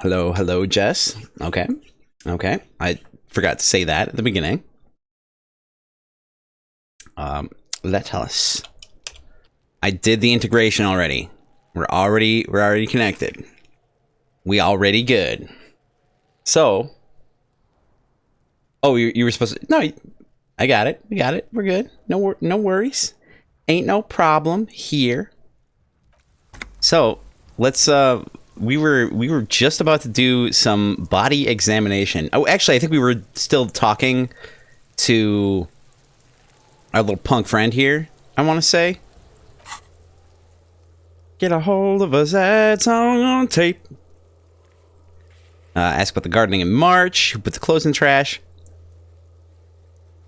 Hello, hello, Jess. Okay. Okay. I forgot to say that at the beginning. Let us. I did the integration already. We're already connected. We already good. So. Oh, you were supposed to. No, I got it. We got it. We're good. No worries. Ain't no problem here. So let's. We were just about to do some body examination. Oh, actually, I think we were still talking to our little punk friend here, I want to say. Get a hold of us, that song on tape. Ask about the gardening in March. Who put the clothes in trash?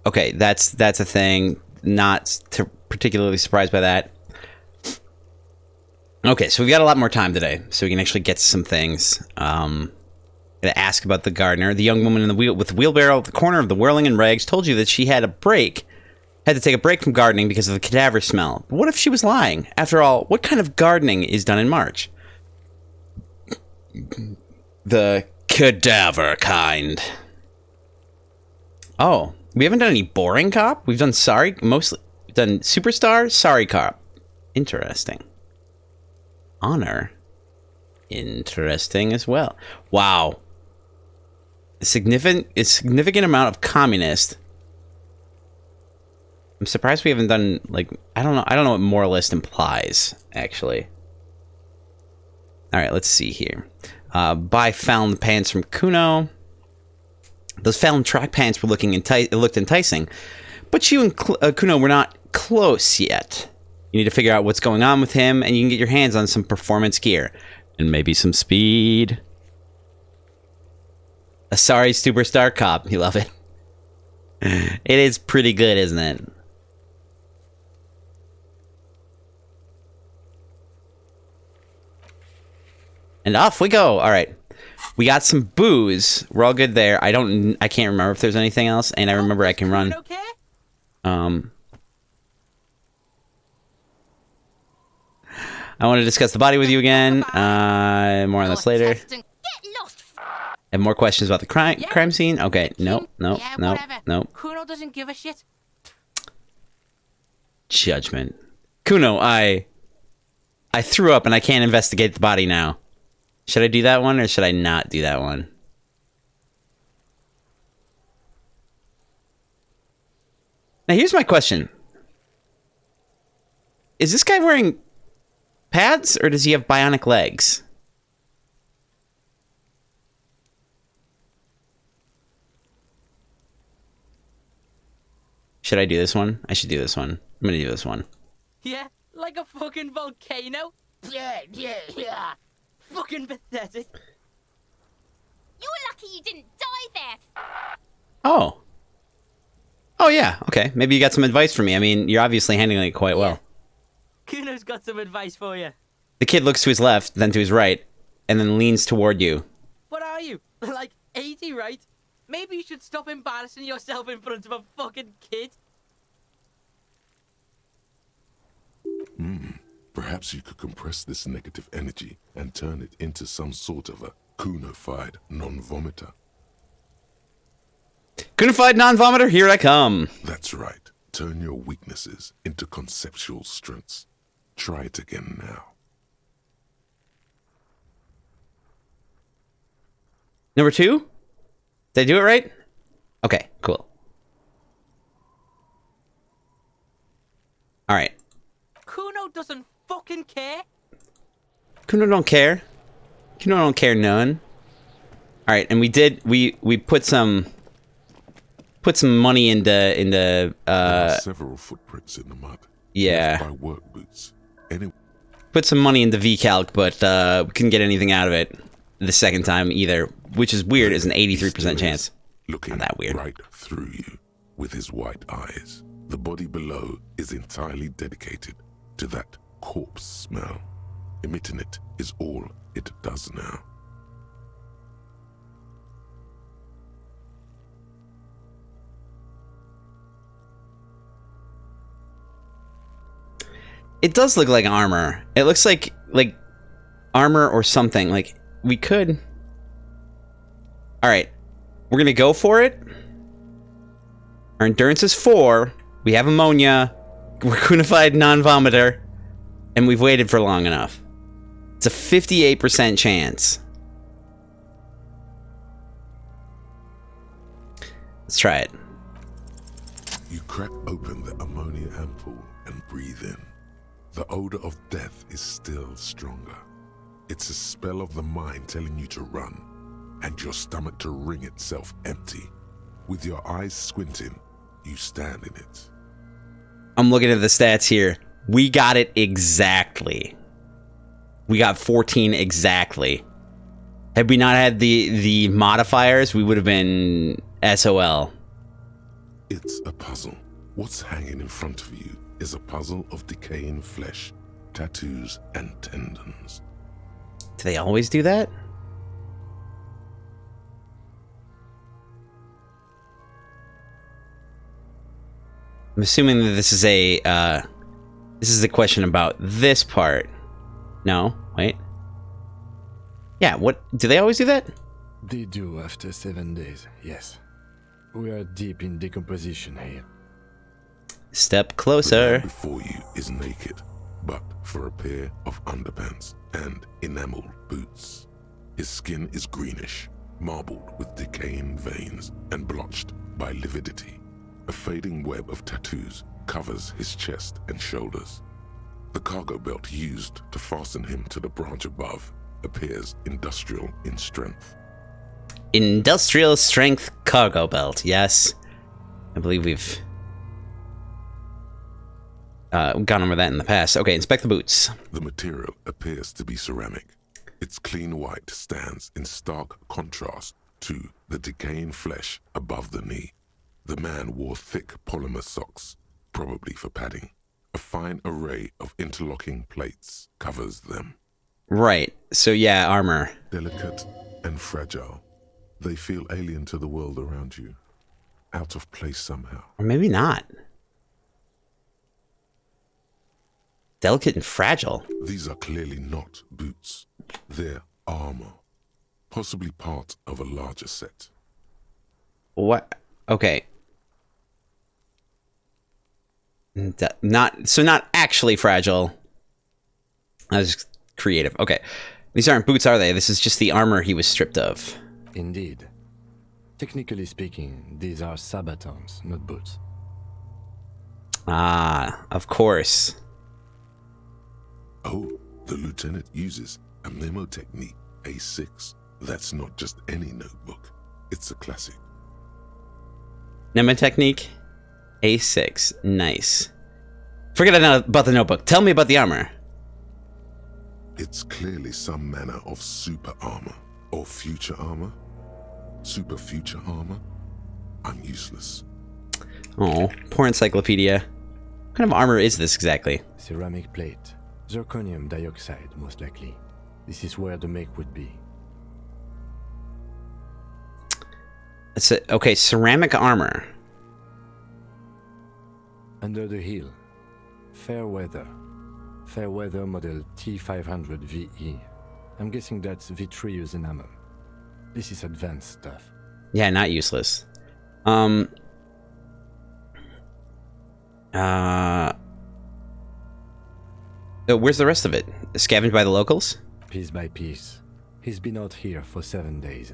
Okay, that's a thing. Not particularly surprised by that. Okay, so we've got a lot more time today, so we can actually get to some things. Gonna ask about the gardener. The young woman with the wheelbarrow at the corner of the whirling and rags told you that she had to take a break from gardening because of the cadaver smell. But what if she was lying? After all, what kind of gardening is done in March? The cadaver kind. Oh, we haven't done any boring cop? We've done mostly. We've done superstar, sorry cop. Interesting. Honor. Interesting as well. Wow. A significant amount of communist. I'm surprised we haven't done, like, I don't know what moralist implies, actually. Alright, let's see here. Buy found pants from Kuno. Those found track pants looked enticing, but you and Kuno were not close yet. You need to figure out what's going on with him, and you can get your hands on some performance gear. And maybe some speed. A sorry superstar cop. You love it. It is pretty good, isn't it? And off we go. All right. We got some booze. We're all good there. I can't remember if there's anything else, and I remember I can run. I want to discuss the body with you again. More on this later. I have more questions about the crime scene. Okay, nope. Kuno doesn't give a shit. Judgment. Kuno, I threw up and I can't investigate the body now. Should I do that one or should I not do that one? Now here's my question. Is this guy wearing pads, or does he have bionic legs? Should I do this one? I should do this one. I'm gonna do this one. Yeah, like a fucking volcano. Yeah. Fucking pathetic. You're lucky you didn't die there. Oh. Oh yeah, okay. Maybe you got some advice for me. I mean, you're obviously handling it quite well. Kuno's got some advice for you. The kid looks to his left, then to his right, and then leans toward you. What are you? Like 80, right? Maybe you should stop embarrassing yourself in front of a fucking kid. Perhaps you could compress this negative energy and turn it into some sort of a Kuno-fied non-vomiter. Kuno-fied non-vomiter, here I come. That's right. Turn your weaknesses into conceptual strengths. Try it again now. Number 2? Did I do it right? Okay, cool. Alright. Kuno doesn't fucking care. Kuno don't care. Kuno don't care none. Alright, and we put some money into There are several footprints in the mud. yeah. Left by work boots. Put some money into VCalc, but we couldn't get anything out of it the second time either, which is weird. It's an 83% chance. Looking Not that weird. right through you with his white eyes. The body below is entirely dedicated to that corpse smell. Emitting it is all it does now. It does look like armor. It looks like armor or something. Like we could Alright. We're gonna go for it. Our endurance is 4. We have ammonia. We're quintified non-vomiter. And we've waited for long enough. It's a 58% chance. Let's try it. You crack open the ammonia ampoule and breathe in. The odor of death is still stronger. It's a spell of the mind telling you to run, and your stomach to wring itself empty. With your eyes squinting, you stand in it. I'm looking at the stats here. We got it exactly. We got 14 exactly. Had we not had the modifiers, we would have been SOL. It's a puzzle. What's hanging in front of you is a puzzle of decaying flesh, tattoos, and tendons. Do they always do that? I'm assuming that this is a question about this part. No, wait. Yeah, what, do they always do that? They do after 7 days, yes. We are deep in decomposition here. Step The closer. man before you is naked, but for a pair of underpants and enameled boots. His skin is greenish, marbled with decaying veins and blotched by lividity. A fading web of tattoos covers his chest and shoulders. The cargo belt used to fasten him to the branch above appears industrial in strength. Industrial strength cargo belt, yes. I believe we've gone over that in the past. Okay, inspect the boots. The material appears to be ceramic. Its clean white stands in stark contrast to the decaying flesh above the knee. The man wore thick polymer socks, probably for padding. A fine array of interlocking plates covers them. Right, so yeah, armor. Delicate and fragile, they feel alien to the world around you, out of place somehow. Or maybe not. Delicate and fragile. These are clearly not boots. They're armor, possibly part of a larger set. What? Okay. Not actually fragile. I was creative. Okay. These aren't boots, are they? This is just the armor he was stripped of. Indeed. Technically speaking, these are sabatons, not boots. Ah, of course. Oh, the lieutenant uses a memo technique A6. That's not just any notebook. It's a classic. Mnemotechnique A6. Nice. Forget about the notebook. Tell me about the armor. It's clearly some manner of super armor or future armor. Super future armor. I'm useless. Oh, poor encyclopedia. What kind of armor is this exactly? Ceramic plate. Zirconium dioxide, most likely. This is where the make would be. Okay, ceramic armor. Under the heel. Fair weather. Fair weather model T500 VE. I'm guessing that's vitreous enamel. This is advanced stuff. Yeah, not useless. Where's the rest of it? Scavenged by the locals? Piece by piece. He's been out here for 7 days.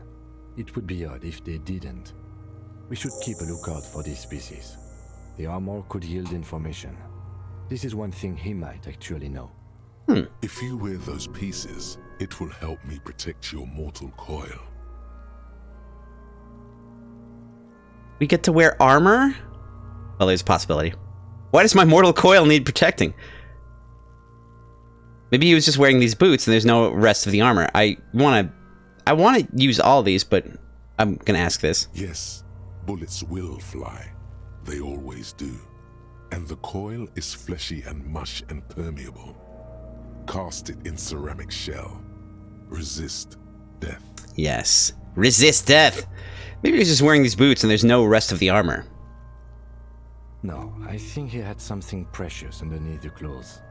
It would be odd if they didn't. We should keep a lookout for these species. The armor could yield information. This is one thing he might actually know. If you wear those pieces, it will help me protect your mortal coil. We get to wear armor? Well, there's a possibility. Why does my mortal coil need protecting? Maybe he was just wearing these boots and there's no rest of the armor. I want to use all these, but I'm gonna ask this. Yes, bullets will fly. They always do. And the coil is fleshy and mush and permeable. Cast it in ceramic shell. Resist death. Yes. Resist death! Maybe he was just wearing these boots and there's no rest of the armor. No, I think he had something precious underneath the clothes.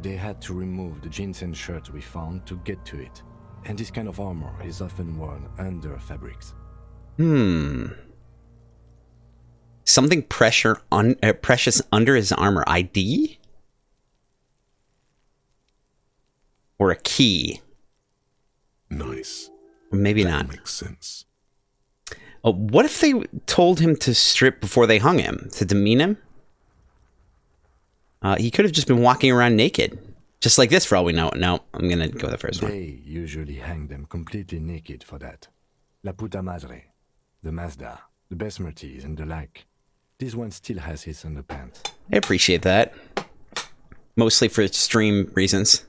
They had to remove the jeans and shirts we found to get to it. And this kind of armor is often worn under fabrics. Something precious under his armor. ID? Or a key? Nice. Or maybe That not. makes sense. Oh, what if they told him to strip before they hung him? To demean him? He could have just been walking around naked. Just like this for all we know. No, I'm gonna go with the first one. They usually hang them completely naked for that. La puta madre, the Mazda, the Besmerties, and the like. This one still has his underpants. I appreciate that. Mostly for stream reasons.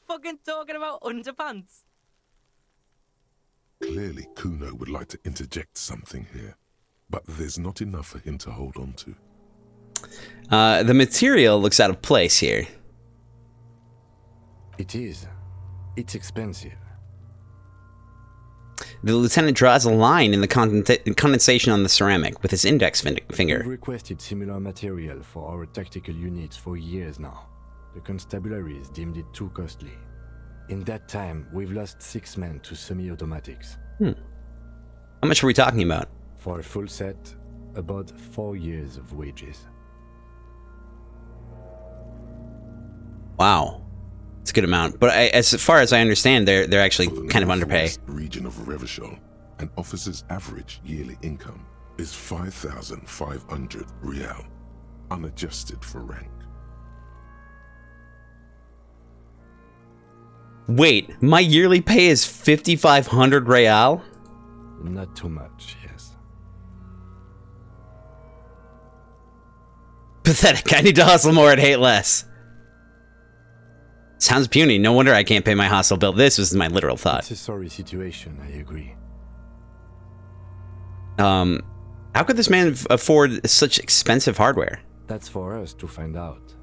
Fucking talking about underpants. Clearly, Kuno would like to interject something here, but there's not enough for him to hold on to. The material looks out of place here. It is. It's expensive. The lieutenant draws a line in the condensation on the ceramic with his index finger. We've requested similar material for our tactical units for years now. The constabularies deemed it too costly. In that time, we've lost 6 men to semi-automatics. How much are we talking about? For a full set, about 4 years of wages. Wow. It's a good amount. But as far as I understand, they're For actually the kind of underpay. northwest region of Revachol, an officer's average yearly income is 5,500 real, unadjusted for rank. Wait, my yearly pay is 5,500 real? Not too much, yes. Pathetic. I need to hustle more and hate less. Sounds puny. No wonder I can't pay my hostel bill. This was my literal thought. It's a sorry situation, I agree. How could this man afford such expensive hardware? That's for us to find out.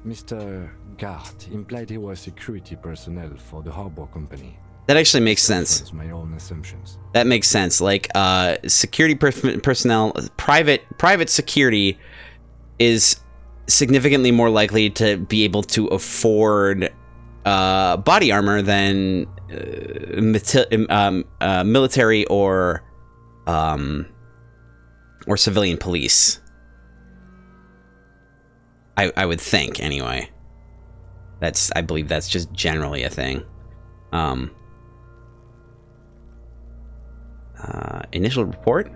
Mr. Gart implied he was security personnel for the harbor company. That actually makes sense. That's my own assumptions. That makes sense. Like, security personnel, private security is significantly more likely to be able to afford body armor than military or civilian police. I would think, anyway. I believe that's just generally a thing. Initial report?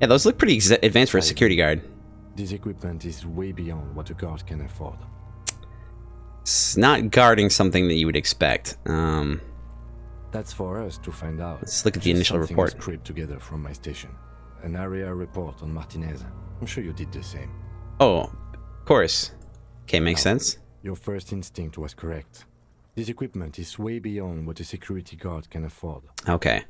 Yeah, those look pretty advanced for a security guard. This equipment is way beyond what a guard can afford. It's not guarding something that you would expect. That's for us to find out. Let's look at the Just initial something report. I scraped together from my station. An area report on Martinez. I'm sure you did the same. Oh, of course. Okay, makes sense. Your first instinct was correct. This equipment is way beyond what a security guard can afford. Okay.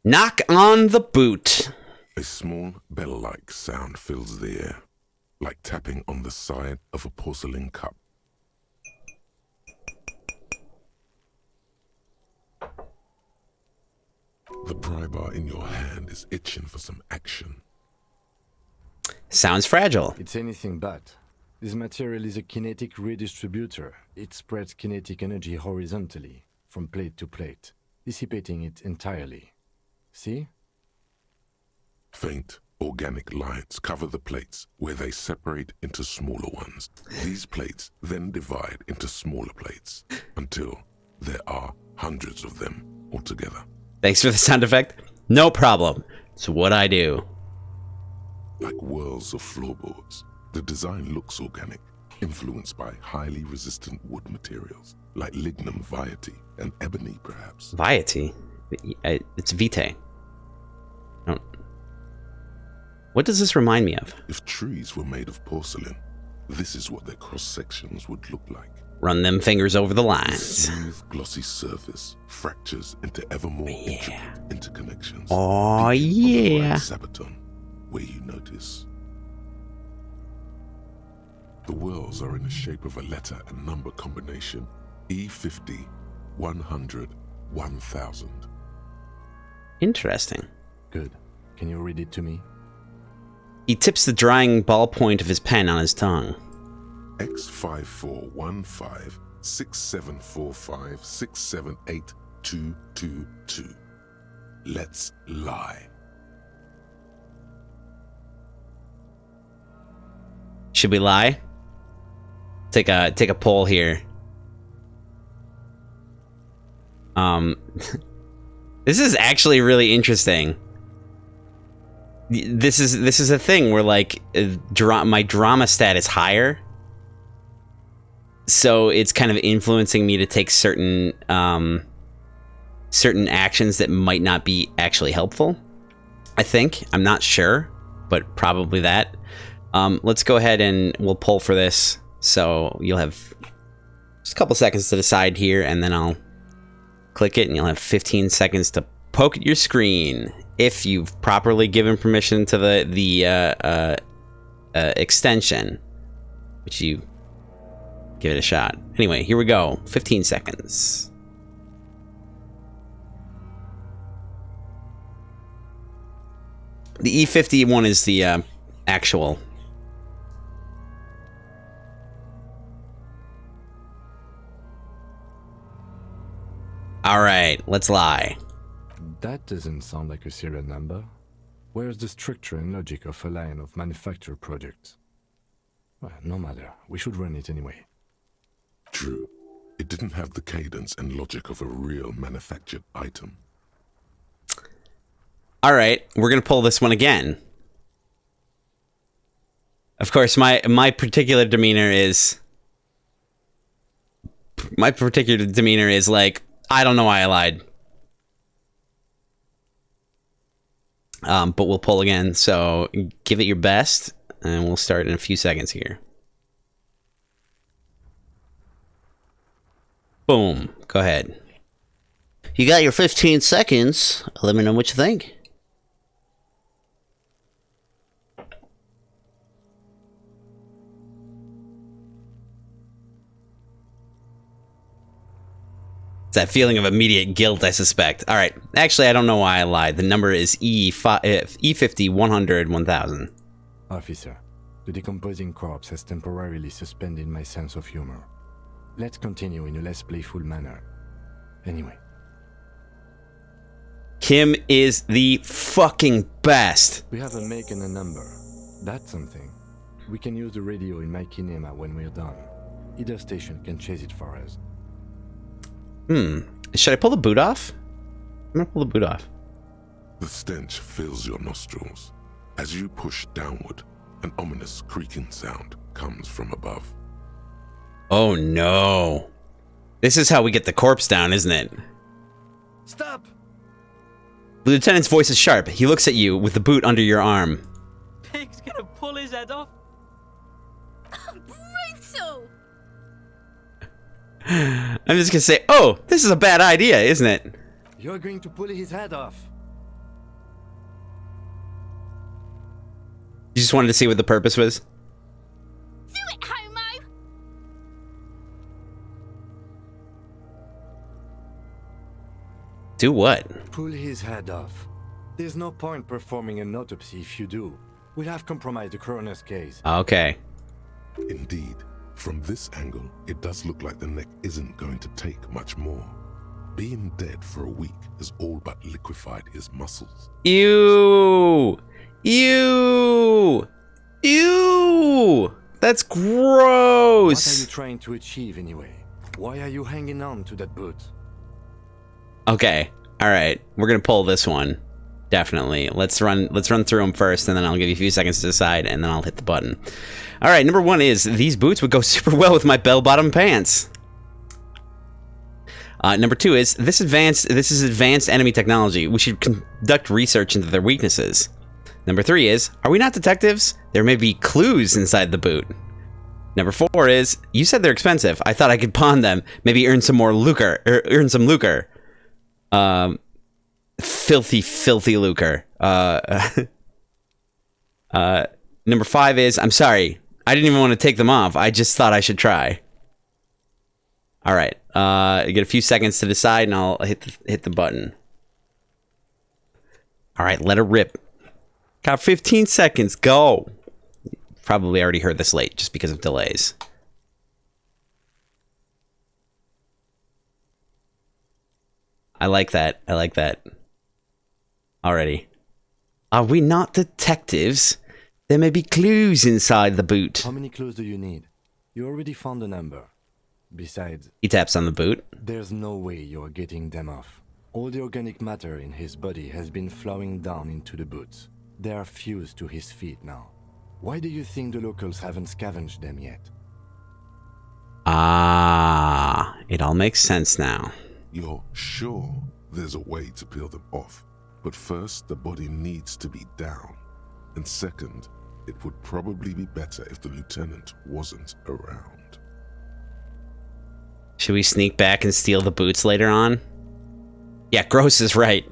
Knock on the boot. A small bell-like sound fills the air, like tapping on the side of a porcelain cup. The pry bar in your hand is itching for some action. Sounds fragile. It's anything but. This material is a kinetic redistributor. It spreads kinetic energy horizontally, from plate to plate, dissipating it entirely. See? Faint, organic lines cover the plates where they separate into smaller ones. These plates then divide into smaller plates until there are hundreds of them altogether. Thanks for the sound effect. No problem. It's what I do. Like whirls of floorboards, the design looks organic, influenced by highly resistant wood materials, like lignum vitae and ebony perhaps. Vitae? It's vitae. What does this remind me of? If trees were made of porcelain, this is what their cross-sections would look like. Run them fingers over the The lines. smooth, glossy surface fractures into ever more intricate interconnections. Oh, Thinking of the yeah. right Sabaton, where you notice. The whirls are in the shape of a letter and number combination: E50, 100, 1000. Interesting. Good. Can you read it to me? He tips the drying ballpoint of his pen on his tongue. X5415 6745678222. Let's lie. Should we lie? Take a poll here. This is actually really interesting. This is a thing where like my drama stat is higher, so it's kind of influencing me to take certain actions that might not be actually helpful. I think. I'm not sure, but probably that. Let's go ahead and we'll poll for this. So you'll have just a couple seconds to decide here, and then I'll click it, and you'll have 15 seconds to poke at your screen if you've properly given permission to the extension, which you give it a shot. Anyway, here we go. 15 seconds. The E50 one is the actual. All right, let's lie. That doesn't sound like a serial number. Where's the structure and logic of a line of manufactured products? Well, no matter. We should run it anyway. True. It didn't have the cadence and logic of a real manufactured item. All right, we're gonna pull this one again. Of course, my particular demeanor is like, I don't know why I lied. But we'll pull again, so give it your best, and we'll start in a few seconds here. Boom. Go ahead. You got your 15 seconds. Let me know what you think. It's that feeling of immediate guilt, I suspect. All right. Actually, I don't know why I lied. The number is E50 100 1000. Officer, the decomposing corpse has temporarily suspended my sense of humor. Let's continue in a less playful manner. Anyway. Kim is the fucking best. We have a make and a number. That's something. We can use the radio in my kinema when we're done. Either station can chase it for us. Should I pull the boot off? I'm gonna pull the boot off. The stench fills your nostrils. As you push downward, an ominous creaking sound comes from above. Oh no. This is how we get the corpse down, isn't it? Stop! The lieutenant's voice is sharp. He looks at you with the boot under your arm. Pig's gonna pull his head off. Brutal! I'm just gonna say, oh, this is a bad idea, isn't it? You're going to pull his head off. You just wanted to see what the purpose was? Do it, homo! Do what? Pull his head off. There's no point performing an autopsy if you do. We'll have compromised the coroner's case. Okay. Indeed, from this angle, it does look like the neck isn't going to take much more. Being dead for a week has all but liquefied his muscles. Ew! Ew! Ew! That's gross! What are you trying to achieve anyway? Why are you hanging on to that boot? Okay. Alright. We're gonna pull this one. Definitely. Let's run through them first, and then I'll give you a few seconds to decide, and then I'll hit the button. Alright, number one is, these boots would go super well with my bell-bottom pants. Number two is, this is advanced enemy technology. We should conduct research into their weaknesses. Number three is, are we not detectives? There may be clues inside the boot. Number four is, you said they're expensive. I thought I could pawn them, maybe earn some more lucre, or earn some lucre. Filthy lucre. Number five is, I'm sorry. I didn't even want to take them off. I just thought I should try. All right. You get a few seconds to decide, and I'll hit the button. All right, let it rip. Got 15 seconds. Go. Probably already heard this late, just because of delays. I like that. I like that. Already. Are we not detectives? There may be clues inside the boot. How many clues do you need? You already found a number. Besides, He taps on the boot. there's no way you're getting them off. All the organic matter in his body has been flowing down into the boots. They are fused to his feet now. Why do you think the locals haven't scavenged them yet? Ah, it all makes sense now. You're sure there's a way to peel them off, but first the body needs to be down. And second, it would probably be better if the lieutenant wasn't around. Should we sneak back and steal the boots later on? Yeah, Gross is right.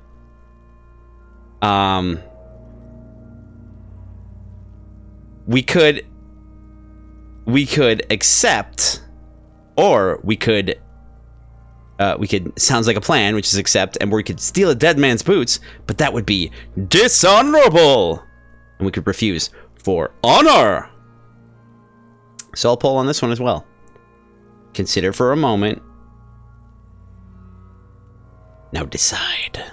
We could accept, or we could sounds like a plan, which is accept, and we could steal a dead man's boots, but that would be dishonorable, and we could refuse for honor. So I'll pull on this one as well. Consider for a moment. Now decide.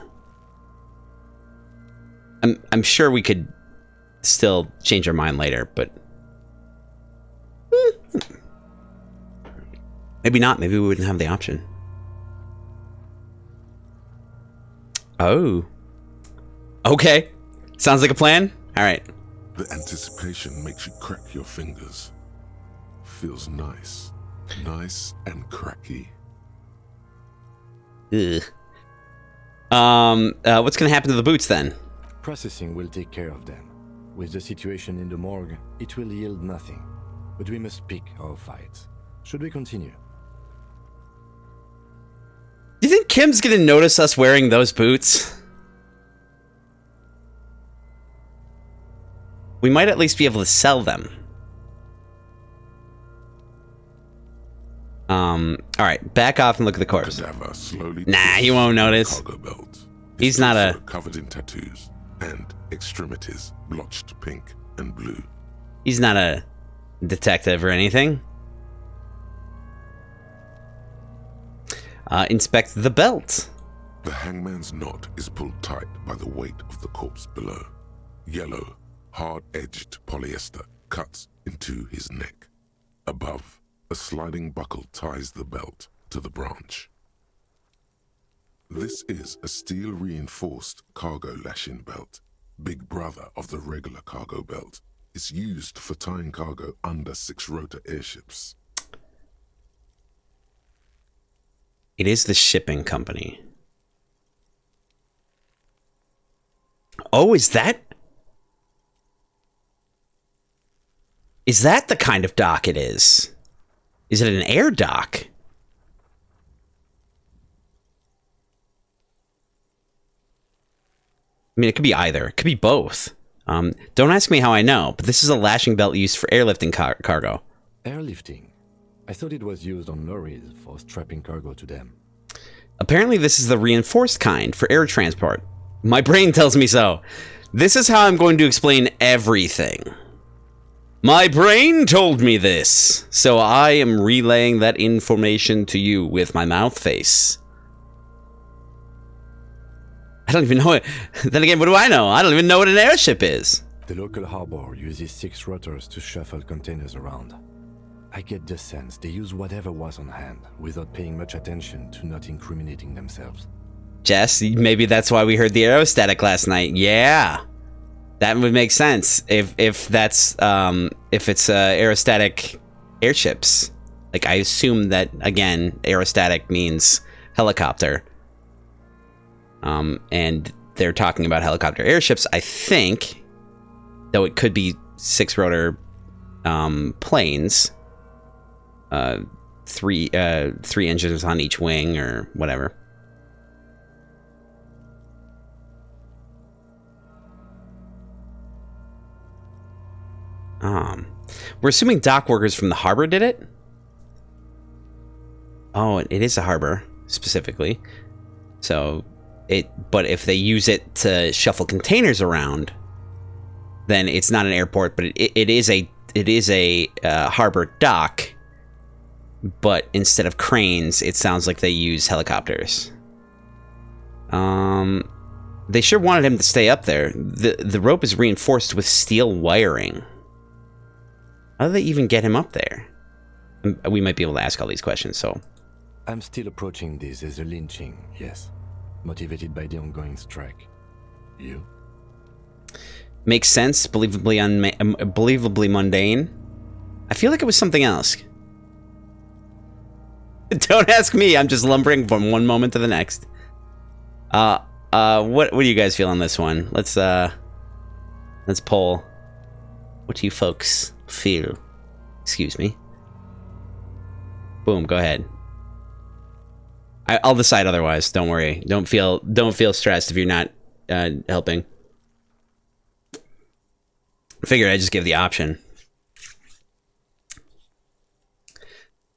I'm sure we could still change our mind later, but maybe not. Maybe we wouldn't have the option. Oh. Okay. Sounds like a plan. All right. The anticipation makes you crack your fingers. Feels nice. Nice and cracky. Ugh. What's gonna happen to the boots then? Processing will take care of them. With the situation in the morgue, it will yield nothing. But we must pick our fights. Should we continue? Do you think Kim's gonna notice us wearing those boots? We might at least be able to sell them. Alright, back off and look at the corpse. Cadaver slowly Nah, he won't notice. cargo belt. He's His not torso a... covered in tattoos and extremities blotched pink and blue. He's not a detective or anything. Inspect the belt. The hangman's knot is pulled tight by the weight of the corpse below. Yellow, hard-edged polyester cuts into his neck. Above, a sliding buckle ties the belt to the branch. This is a steel-reinforced cargo lashing belt, big brother of the regular cargo belt. It's used for tying cargo under six-rotor airships. It is the shipping company. Oh, is that the kind of dock it is? Is it an air dock? I mean, it could be either. It could be both. Don't ask me how I know, but this is a lashing belt used for airlifting cargo. Airlifting? I thought it was used on lorries for strapping cargo to them. Apparently this is the reinforced kind for air transport. My brain tells me so. This is how I'm going to explain everything. My brain told me this, so I am relaying that information to you with my mouth face. I don't even know it. Then again, what do I know? I don't even know what an airship is. The local harbor uses 6 rotors to shuffle containers around. I get the sense they use whatever was on hand without paying much attention to not incriminating themselves. Jess, maybe that's why we heard the aerostatic last night. Yeah, that would make sense if it's aerostatic airships. Like, I assume that, again, aerostatic means helicopter. And they're talking about helicopter airships, I think, though it could be 6-rotor planes. 3 engines on each wing or whatever. We're assuming dock workers from the harbor did it? Oh, it is a harbor, specifically. So, but if they use it to shuffle containers around, then it's not an airport, but it is a harbor dock. But instead of cranes, it sounds like they use helicopters. They sure wanted him to stay up there. The rope is reinforced with steel wiring. How do they even get him up there? We might be able to ask all these questions, so... I'm still approaching this as a lynching, yes. Motivated by the ongoing strike. You? Makes sense, believably mundane. I feel like it was something else. Don't ask me, I'm just lumbering from one moment to the next. What do you guys feel on this one? Let's poll. What do you folks feel? Excuse me. Boom, go ahead. I'll decide otherwise, don't worry. Don't feel stressed if you're not helping. I figured I'd just give the option.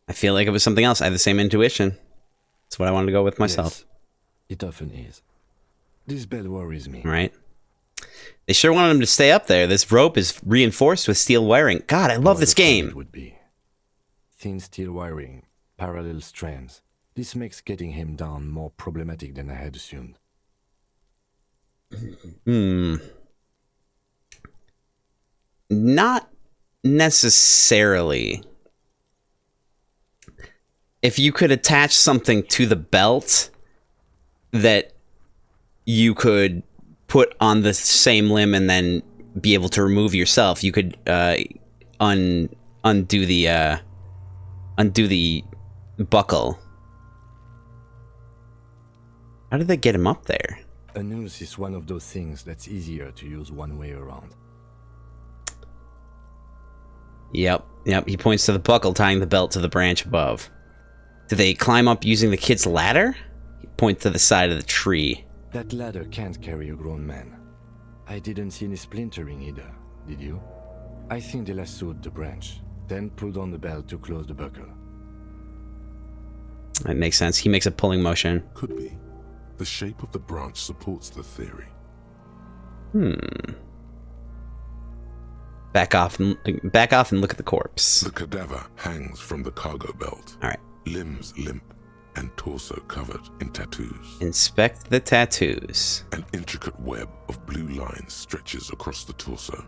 I feel like it was something else. I have the same intuition. That's what I wanted to go with myself. Yes, it often is. This bell worries me. Right? They sure wanted him to stay up there. This rope is reinforced with steel wiring. God, I love this game. It would be thin steel wiring, parallel strands. This makes getting him down more problematic than I had assumed. Not necessarily. If you could attach something to the belt that you could put on the same limb and then be able to remove yourself, you could undo the buckle. How did they get him up there? A noose is one of those things that's easier to use one way around. Yep. He points to the buckle tying the belt to the branch above. Do they climb up using the kid's ladder? He points to the side of the tree. That ladder can't carry a grown man. I didn't see any splintering either, did you? I think they lassoed the branch, then pulled on the belt to close the buckle. That makes sense. He makes a pulling motion. Could be. The shape of the branch supports the theory. Back off and look at the corpse. The cadaver hangs from the cargo belt. All right. Limbs limp and torso covered in tattoos. Inspect the tattoos. An intricate web of blue lines stretches across the torso,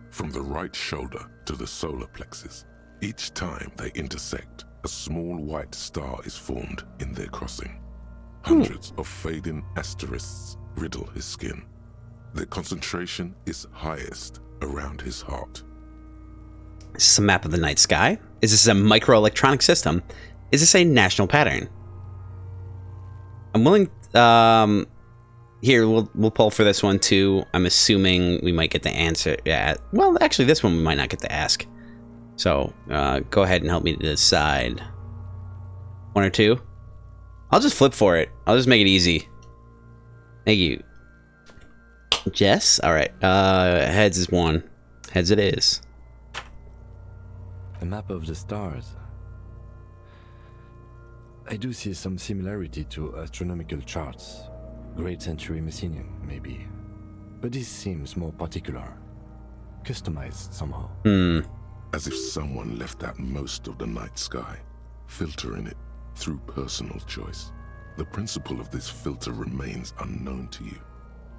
from the right shoulder to the solar plexus. Each time they intersect, a small white star is formed in their crossing. Hundreds of fading asterisks riddle his skin. Their concentration is highest around his heart. Is this a map of the night sky? Is this a microelectronic system? Is this a national pattern? I'm willing... here, we'll pull for this one too. I'm assuming we might get the answer. Yeah. Well, actually, this one we might not get to ask. So, go ahead and help me decide. One or two? I'll just flip for it. I'll just make it easy. Thank you. Jess? Alright. Heads is one. Heads it is. A map of the stars. I do see some similarity to astronomical charts. Great Century Messinian, maybe. But this seems more particular. Customized somehow. As if someone left out most of the night sky, filtering it through personal choice. The principle of this filter remains unknown to you.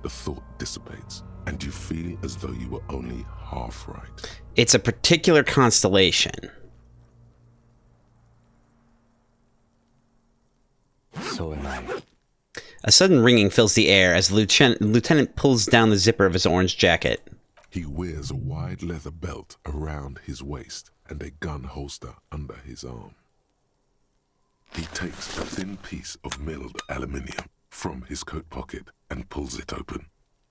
The thought dissipates, and you feel as though you were only half right. It's a particular constellation. So am I. A sudden ringing fills the air as the lieutenant pulls down the zipper of his orange jacket. He wears a wide leather belt around his waist and a gun holster under his arm. He takes a thin piece of milled aluminium from his coat pocket and pulls it open.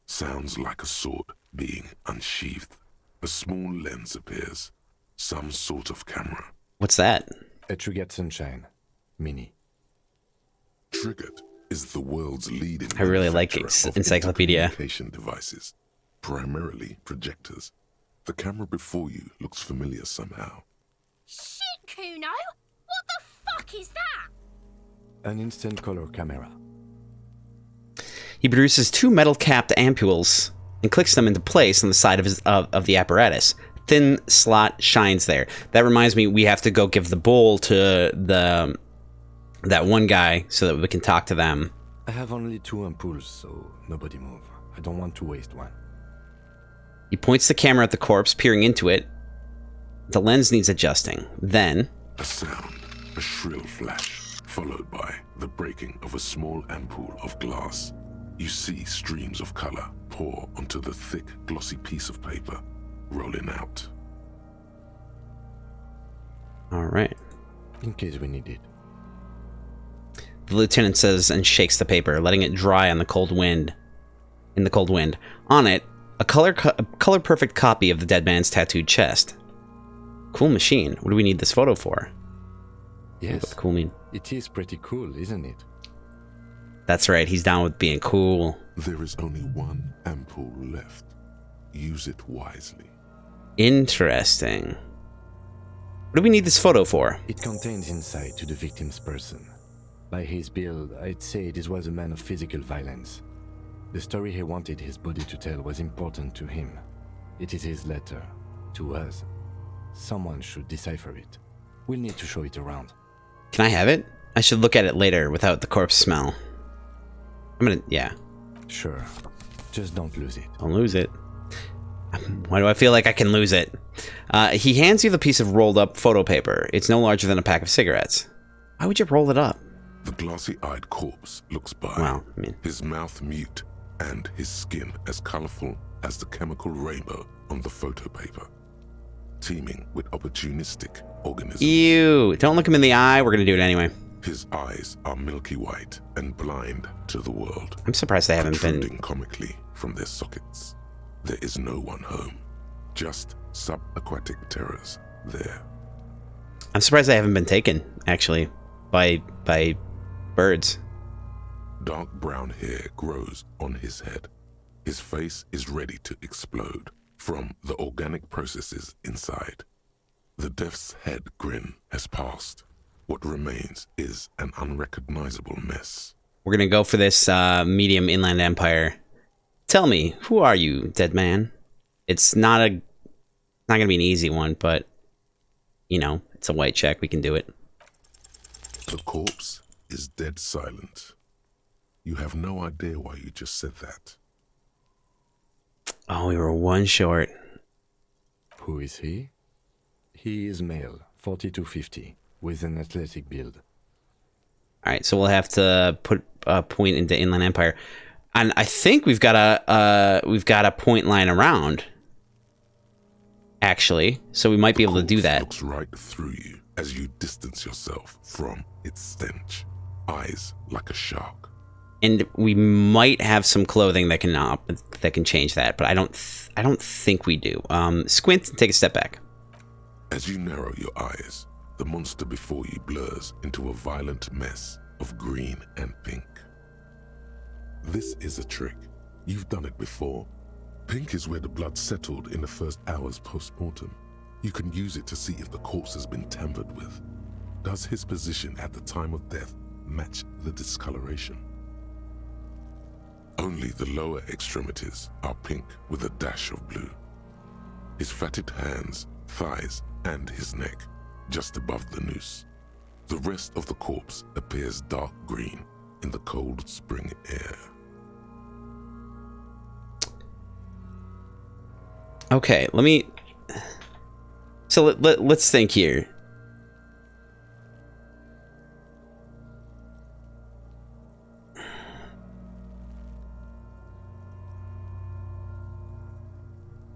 Sounds like a sword being unsheathed. A small lens appears. Some sort of camera. What's that? A Trigger Sunshine. Mini. Triggered is the world's leading I really like manufacturer of Encyclopedia. intercommunication devices, primarily projectors. The camera before you looks familiar somehow. Shit, Kuno! What the fuck is that? An instant color camera. He produces two metal-capped ampules and clicks them into place on the side of the apparatus. Thin slot shines there. That reminds me, we have to go give the bowl to that one guy so that we can talk to them. I have only 2 ampoules, so nobody move. I don't want to waste one. He points the camera at the corpse, peering into it. The lens needs adjusting. Then... A sound, a shrill flash, followed by the breaking of a small ampoule of glass. You see streams of color pour onto the thick, glossy piece of paper, rolling out. Alright. In case we need it. The lieutenant says and shakes the paper, letting it dry on the cold wind. In the cold wind. On it, a color-perfect copy of the dead man's tattooed chest. Cool machine. What do we need this photo for? Yes. What's cool mean? It is pretty cool, isn't it? That's right, he's down with being cool. There is only one ampoule left. Use it wisely. Interesting. What do we need this photo for? It contains insight to the victim's person. By his build, I'd say this was a man of physical violence. The story he wanted his body to tell was important to him. It is his letter. To us. Someone should decipher it. We'll need to show it around. Can I have it? I should look at it later without the corpse smell. Yeah. Sure. Just don't lose it. Don't lose it. Why do I feel like I can lose it? He hands you the piece of rolled up photo paper. It's no larger than a pack of cigarettes. Why would you roll it up? The glossy-eyed corpse looks by, Well, I mean... his mouth mute and his skin as colorful as the chemical rainbow on the photo paper, teeming with opportunistic organisms. Ew! Don't look him in the eye. We're gonna do it anyway. His eyes are milky white and blind to the world. I'm surprised they haven't been... Protruding comically from their sockets. There is no one home, just subaquatic terrors there. I'm surprised they haven't been taken, actually, by birds. Dark brown hair grows on his head. His face is ready to explode from the organic processes inside. The death's head grin has passed. What remains is an unrecognizable mess. We're gonna go for this medium inland empire. Tell me, who are you, dead man? It's not gonna be an easy one, but you know, it's a white check. We can do it. The corpse is dead silent. You have no idea why you just said that. Oh, we were one short. Who is he? He is male, 40-50, with an athletic build. All right, so we'll have to put a point into inland empire, and I think we've got a point line around. Actually, so we might be able to do that. Looks right through you as you distance yourself from its stench. Eyes like a shark. And we might have some clothing that can change that, but I don't think we do. Squint and take a step back. As you narrow your eyes, the monster before you blurs into a violent mess of green and pink. This is a trick. You've done it before. Pink is where the blood settled in the first hours post-mortem. You can use it to see if the corpse has been tampered with. Does his position at the time of death match the discoloration? Only the lower extremities are pink with a dash of blue. His fatted hands, thighs, and his neck, just above the noose. The rest of the corpse appears dark green in the cold spring air. Okay, let's think here.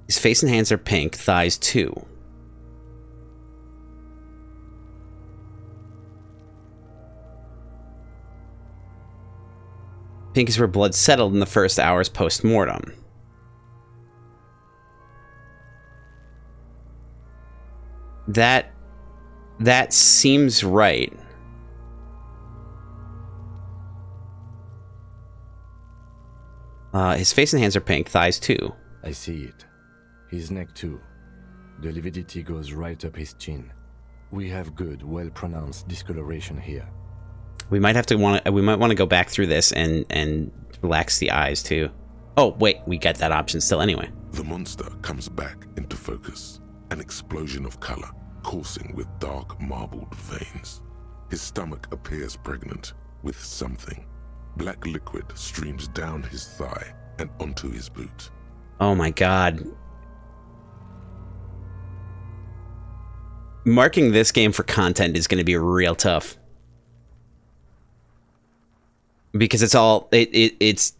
His face and hands are pink, thighs too. Pink is where blood settled in the first hours post-mortem. That seems right. His face and hands are pink, thighs too. I see it. His neck too. The lividity goes right up his chin. We have good, well-pronounced discoloration here. We might want to go back through this and relax the eyes too. Oh wait, we get that option still anyway. The monster comes back into focus. An explosion of color, coursing with dark marbled veins. His stomach appears pregnant with something. Black liquid streams down his thigh and onto his boot. Oh my god. Marking this game for content is going to be real tough. Because it's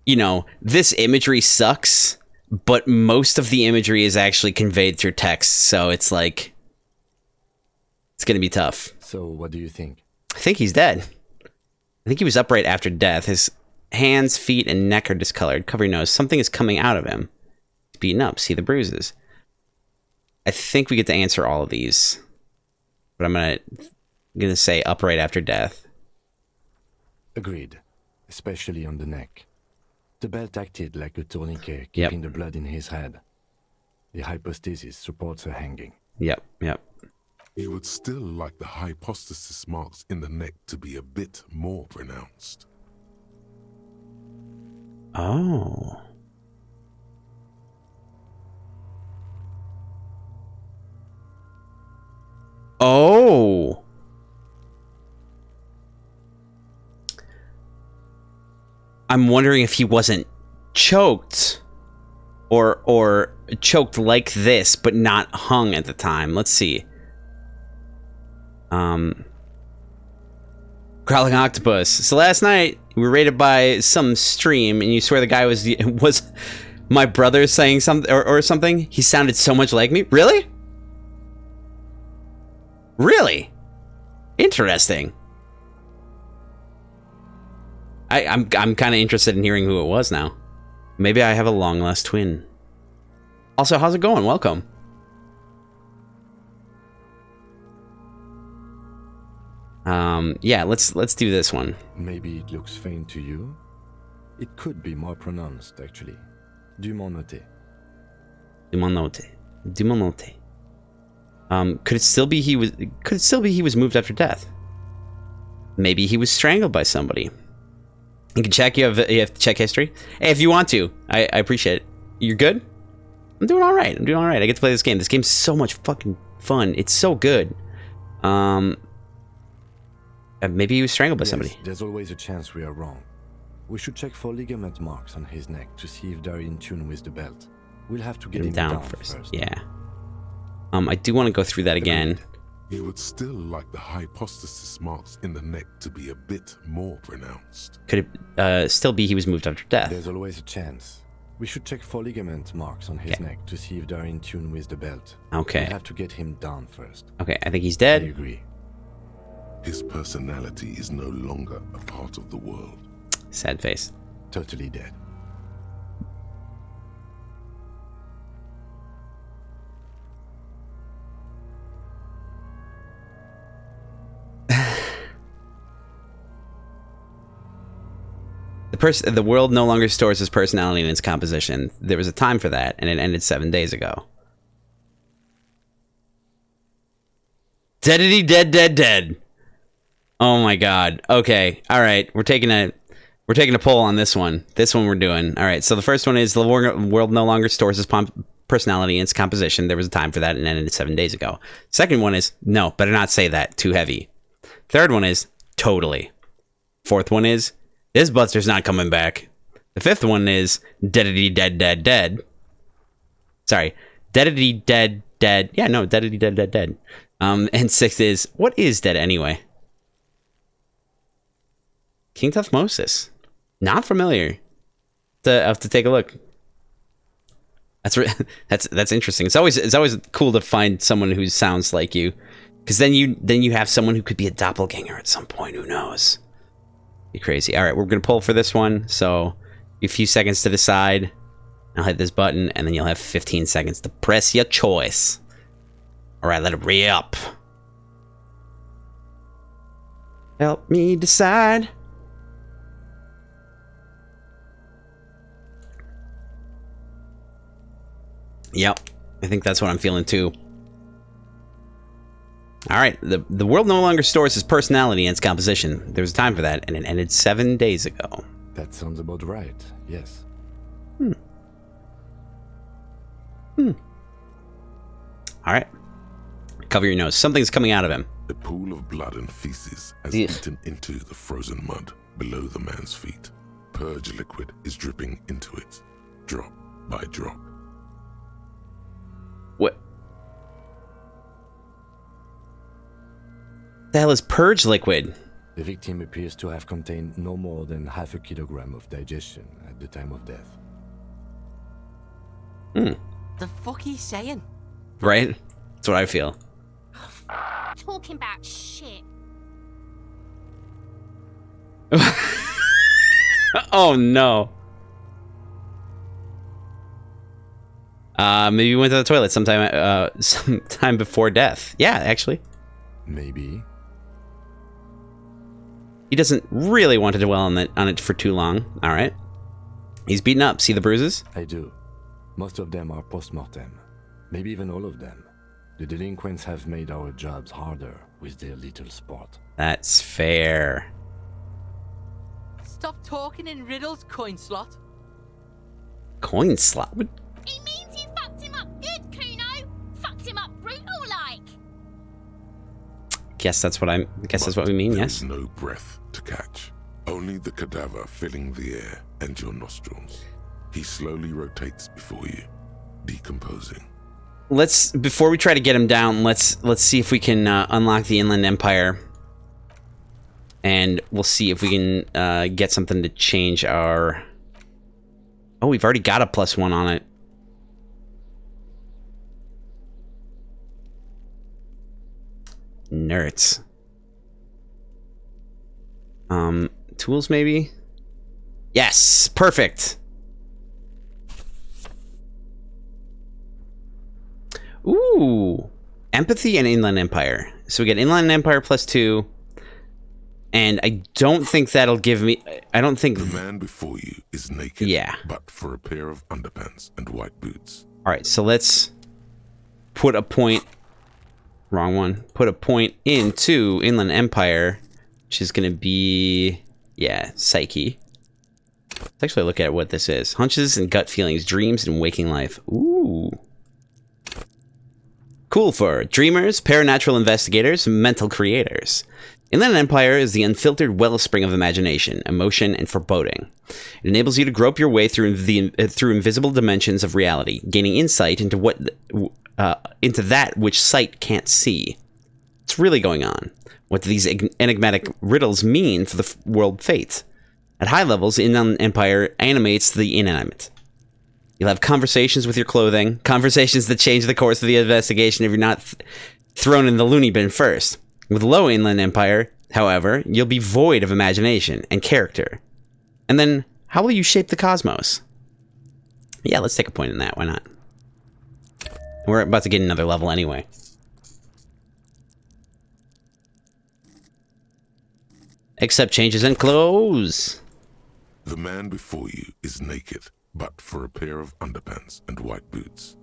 you know, this imagery sucks, but most of the imagery is actually conveyed through text, so it's like it's going to be tough. So, what do you think? I think he's dead. I think he was upright after death. His hands, feet, and neck are discolored. Cover your nose. Something is coming out of him. He's beaten up. See the bruises. I think we get to answer all of these. But I'm gonna say upright after death. Agreed. Especially on the neck. The belt acted like a tourniquet, keeping the blood in his head. The hypostasis supports her hanging. Yep. He would still like the hypostasis marks in the neck to be a bit more pronounced. Oh. Oh. I'm wondering if he wasn't choked or choked like this, but not hung at the time. Let's see. Crawling octopus. So last night we were raided by some stream, and you swear the guy was my brother saying something or something. He sounded so much like me. Really? Really? Interesting. I'm kind of interested in hearing who it was now. Maybe I have a long lost twin. Also, how's it going? Welcome. Yeah, let's do this one. Maybe it looks faint to you. It could be more pronounced, actually. Du mon noté. Du mon noté. Du mon noté. Could it still be he was moved after death? Maybe he was strangled by somebody. You can check. You have to check history. Hey, if you want to, I appreciate it. You're good? I'm doing all right. I get to play this game. This game's so much fucking fun. It's so good. Maybe he was strangled by somebody. There's always a chance we are wrong. We should check for ligament marks on his neck to see if they're in tune with the belt. We'll have to get him down first. Yeah. I do want to go through that again. He would still like the hypostasis marks in the neck to be a bit more pronounced. Could it still be he was moved after death? There's always a chance. We should check for ligament marks on his neck to see if they're in tune with the belt. Okay. We'll have to get him down first. Okay, I think he's dead. I agree. His personality is no longer a part of the world. Sad face. Totally dead. The world no longer stores his personality in its composition. There was a time for that, and it ended 7 days ago. Deadity dead. Oh my god. Okay. All right. We're taking a poll on this one. This one we're doing. All right. So the first one is the world no longer stores his personality in its composition. There was a time for that and ended 7 days ago. Second one is no, better not say that. Too heavy. Third one is totally. Fourth one is this Buster's not coming back. The fifth one is deadity dead. Sorry. Deadity dead. Yeah, no, deadity dead. And sixth is what is dead anyway? King Tuthmosis. Not familiar. I have to take a look. That's interesting. It's always cool to find someone who sounds like you, because then you have someone who could be a doppelganger at some point. Who knows? Be crazy. All right, we're gonna pull for this one. So a few seconds to decide. I'll hit this button, and then you'll have 15 seconds to press your choice. All right, let it re-up. Help me decide. Yep, I think that's what I'm feeling too. All right, the world no longer stores his personality in its composition. There was a time for that, and it ended 7 days ago. That sounds about right, yes. All right. Cover your nose. Something's coming out of him. A pool of blood and feces has Ugh. eaten into the frozen mud below the man's feet. Purge liquid is dripping into it, drop by drop. What? The hell is purge liquid? The victim appears to have contained no more than half a kilogram of digestion at the time of death. The fuck he's saying? Right? That's what I feel. Talking about shit. Oh no. Maybe he went to the toilet sometime before death. Yeah, actually. Maybe. He doesn't really want to dwell on it for too long. All right. He's beaten up. See the bruises? I do. Most of them are post-mortem. Maybe even all of them. The delinquents have made our jobs harder with their little sport. That's fair. Stop talking in riddles, coin slot. Coin slot? What? He means you fucked him up good, Kuno. Fucked him up brutal like. Guess that's what that's what we mean. There Yes. is no breath to catch. Only the cadaver filling the air and your nostrils. He slowly rotates before you, decomposing. Before we try to get him down, let's see if we can unlock the Inland Empire, and we'll see if we can get something to change our. Oh, we've already got a +1 on it. Nerds. Tools maybe? Yes, perfect. Ooh, empathy and Inland Empire. So we get Inland Empire +2, and I don't think that'll give me. I don't think. The man before you is naked, Yeah. but for a pair of underpants and white boots. All right, so let's put a point. Wrong one. Put a point into Inland Empire, which is going to be, yeah, psyche. Let's actually look at what this is. Hunches and gut feelings, dreams and waking life. Ooh. Cool for dreamers, paranatural investigators, mental creators. Inland Empire is the unfiltered wellspring of imagination, emotion, and foreboding. It enables you to grope your way through invisible dimensions of reality, gaining insight into into that which sight can't see. What's really going on? What do these enigmatic riddles mean for the world fate? At high levels, Inland Empire animates the inanimate. You'll have conversations with your clothing, conversations that change the course of the investigation if you're not thrown in the loony bin first. With low Inland Empire, however, you'll be void of imagination and character. And then, how will you shape the cosmos? Yeah, let's take a point in that. Why not? We're about to get another level anyway. Accept changes in clothes. The man before you is naked, but for a pair of underpants and white boots.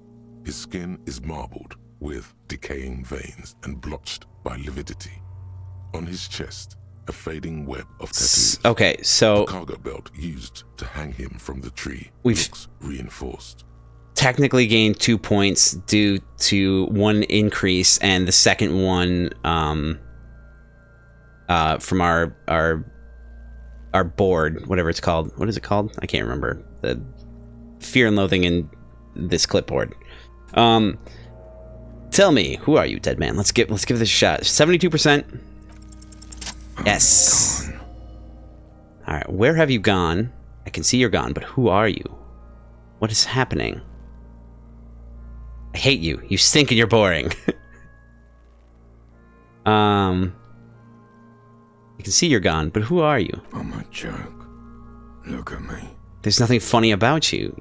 His skin is marbled with decaying veins and blotched by lividity. On his chest, a fading web of tattoos. Okay, so The cargo belt used to hang him from the tree We've- looks reinforced. technically gained 2 points due to one increase and the second one from our board, whatever it's called. What is it called? I can't remember. The fear and loathing in this clipboard. Tell me, who are you, dead man? Let's give this a shot. 72%. Yes. All right, where have you gone? I can see you're gone, but who are you? What is happening? I hate you. You stink and you're boring. I can see you're gone, but who are you? I'm a joke. Look at me. There's nothing funny about you.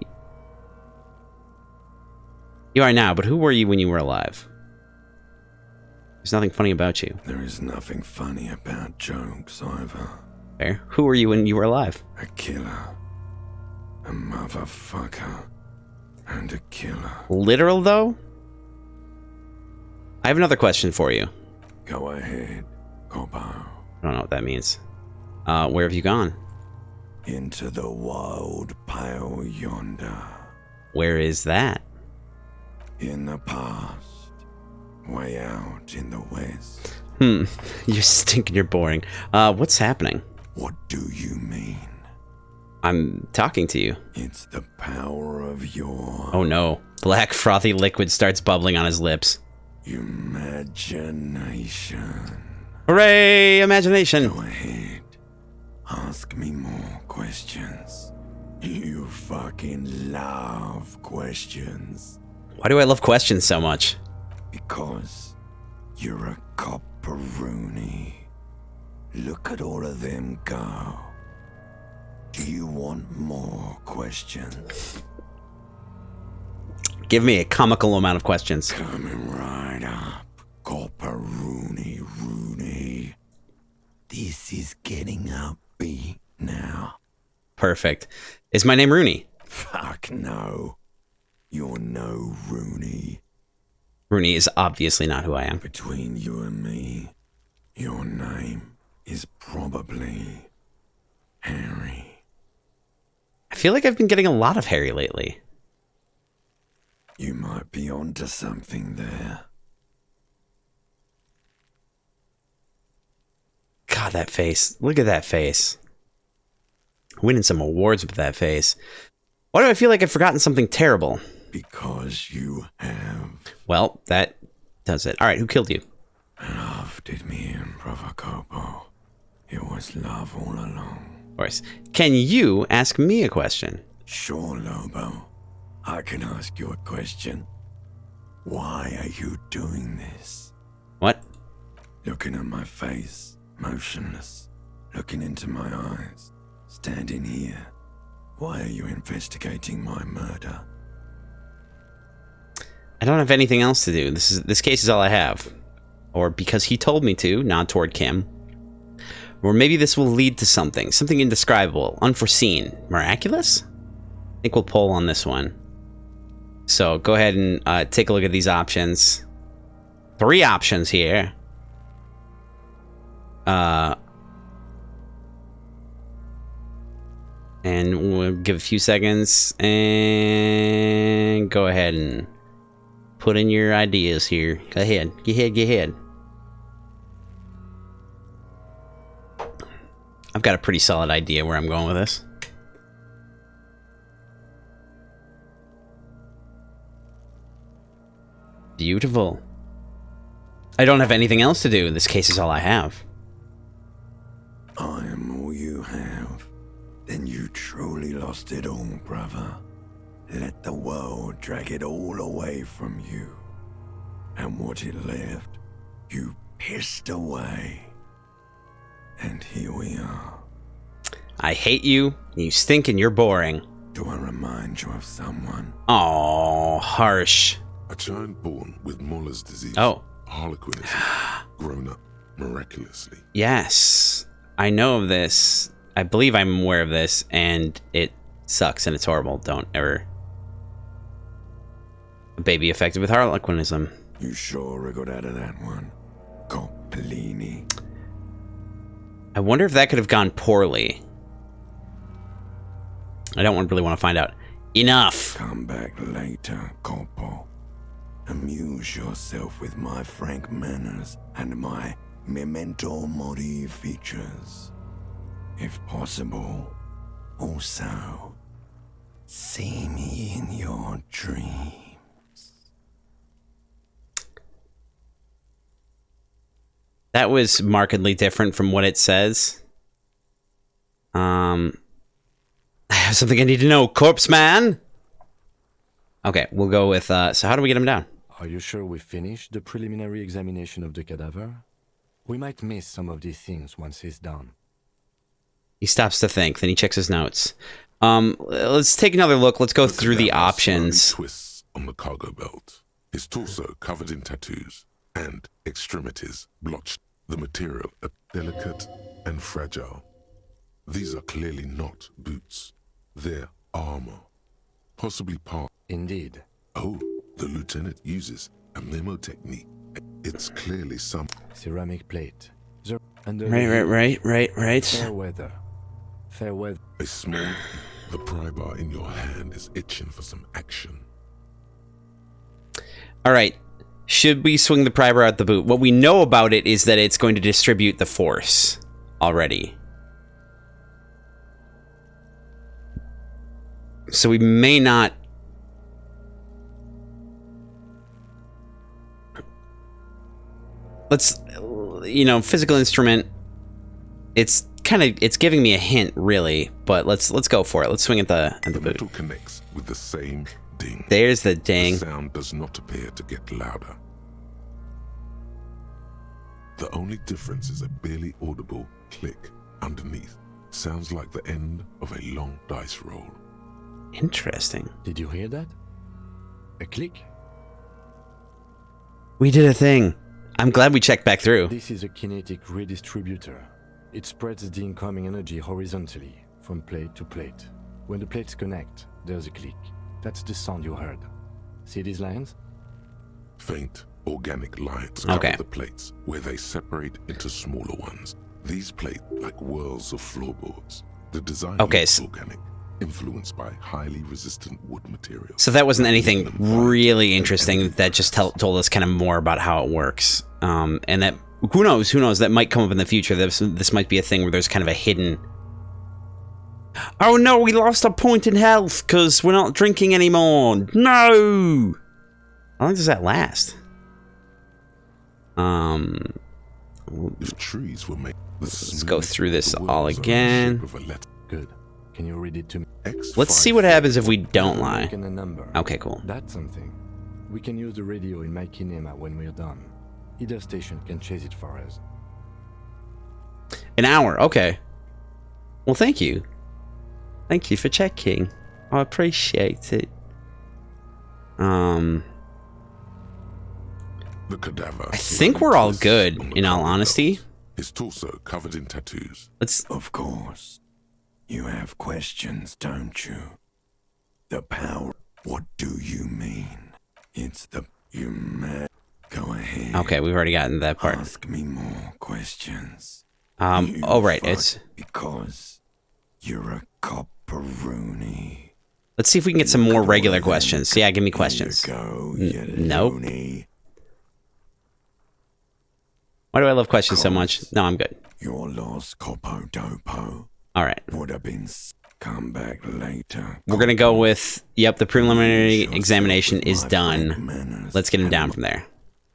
You are now, but who were you when you were alive? There's nothing funny about you. There is nothing funny about jokes either. Fair. Who were you when you were alive? A killer. A motherfucker. And a killer. Literal, though? I have another question for you. Go ahead, Cobbo. I don't know what that means. Where have you gone? Into the wild pale yonder. Where is that? In the past. Way out in the west. You're stinking, you're boring. What's happening? What do you mean? I'm talking to you. It's the power of your Oh no. Black frothy liquid starts bubbling on his lips. imagination. Hooray! Imagination! Go ahead. Ask me more questions. You fucking love questions. Why do I love questions so much? Because you're a copperoonie. Look at all of them go. Do you want more questions? Give me a comical amount of questions. Coming right up, copperoonie Rooney. This is getting upbeat now. Perfect. Is my name Rooney? Fuck no. You're no Rooney. Rooney is obviously not who I am. Between you and me, your name is probably Harry. I feel like I've been getting a lot of Harry lately. You might be onto something there. God, that face. Look at that face. Winning some awards with that face. Why do I feel like I've forgotten something terrible? Because you have. Well, that does it. Alright, who killed you? Love did me in, Revachol. It was love all along. Of course. Can you ask me a question? Sure, Lobo. I can ask you a question. Why are you doing this? What? Looking at my face, motionless. Looking into my eyes, standing here. Why are you investigating my murder? I don't have anything else to do. This case is all I have. Or because he told me to, nod toward Kim. Or maybe this will lead to something. Something indescribable, unforeseen, miraculous? I think we'll poll on this one. So go ahead and take a look at these options. 3 options here. And we'll give a few seconds and go ahead and put in your ideas here. Go ahead. Go ahead. I've got a pretty solid idea where I'm going with this. Beautiful. I don't have anything else to do. This case is all I have. I am all you have. Then you truly lost it all, brother. Let the world drag it all away from you. And what it left, you pissed away. And here we are. I hate you. You stink and you're boring. Do I remind you of someone? Oh, harsh. A child born with Muller's disease. Oh. Harlequinism. Grown up miraculously. Yes. I know of this. I believe I'm aware of this, and it sucks and it's horrible. Don't ever. A baby affected with harlequinism. You sure wriggled out of that one. Coppellini. I wonder if that could have gone poorly. I don't really want to find out. Enough! Come back later, Coppo. Amuse yourself with my frank manners and my memento mori features. If possible, also, see me in your dreams. That was markedly different from what it says. I have something I need to know, corpse man! Okay, we'll go with, so how do we get him down? Are you sure we finished the preliminary examination of the cadaver? We might miss some of these things once he's done. He stops to think, then he checks his notes. Let's take another look. Let's go through the options. Twists on the cargo belt. His torso covered in tattoos and extremities blotched. The material delicate and fragile. These are clearly not boots. They're armor. Possibly part. Indeed. Oh, the lieutenant uses a memo technique. It's clearly some Ceramic plate. Under Right. Fair weather. Fair weather. a small. The pry bar in your hand is itching for some action. All right. Should we swing the primer out the boot? What we know about it is that it's going to distribute the force already. So we may not... Let's, you know, physical instrument. It's giving me a hint, really, but let's go for it. Let's swing at the boot. metal connects with the same ding. There's the ding. The sound does not appear to get louder. The only difference is a barely audible click underneath. Sounds like the end of a long dice roll. Interesting. Did you hear that? A click? We did a thing. I'm glad we checked back through. This is a kinetic redistributor. It spreads the incoming energy horizontally, from plate to plate. When the plates connect, there's a click. That's the sound you heard. See these lines? Faint, organic lines cover Okay. the plates, where they separate into smaller ones. These plate like whirls of floorboards. The design Okay, looks so- organic, influenced by highly resistant wood materials. So that wasn't anything really interesting. That just told us kind of more about how it works. And that, who knows, that might come up in the future. This might be a thing where there's kind of a hidden... Oh no, we lost a point in health because we're not drinking anymore. No! How long does that last? If trees were made, Let's go through this all again. Good. Can you read it to me? Let's see what happens if we don't lie. Making a number. Okay, cool. That's something. We can use the radio in my kinema when we're done. Either station can chase it for us. An hour, okay. Well, thank you. Thank you for checking. I appreciate it. The cadaver. I think we're all good, in all honesty. His torso covered in tattoos. Let's... Of course. You have questions, don't you? The power. What do you mean? It's the... You mad? Go ahead. Okay, we've already gotten that part. Ask me more questions. Oh, right, it's... Because you're a copperoonie. Let's see if we can get some more regular questions. Yeah, give me questions. Here you go, you Nope. loony. Why do I love questions so much? No, I'm good. Your lost Copo Dopo All right. would have been come back later. We're going to go with, yep, the preliminary examination is done. Let's get him down from there.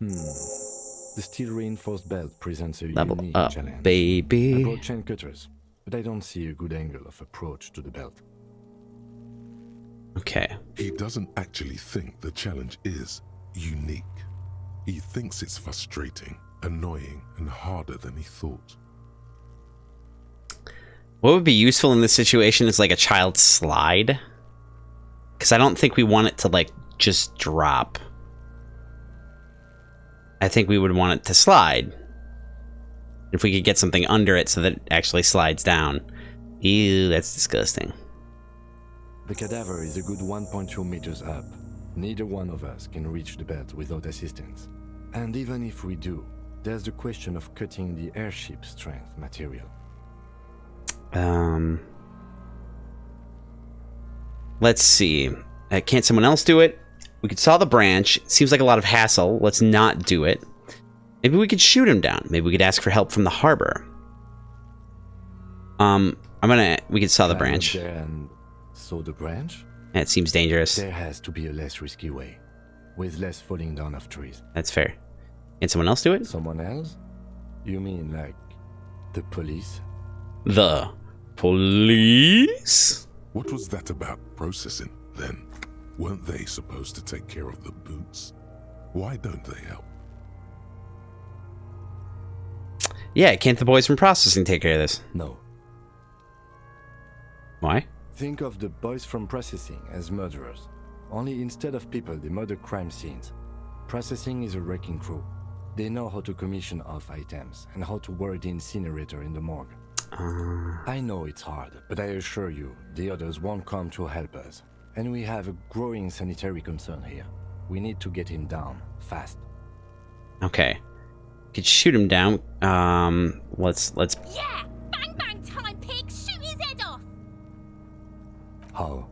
The steel reinforced belt presents a Level unique up, challenge. I baby. brought chain cutters, but I don't see a good angle of approach to the belt. Okay. He doesn't actually think the challenge is unique. He thinks it's frustrating, annoying, and harder than he thought. What would be useful in this situation is like a child slide. Because I don't think we want it to like just drop. I think we would want it to slide. If we could get something under it so that it actually slides down. Ew, that's disgusting. The cadaver is a good 1.2 meters up. Neither one of us can reach the belt without assistance. And even if we do, there's the question of cutting the airship strength material. Let's see. Can't someone else do it? We could saw the branch. Seems like a lot of hassle. Let's not do it. Maybe we could shoot him down. Maybe we could ask for help from the harbor. We could saw the Climb up branch. there and saw the branch? It seems dangerous. There has to be a less risky way, with less falling down of trees. That's fair. Can someone else do it? Someone else? You mean like the police? The police? What was that about processing, then? Weren't they supposed to take care of the boots? Why don't they help? Yeah, can't the boys from processing take care of this? No. Why? Think of the boys from processing as murderers. Only instead of people, they murder crime scenes. Processing is a wrecking crew. They know how to commission off items and how to work the incinerator in the morgue. I know it's hard, but I assure you, the others won't come to help us. And we have a growing sanitary concern here. We need to get him down, fast. Okay. Could shoot him down. Let's Yeah! Bang bang time, pig! Shoot his head off! How?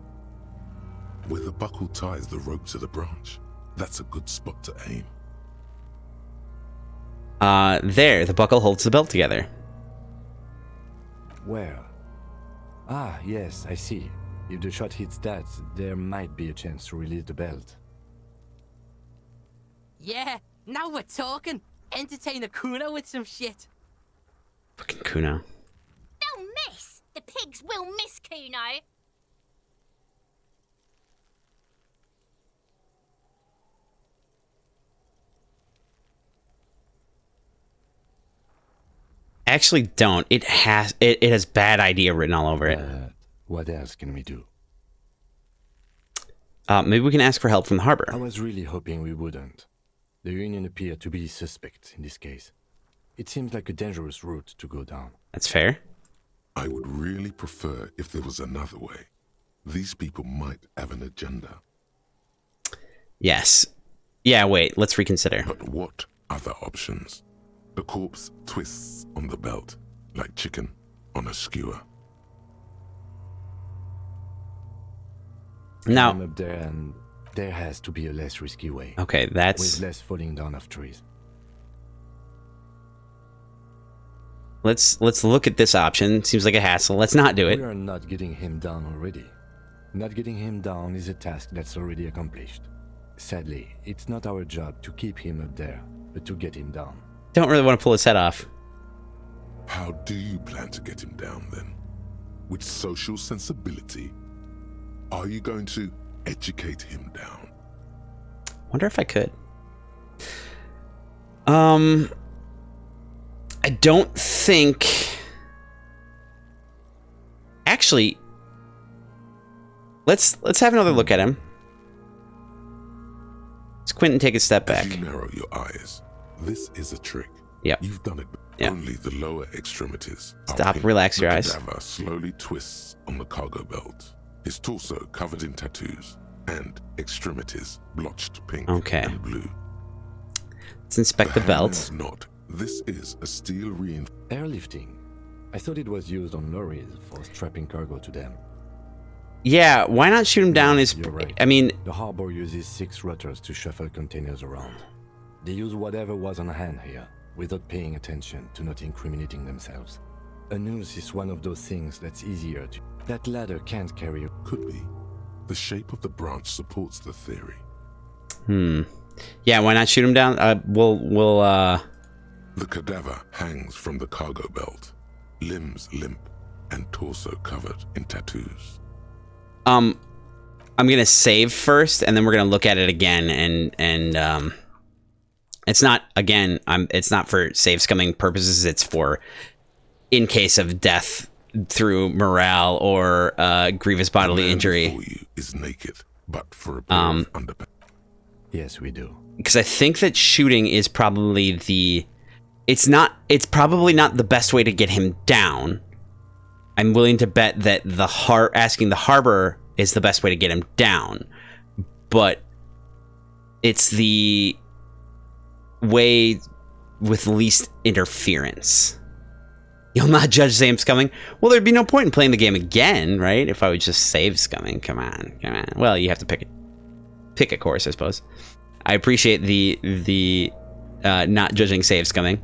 Where the buckle ties the rope to the branch. That's a good spot to aim. There, the buckle holds the belt together. Where? Ah, yes, I see. If the shot hits that, there might be a chance to release the belt. Yeah, now we're talking. Entertain the Kuno with some shit. Fucking Kuno. They'll miss. The pigs will miss Kuno. Actually, don't. It has bad idea written all over it. What else can we do? Maybe we can ask for help from the harbor. I was really hoping we wouldn't. The Union appear to be suspects in this case. It seems like a dangerous route to go down. That's fair. I would really prefer if there was another way. These people might have an agenda. Yes. Yeah, wait, let's reconsider. But what other options? The corpse twists on the belt, like chicken on a skewer. Now, I'm up there, and there has to be a less risky way. okay, that's... With less falling down of trees. Let's look at this option. Seems like a hassle. Let's not do it. We are not getting him down already. Not getting him down is a task that's already accomplished. Sadly, it's not our job to keep him up there, but to get him down. Don't really want to pull his head off. How do you plan to get him down then? With social sensibility? Are you going to educate him down? Wonder if I could. I don't think... Actually, let's have another look at him. Let's Quentin take a step back. As you narrow your eyes, this is a trick. Yep. You've done it. Yep. Only the lower extremities. are Stop, pink. relax your The eyes. cadaver slowly twists on the cargo belt. His torso covered in tattoos and extremities blotched pink Okay. and blue. Let's inspect the hand belt. is not. This is a steel reinforced. Airlifting. I thought it was used on lorries for strapping cargo to them. Yeah, why not shoot him down? Is You're right. I mean, The harbor uses 6 rotors to shuffle containers around. They use whatever was on hand here, without paying attention to not incriminating themselves. A noose is one of those things that's easier to... That ladder can't carry... Could be. The shape of the branch supports the theory. yeah, why not shoot him down? We'll The cadaver hangs from the cargo belt, limbs limp and torso covered in tattoos. I'm gonna save first, and then we're gonna look at it again, and it's not it's not for save scumming purposes. It's for in case of death through morale or grievous bodily The man injury. before you is naked, but for a pair of underpants. Yes, we do. Because I think that shooting is probably it's probably not the best way to get him down. I'm willing to bet that asking the harbor is the best way to get him down, but it's the way with least interference. You'll not judge save scumming? Well, there'd be no point in playing the game again, right? If I would just save scumming. Come on. Well, you have to pick a course, I suppose. I appreciate the not judging save scumming.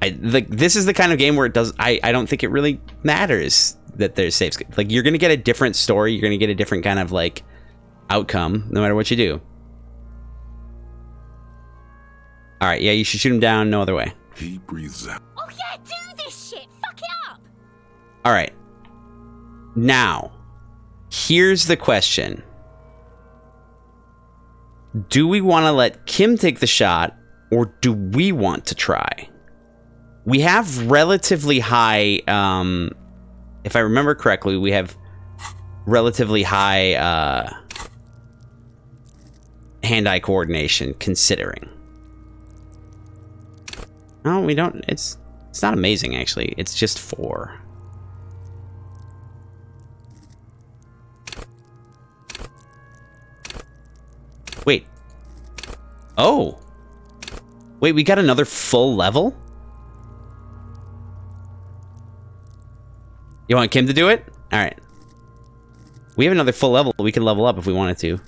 This is the kind of game where I don't think it really matters that there's save scumming. Like, you're gonna get a different story, you're gonna get a different kind of like outcome no matter what you do. All right, yeah, you should shoot him down. No other way. He breathes out. Oh yeah, do this shit. Fuck it up. All right. Now, here's the question. Do we want to let Kim take the shot, or do we want to try? We have relatively high, if I remember correctly, we have relatively high hand-eye coordination, considering. No, we don't. It's not amazing, actually. It's just 4. Wait. Oh. Wait, we got another full level? You want Kim to do it? All right. We have another full level. We can level up if we wanted to.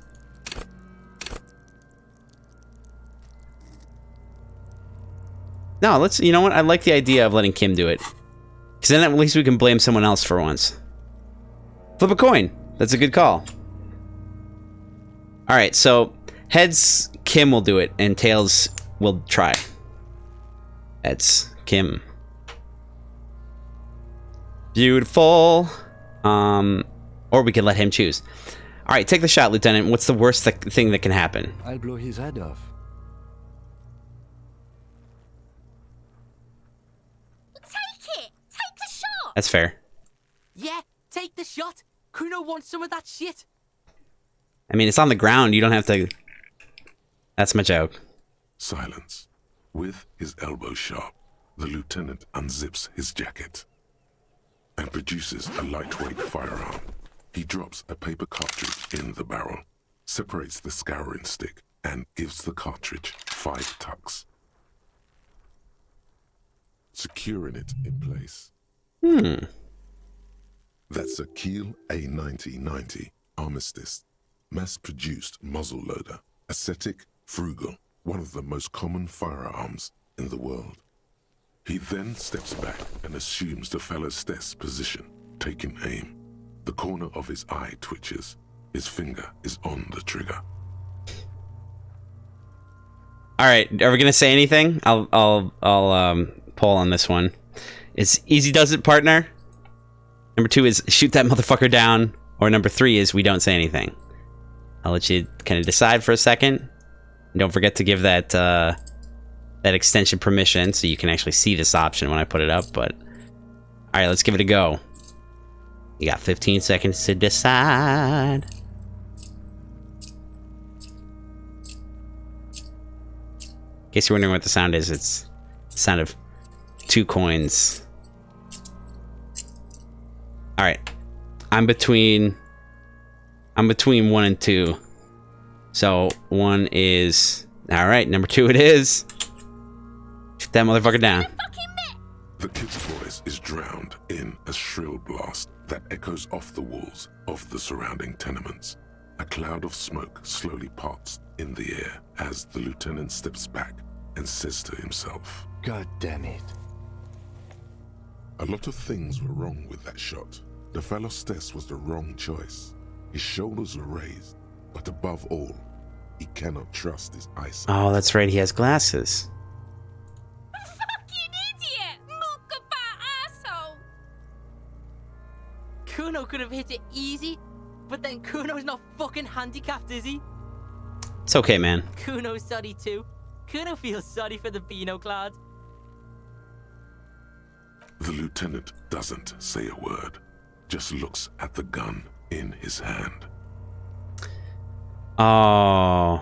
No, let's... You know what? I like the idea of letting Kim do it. Because then at least we can blame someone else for once. Flip a coin. That's a good call. Alright, so... Heads, Kim will do it, and tails will try. Heads, Kim. Beautiful. Or we could let him choose. Alright, take the shot, Lieutenant. What's the worst thing that can happen? I'll blow his head off. Take it! Take the shot! That's fair. Yeah, take the shot. Kuno wants some of that shit. I mean, it's on the ground. You don't have to... That's my joke. Silence. With his elbow sharp, the lieutenant unzips his jacket and produces a lightweight firearm. He drops a paper cartridge in the barrel, separates the scouring stick, and gives the cartridge 5 tucks, securing it in place. That's a Kiel A9090 Armistice, mass-produced muzzleloader, ascetic, frugal, one of the most common firearms in the world. He then steps back and assumes the fellow's desk position, taking aim. The corner of his eye twitches. His finger is on the trigger. All right, are we gonna say anything? I'll poll on this one. It's easy does it, partner. Number 2 is shoot that motherfucker down, or number 3 is we don't say anything. I'll let you kind of decide for a second. And don't forget to give that that extension permission so you can actually see this option when I put it up. But all right, let's give it a go. You got 15 seconds to decide. In case you're wondering what the sound is, it's the sound of 2 coins. All right, I'm between 1 and 2. So 1 is all right. Number 2 it is. Shoot that motherfucker down. The kid's voice is drowned in a shrill blast that echoes off the walls of the surrounding tenements. A cloud of smoke slowly parts in the air as the lieutenant steps back and says to himself, God damn it. a lot of things were wrong with that shot. The fellow's test was the wrong choice. His shoulders were raised, but above all, he cannot trust his eyesight. Oh, that's right. He has glasses. Fucking idiot! Mookaba asshole! Kuno could have hit it easy, but then Kuno's not fucking handicapped, is he? It's okay, man. Kuno's sorry too. Kuno feels sorry for the Beano Cloud. The lieutenant doesn't say a word, just looks at the gun in his hand. Oh.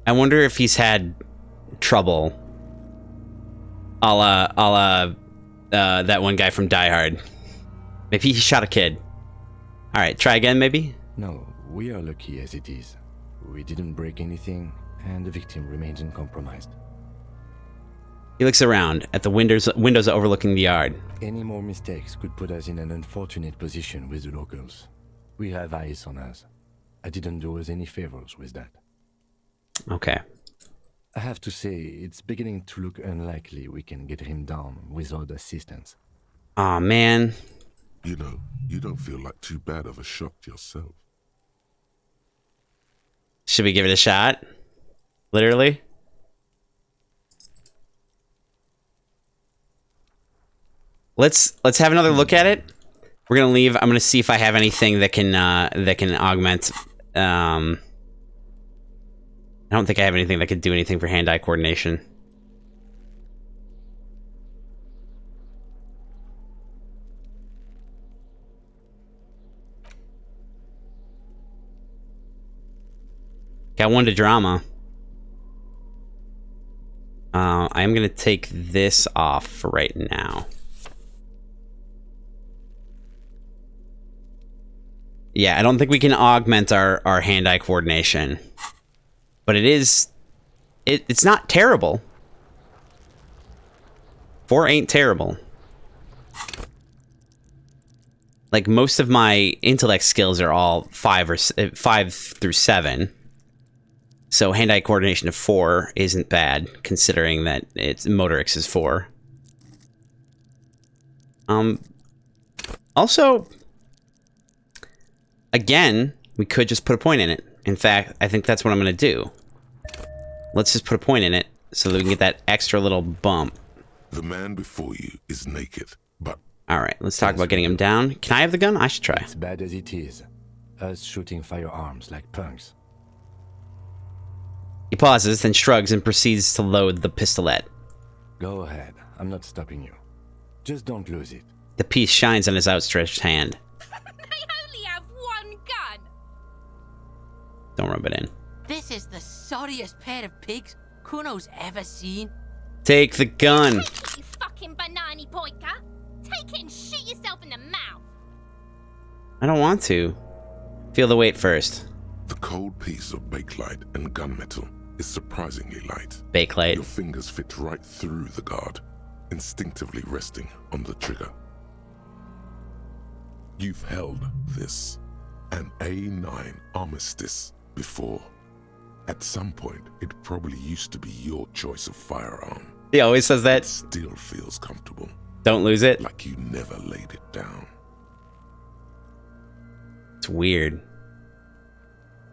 I wonder if he's had trouble. A la that one guy from Die Hard. Maybe he shot a kid. Alright, try again, maybe? No, we are lucky as it is. We didn't break anything, and the victim remains uncompromised. He looks around at the windows overlooking the yard. Any more mistakes could put us in an unfortunate position with the locals. We have eyes on us. I didn't do us any favors with that. Okay. I have to say, it's beginning to look unlikely we can get him down without assistance. Aw, man. You know, you don't feel like too bad of a shot yourself. Should we give it a shot? Literally? Let's have another look at it. We're gonna leave. I'm gonna see if I have anything that can augment. I don't think I have anything that could do anything for hand-eye coordination. Got one to drama. I am gonna take this off for right now. Yeah, I don't think we can augment our hand-eye coordination. But it's not terrible. 4 ain't terrible. Like, most of my intellect skills are all 5 through 7. So hand-eye coordination of 4 isn't bad, considering that its motorics is 4. Also, again, we could just put a point in it. In fact, I think that's what I'm going to do. Let's just put a point in it so that we can get that extra little bump. The man before you is naked, but... Alright, let's talk about getting him down. Can I have the gun? I should try. As bad as it is, us shooting firearms like punks. He pauses, then shrugs and proceeds to load the pistolet. Go ahead, I'm not stopping you. Just don't lose it. The piece shines on his outstretched hand. They only have one gun. Don't rub it in. This is the sorriest pair of pigs Kuno's ever seen. Take the gun. Take it, you fucking banana poika. Take it and shoot yourself in the mouth. I don't want to. Feel the weight first. The cold piece of bakelite and gunmetal is surprisingly light. Bakelite. Your fingers fit right through the guard, instinctively resting on the trigger. You've held this, an A9 armistice, before. At some point, it probably used to be your choice of firearm. He always says that. Still feels comfortable, Don't lose it. like you never laid it down. It's weird.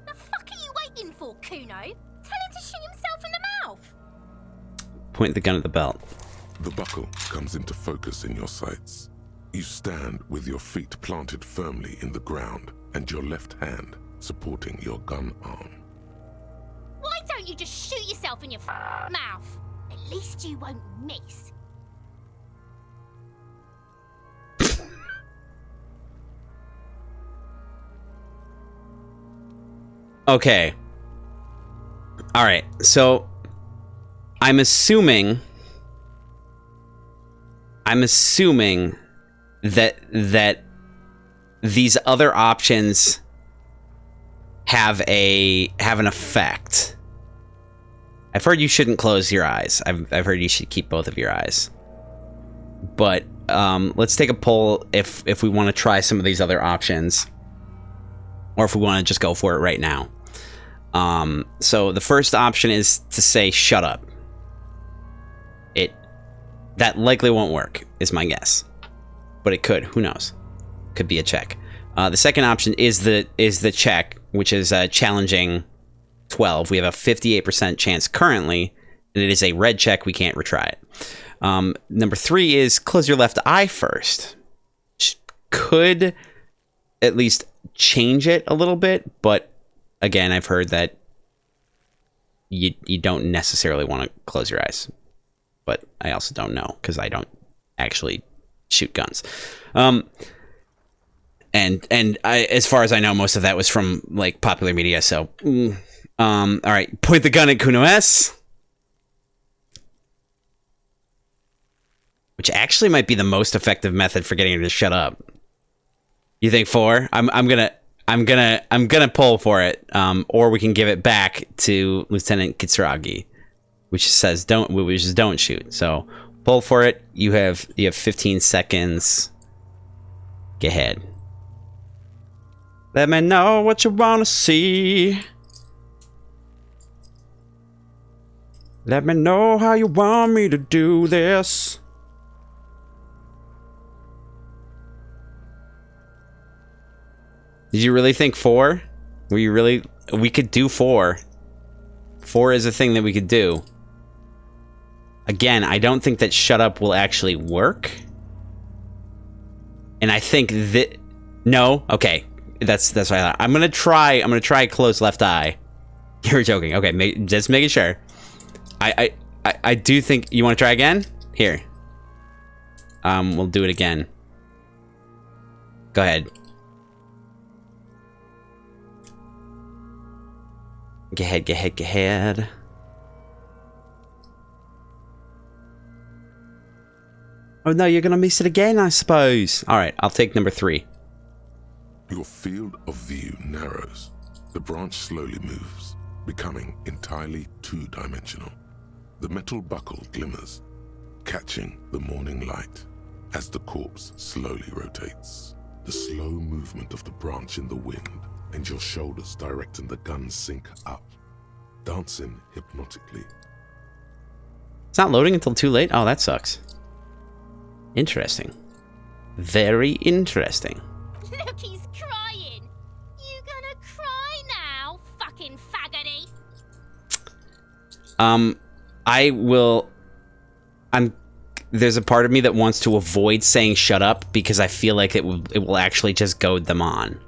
The fuck are you waiting for, Kuno? Tell him to shoot himself in the mouth. Point the gun at the belt. The buckle comes into focus in your sights. You stand with your feet planted firmly in the ground and your left hand supporting your gun arm. Why don't you just shoot yourself in your mouth? At least you won't miss. Okay. Alright, so I'm assuming that these other options have an effect. I've heard you shouldn't close your eyes. I've heard you should keep both of your eyes. But let's take a poll if we want to try some of these other options, or if we want to just go for it right now. So the first option is to say shut up. That likely won't work, is my guess. But it could, who knows? Could be a check. The second option is the check, which is challenging 12. We have a 58% chance currently, and it is a red check, we can't retry it. Number 3 is close your left eye first. Could at least change it a little bit, but again, I've heard that you don't necessarily want to close your eyes. But I also don't know, because I don't actually shoot guns. And as far as I know, most of that was from like popular media. So, all right, point the gun at Kuno S, which actually might be the most effective method for getting her to shut up. You think 4? I'm gonna pull for it. Or we can give it back to Lieutenant Kitsuragi, which says don't shoot. So pull for it. You have 15 seconds. Go ahead. Let me know what you wanna see. Let me know how you want me to do this. Did you really think 4? We could do 4. 4 is a thing that we could do. Again, I don't think that shut up will actually work. And I think that... No? Okay. That's what I thought. I'm gonna try close left eye. You're joking. Okay, just making sure. I do think... You want to try again? Here. We'll do it again. Go ahead. Go ahead. Oh no, you're gonna miss it again, I suppose. Alright, I'll take number 3. Your field of view narrows. The branch slowly moves, becoming entirely two-dimensional. The metal buckle glimmers, catching the morning light as the corpse slowly rotates. The slow movement of the branch in the wind and your shoulders directing the gun sink up. dancing hypnotically. It's not loading until too late? Oh, that sucks. Interesting. Very interesting. Look, he's crying. You gonna cry now, fucking faggoty? I will... There's a part of me that wants to avoid saying shut up because I feel like it will actually just goad them on.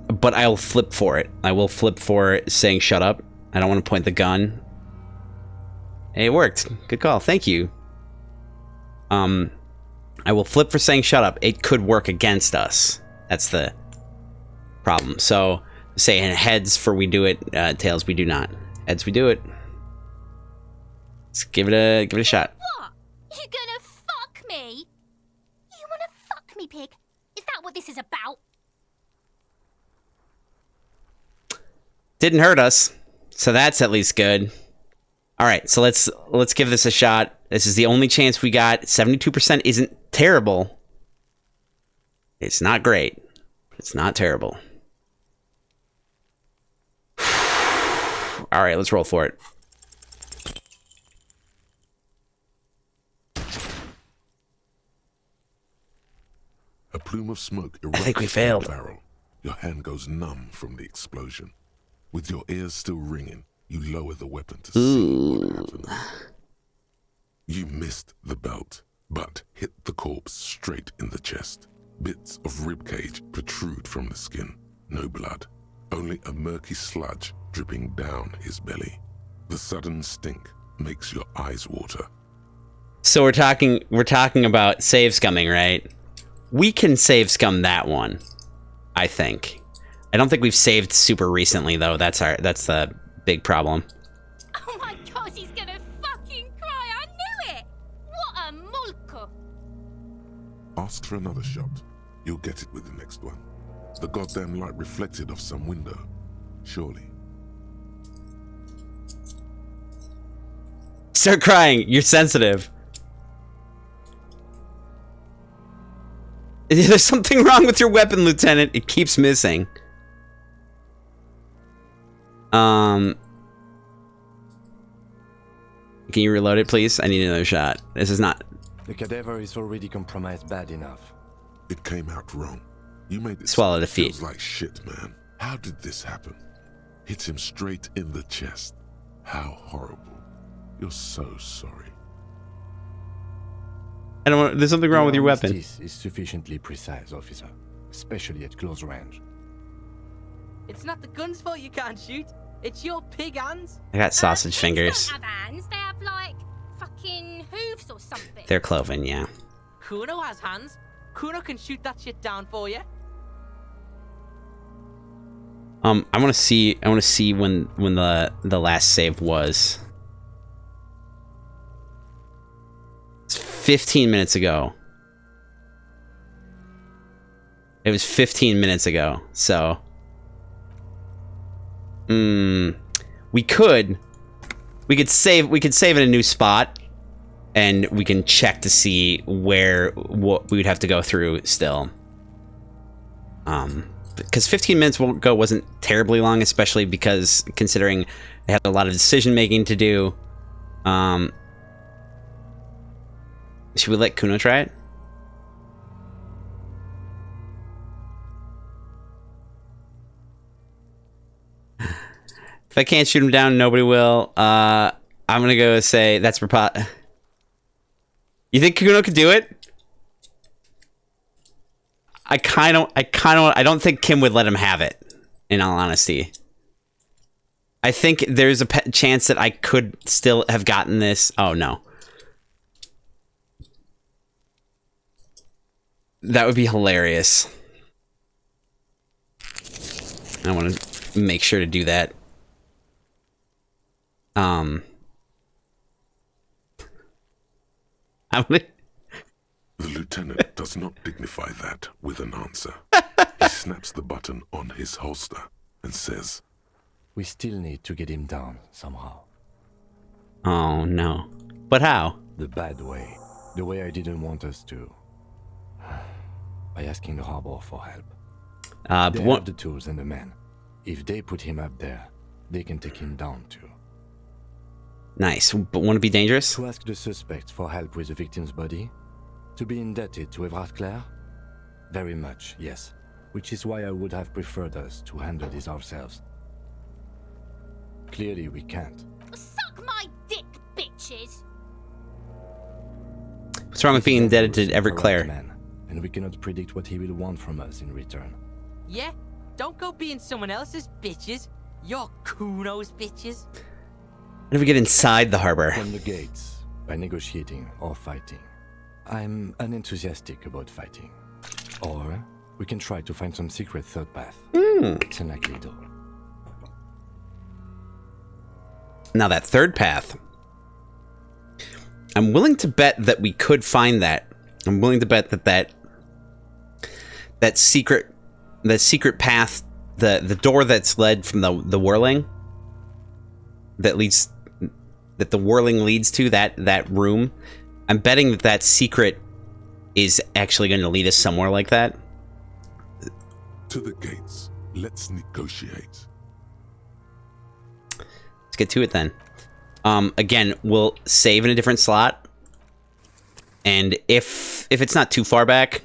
But I'll flip for it. I will flip for saying shut up. I don't want to point the gun. Hey, it worked. Good call. Thank you. I will flip for saying shut up. It could work against us. That's the problem. So, say heads for we do it, tails we do not. Heads we do it. Let's give it a shot. What? You gonna fuck me? You wanna fuck me, pig? Is that what this is about? Didn't hurt us, so that's at least good. All right, so let's give this a shot. This is the only chance we got. 72% isn't terrible. It's not great. It's not terrible. All right, let's roll for it. A plume of smoke erupts I think we from failed. the barrel. Your hand goes numb from the explosion. With your ears still ringing, you lower the weapon to see what happened. You missed the belt, but hit the corpse straight in the chest. Bits of ribcage protrude from the skin. No blood, only a murky sludge dripping down his belly. The sudden stink makes your eyes water. So we're talking about save scumming, right? We can save scum that one, I think. I don't think we've saved super recently though. That's the big problem. Oh my god, he's gonna fucking cry. I knew it. What a mulko. Ask for another shot. You'll get it with the next one. The goddamn light reflected off some window. Surely. Start crying. You're sensitive. There's something wrong with your weapon, Lieutenant. It keeps missing. Can you reload it, please? I need another shot. This is not... The cadaver is already compromised bad enough. It came out wrong. You made it Swallow sound defeat. Feels like shit, man. How did this happen? Hit him straight in the chest. How horrible. You're so sorry. I don't want... There's something wrong with your weapon. This is sufficiently precise, officer. Especially at close range. It's not the gun's fault you can't shoot. It's your pig hands. I got sausage Pigs fingers. don't have hands. They have like fucking hooves or something. They're cloven, yeah. Kuno has hands. Kuno can shoot that shit down for you. I want to see when the last save was. It's 15 minutes ago. It was 15 minutes ago. So we could save in a new spot, and we can check to see what we would have to go through still. Because 15 minutes wasn't terribly long, especially because considering they had a lot of decision making to do. Should we let Kuno try it? If I can't shoot him down, nobody will. I'm gonna go say that's preposterous. You think Kuno could do it? I don't think Kim would let him have it, in all honesty. I think there's a chance that I could still have gotten this. Oh, no. That would be hilarious. I want to make sure to do that. I'm gonna... The lieutenant does not dignify that with an answer. He snaps the button on his holster and says, We still need to get him down somehow. Oh, no. But how? The bad way. The way I didn't want us to. By asking the harbor for help. But They what... have the tools and the men. If they put him up there, they can take him down too. Nice, but won't it be dangerous? To ask the suspect for help with the victim's body? To be indebted to Revachol? Very much, yes. Which is why I would have preferred us to handle this ourselves. Clearly we can't. Suck my dick, bitches! What's wrong with being indebted to Corrupt Everclear? man, and we cannot predict what he will want from us in return. Yeah? Don't go being someone else's bitches. You're Kuno's bitches. How do we get inside the harbor? From the gates, by negotiating or fighting. I'm unenthusiastic about fighting. Or we can try to find some secret third path. It's unlikely though. Now that third path, I'm willing to bet that we could find that. I'm willing to bet that that secret path, the door that's led from the whirling, that the whirling leads to that room. I'm betting that secret is actually going to lead us somewhere like that. To the gates. Let's negotiate. Let's get to it then. Again, we'll save in a different slot, and if it's not too far back,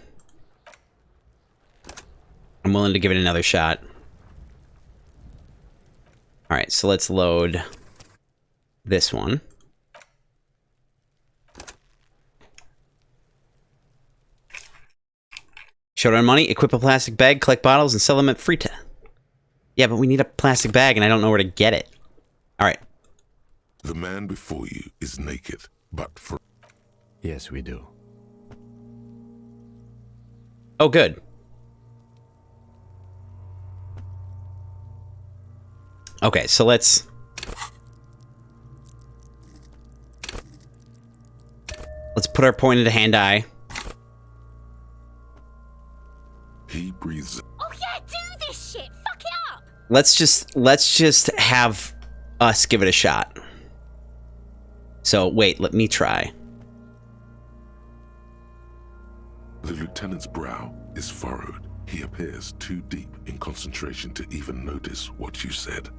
I'm willing to give it another shot. All right, so let's load this one. Showdown money, equip a plastic bag, collect bottles, and sell them at Frita. Yeah, but we need a plastic bag, and I don't know where to get it. All right. The man before you is naked, but for... Yes, we do. Oh, good. Okay, so let's put our point into hand eye. He breathes... Oh yeah, do this shit! Fuck it up! Let's just have us give it a shot. So, wait, let me try. The lieutenant's brow is furrowed. He appears too deep in concentration to even notice what you said.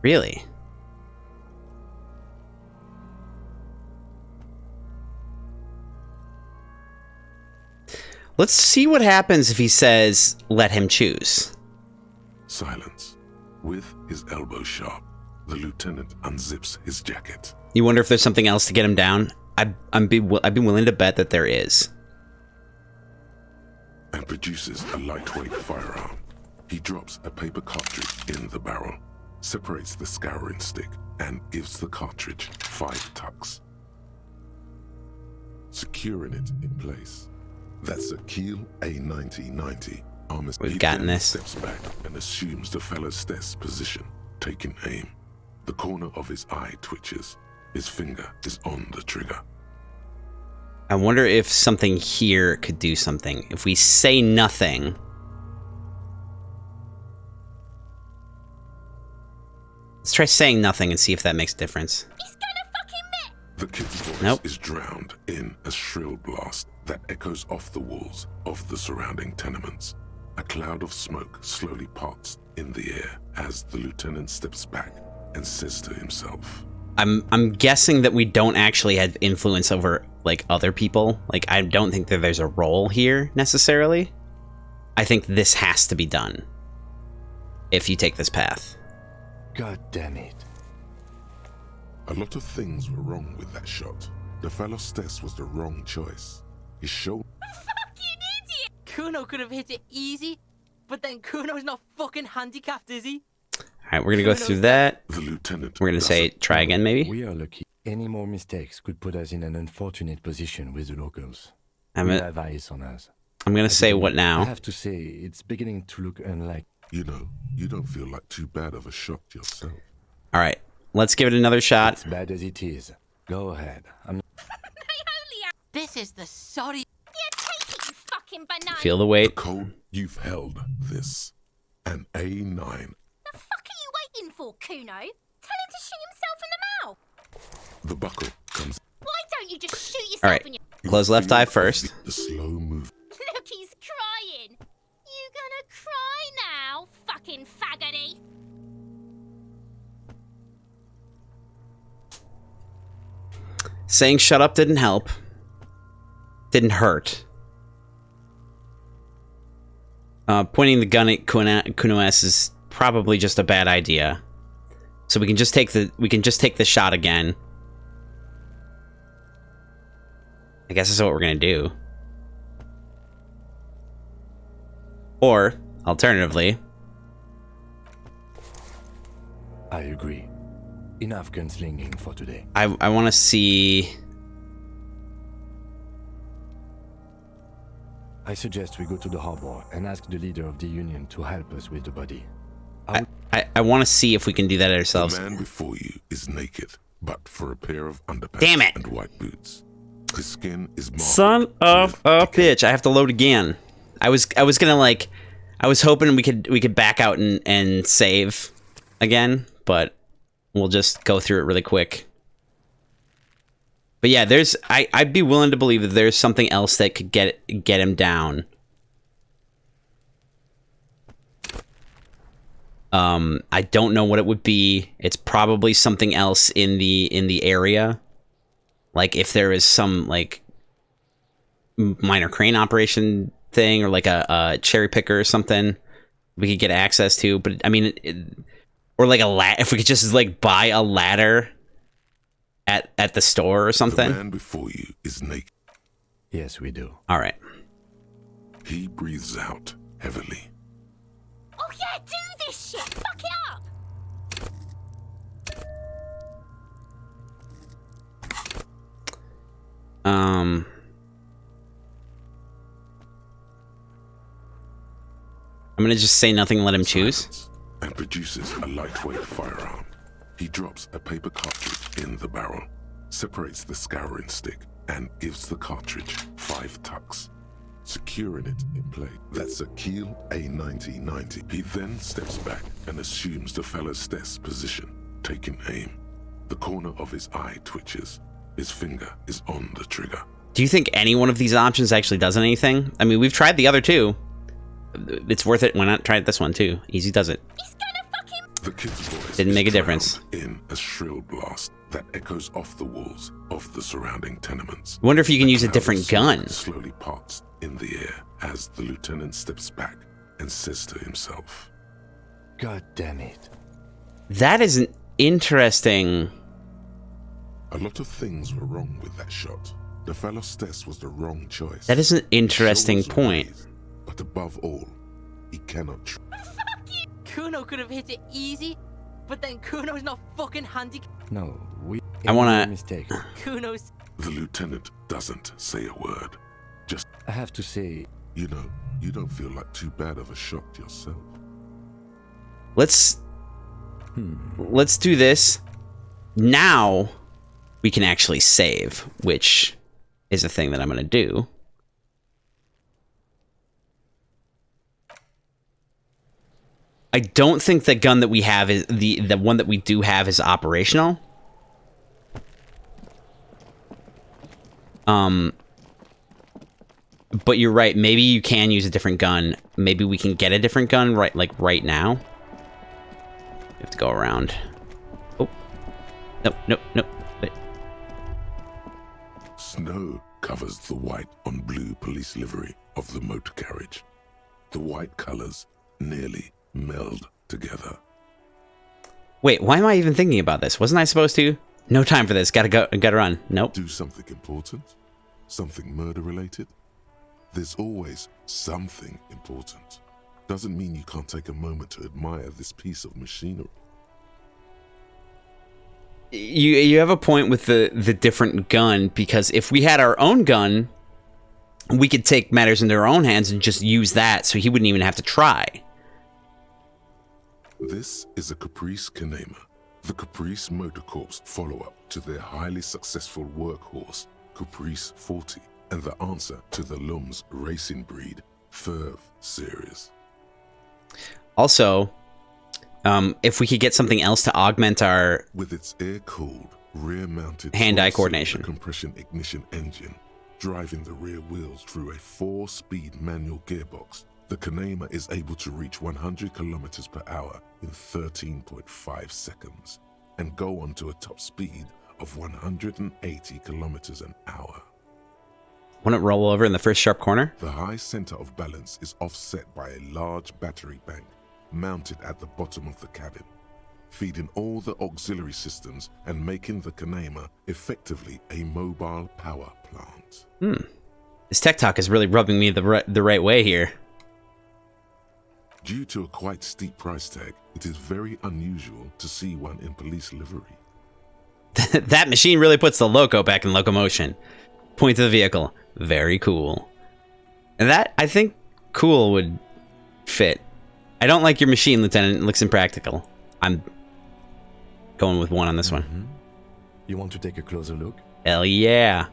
Really? Let's see what happens if he says, let him choose. Silence. With his elbow sharp, the lieutenant unzips his jacket. You wonder if there's something else to get him down? I'd be willing to bet that there is. And produces a lightweight firearm. He drops a paper cartridge in the barrel, separates the scouring stick, and gives the cartridge 5 tucks, securing it in place. That's a Kiel A9090. We've gotten this. Steps back and assumes the fellow's desk position, taking aim. The corner of his eye twitches. His finger is on the trigger. I wonder if something here could do something. If we say nothing... Let's try saying nothing and see if that makes a difference. He's gonna fucking miss! The kid's voice Nope. is drowned in a shrill blast that echoes off the walls of the surrounding tenements. A cloud of smoke slowly parts in the air as the lieutenant steps back and says to himself, I'm guessing that we don't actually have influence over, like, other people. Like, I don't think that there's a role here, necessarily. I think this has to be done. If you take this path. God damn it. a lot of things were wrong with that shot. The fellow's test was the wrong choice. His shoulder... Fucking idiot! Kuno could have hit it easy, but then Kuno's not fucking handicapped, is he? Alright, we're gonna go through that. The lieutenant... We're gonna say, try again, maybe? We are lucky. Any more mistakes could put us in an unfortunate position with the locals. I'm We gonna, have eyes on us. say what I now? have to say, it's beginning to look unlike. You know, you don't feel like too bad of a shot yourself. Alright, let's give it another shot. As bad as it is. Go ahead. I'm This is the sorry. Yeah, take it, you fucking banana. Feel the weight. Cole, you've held this. An A9. The fuck are you waiting for, Kuno? Tell him to shoot himself in the mouth. The buckle comes... Why don't you just shoot yourself Alright, in your... close left eye first. The slow move. Look, he's crying. You gonna cry? Saying shut up didn't help. Didn't hurt. Pointing the gun at Kuno-S is probably just a bad idea. So we can just take the shot again. I guess that's what we're gonna do. Or, alternatively... I agree. Enough gunslinging for today. I want to see... I suggest we go to the harbor and ask the leader of the Union to help us with the body. I want to see if we can do that ourselves. The man before you is naked, but for a pair of underpants Damn it. and white boots. His skin is marked. Son of a bitch! I have to load again. I was gonna like, I was hoping we could back out and save again, but we'll just go through it really quick. But yeah, I'd be willing to believe that there's something else that could get him down. I don't know what it would be. It's probably something else in the area. Like if there is some like minor crane operation thing or like a cherry picker or something we could get access to. But I mean, or like if we could just like buy a ladder at the store or something. The man before you is naked. Yes, we do. All right. He breathes out heavily. Oh yeah, do this shit! Fuck it up! I'm gonna just say nothing and let him choose. And produces a lightweight firearm. He drops a paper cartridge in the barrel, separates the scouring stick, and gives the cartridge 5 tucks, securing it in place. That's a Kiel A9090. He then steps back and assumes the fellow's desk position, taking aim. The corner of his eye twitches. His finger is on the trigger. Do you think any one of these options actually does anything? I mean, we've tried the other two. It's worth it. Why not try this one too? Easy does it. He's gonna fucking... The kid's voice Didn't make a is difference. drowned in a shrill blast that echoes off the walls of the surrounding tenements. I wonder if you can use a cloud of different smoke gun. slowly parts in the air as the lieutenant steps back and says to himself, God damn it. That is an interesting... a lot of things were wrong with that shot. The fellow's test was the wrong choice. That is an interesting Shoulders point. raised, but above all, he cannot Kuno could have hit it easy, but then Kuno's not fucking handicapped. No, we I wanna- made a mistake. Kuno's... The lieutenant doesn't say a word. Just, I have to say, you know, you don't feel like too bad of a shot yourself. Let's do this. Now we can actually save, which is a thing that I'm going to do. I don't think the gun that we have is the one that we do have is operational. But you're right. Maybe you can use a different gun. Maybe we can get a different gun right now. We have to go around. Oh. Nope. Wait. Snow covers the white on blue police livery of the motor carriage. The white colors nearly meld together. Wait, why am I even thinking about this? Wasn't I supposed to? No time for this. Gotta run. Nope. Do something important? Something murder related? There's always something important. Doesn't mean you can't take a moment to admire this piece of machinery. You have a point with the different gun, because if we had our own gun, we could take matters into our own hands and just use that, so he wouldn't even have to try. This is a Caprice Kanema, the Caprice Motor Corps follow-up to their highly successful workhorse, Caprice 40, and the answer to the Lum's racing breed, Ferv series. Also, if we could get something else to augment our... With its air-cooled, rear-mounted hand-eye twin-cylinder coordination. compression ignition engine, driving the rear wheels through a 4-speed manual gearbox, the Kanema is able to reach 100 kilometers per hour in 13.5 seconds and go on to a top speed of 180 kilometers an hour. Won't it roll over in the first sharp corner? The high center of balance is offset by a large battery bank mounted at the bottom of the cabin, feeding all the auxiliary systems and making the Kanema effectively a mobile power plant. This tech talk is really rubbing me the right way here. Due to a quite steep price tag, it is very unusual to see one in police livery. That machine really puts the loco back in locomotion. Point to the vehicle. Very cool. And that, I think, cool would fit. I don't like your machine, Lieutenant. It looks impractical. I'm going with 1 on this one. You want to take a closer look? Hell yeah.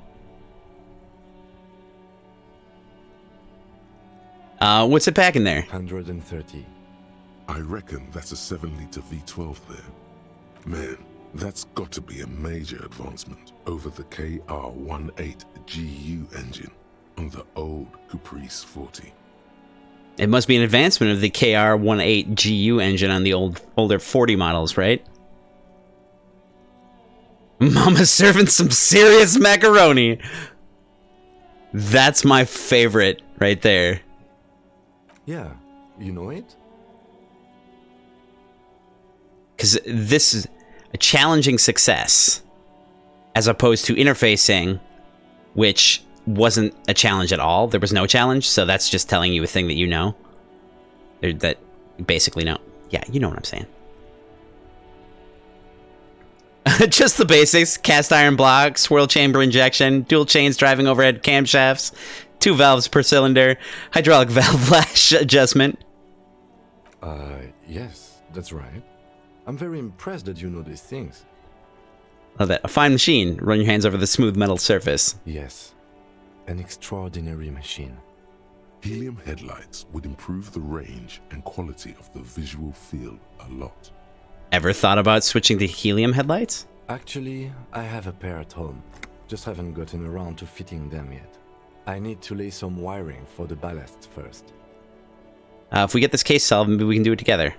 What's it packing there? 130. I reckon that's a 7-liter V12 there. Man, that's got to be a major advancement over the KR-18GU engine on the old Caprice 40. It must be an advancement of the KR-18GU engine on the older 40 models, right? Mama's serving some serious macaroni. That's my favorite right there. Yeah, you know it? Because this is a challenging success, as opposed to interfacing, which wasn't a challenge at all. There was no challenge, so that's just telling you a thing that you know. That you basically know. Yeah, you know what I'm saying. Just the basics. Cast iron block, swirl chamber injection, dual chains driving overhead camshafts, 2 valves per cylinder, hydraulic valve lash adjustment. Yes, that's right. I'm very impressed that you know these things. Love that. A fine machine. Run your hands over the smooth metal surface. Yes, an extraordinary machine. Helium headlights would improve the range and quality of the visual field a lot. Ever thought about switching to helium headlights? Actually, I have a pair at home. Just haven't gotten around to fitting them yet. I need to lay some wiring for the ballast first. If we get this case solved, maybe we can do it together.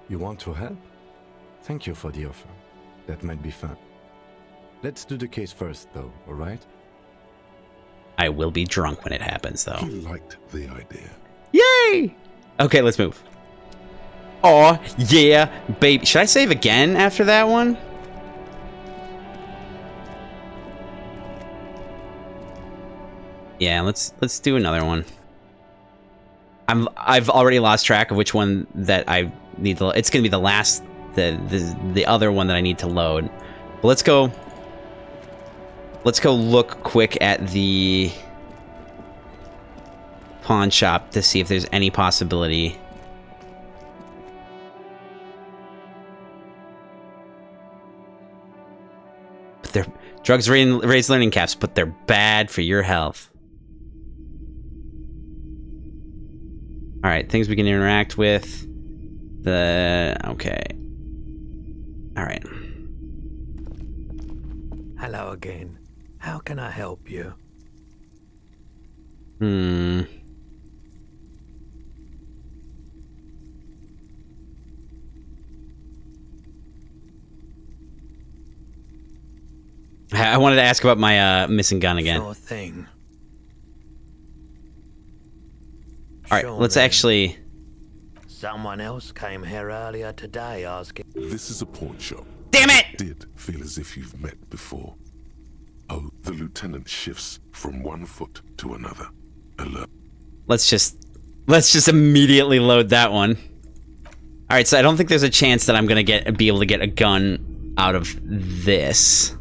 You want to help? Thank you for the offer. That might be fun. Let's do the case first, though, alright? I will be drunk when it happens, though. He liked the idea. Yay! Okay, let's move. Oh yeah, baby. Should I save again after that one? Yeah, let's do another one. I've already lost track of which one that I need to. It's gonna be the last, the other one that I need to load. But let's go look quick at the pawn shop to see if there's any possibility. But drugs raise learning caps, but they're bad for your health. All right, things we can interact with. Okay. All right. Hello again. How can I help you? I wanted to ask about my missing gun again. Sure thing. All right, let's actually. Someone else came here earlier today asking. This is a pawn shop. Damn it! Did feel as if you've met before. Oh, the lieutenant shifts from one foot to another. Alert. Let's just immediately load that one. All right, so I don't think there's a chance that I'm gonna be able to get a gun out of this.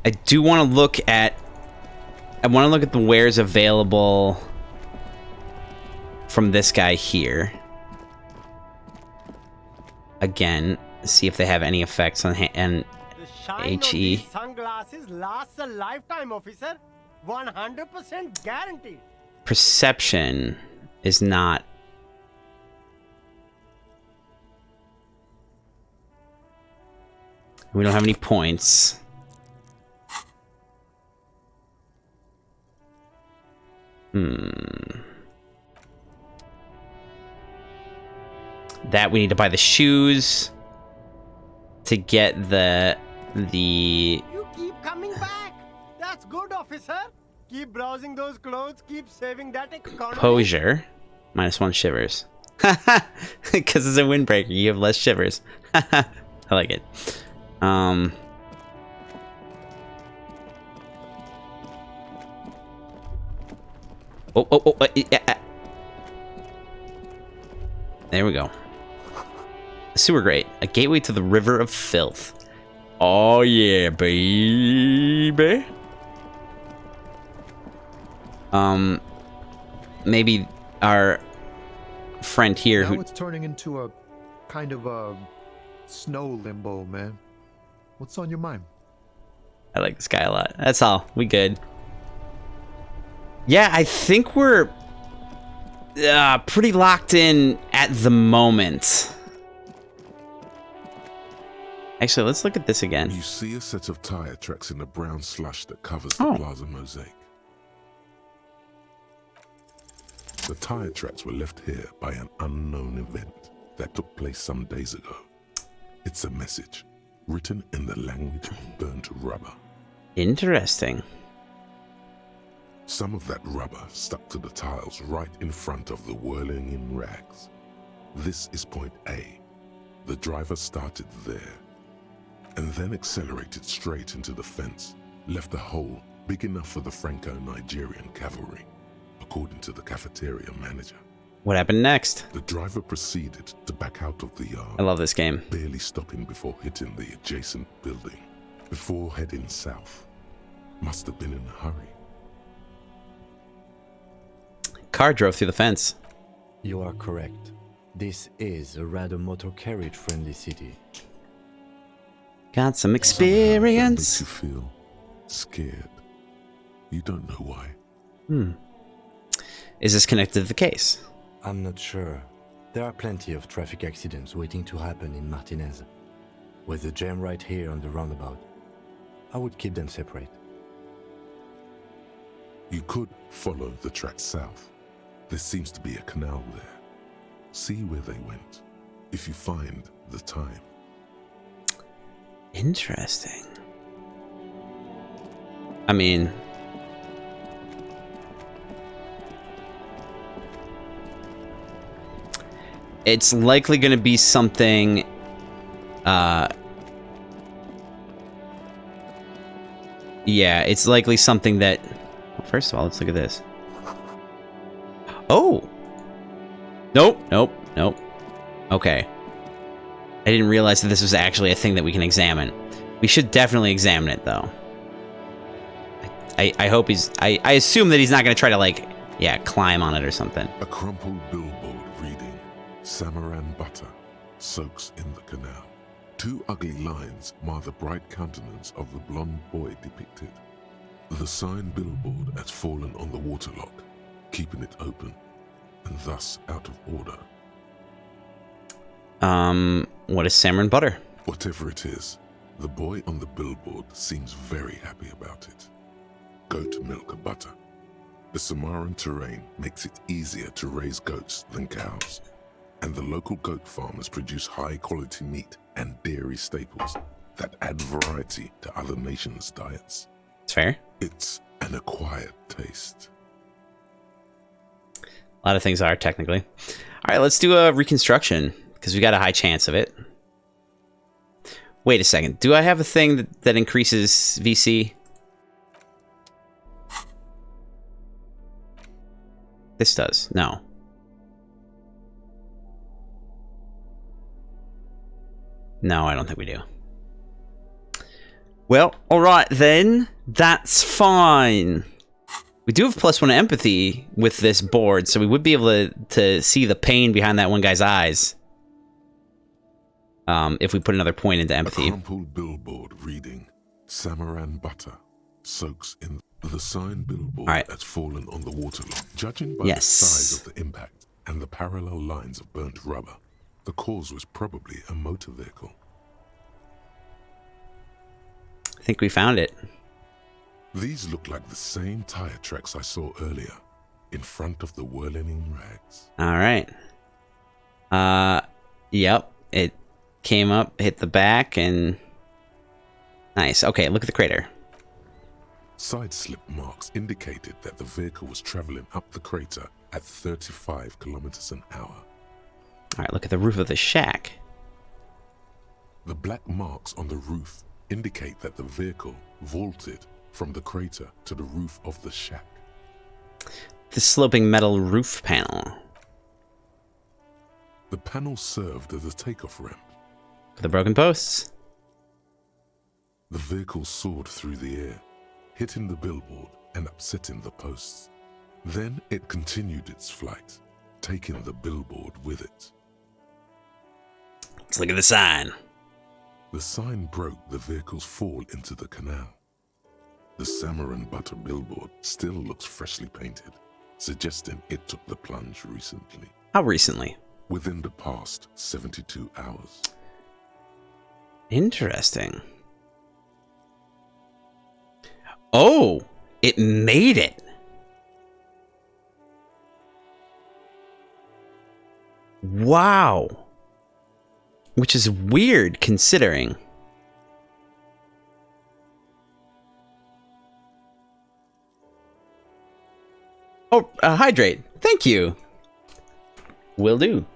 I do want to look at. I want to look at the wares available from this guy here. Again, see if they have any effects on and HE. Sunglasses lasts a lifetime, officer. 100% guaranteed. Perception is not. We don't have any points. That we need to buy the shoes to get the You keep coming back. That's good, officer. Keep browsing those clothes. Keep saving that economy. posure. -1 shivers. Because it's a windbreaker, you have less shivers. I like it. Oh. Yeah. There we go. Sewer grate. A gateway to the river of filth. Oh yeah, baby. Maybe our friend here Now who... it's turning into a kind of a snow limbo, man. What's on your mind? I like this guy a lot. That's all. We good. Yeah, I think we're pretty locked in at the moment. Actually, let's look at this again. You see a set of tire tracks in the brown slush that covers the Oh. plaza mosaic. The tire tracks were left here by an unknown event that took place some days ago. It's a message, written in the language of burnt rubber. Interesting. Some of that rubber stuck to the tiles right in front of the whirling in rags. This is point A. The driver started there, and then accelerated straight into the fence, left a hole big enough for the Franco-Nigerian cavalry, according to the cafeteria manager. What happened next? The driver proceeded to back out of the yard, I love this game. barely stopping before hitting the adjacent building, before heading south. Must have been in a hurry. Car drove through the fence. You are correct. This is a rather motor carriage friendly city. Got some Somehow experience. that makes you feel scared. You don't know why. Is this connected to the case? I'm not sure. There are plenty of traffic accidents waiting to happen in Martinez. With the jam right here on the roundabout, I would keep them separate. You could follow the track south. There seems to be a canal there. See where they went, if you find the time. Interesting. I mean... it's likely going to be something... yeah, it's likely something that... well, first of all, let's look at this. Oh! Nope. Okay. I didn't realize that this was actually a thing that we can examine. We should definitely examine it, though. I hope he's... I assume that he's not going to try to, like, yeah, climb on it or something. A crumpled billboard reading, Samaran butter soaks in the canal. Two ugly lines mar the bright countenance of the blonde boy depicted. The sign billboard has fallen on the waterlock, keeping it open, and thus out of order. What is Samaran butter? Whatever it is, the boy on the billboard seems very happy about it. Goat milk butter. The Samaran terrain makes it easier to raise goats than cows, and the local goat farmers produce high-quality meat and dairy staples that add variety to other nations' diets. It's fair. It's an acquired taste. A lot of things are, technically. All right, let's do a reconstruction, because we got a high chance of it. Wait a second. Do I have a thing that increases VC? This does. No. No, I don't think we do. Well, alright then. That's fine. We do have +1 empathy with this board, so we would be able to see the pain behind that one guy's eyes. If we put another point into empathy. A crumpled billboard reading, Samaran butter soaks in. The sign billboard has fallen on the waterlock. Judging by the size of the impact and the parallel lines of burnt rubber, the cause was probably a motor vehicle. I think we found it. These look like the same tire tracks I saw earlier, in front of the whirling rags. All right. Yep, it came up, hit the back, and... Nice. Okay, look at the crater. Side slip marks indicated that the vehicle was traveling up the crater at 35 kilometers an hour. Alright, look at the roof of the shack. The black marks on the roof indicate that the vehicle vaulted from the crater to the roof of the shack. The sloping metal roof panel. The panel served as a takeoff ramp. The broken posts. The vehicle soared through the air, hitting the billboard and upsetting the posts. Then it continued its flight, taking the billboard with it. Let's look at the sign. The sign broke the vehicle's fall into the canal. The salmon and butter billboard still looks freshly painted, suggesting it took the plunge recently. How recently? Within the past 72 hours. Interesting. Oh, it made it. Wow. Which is weird considering. Oh, hydrate. Thank you. Will do.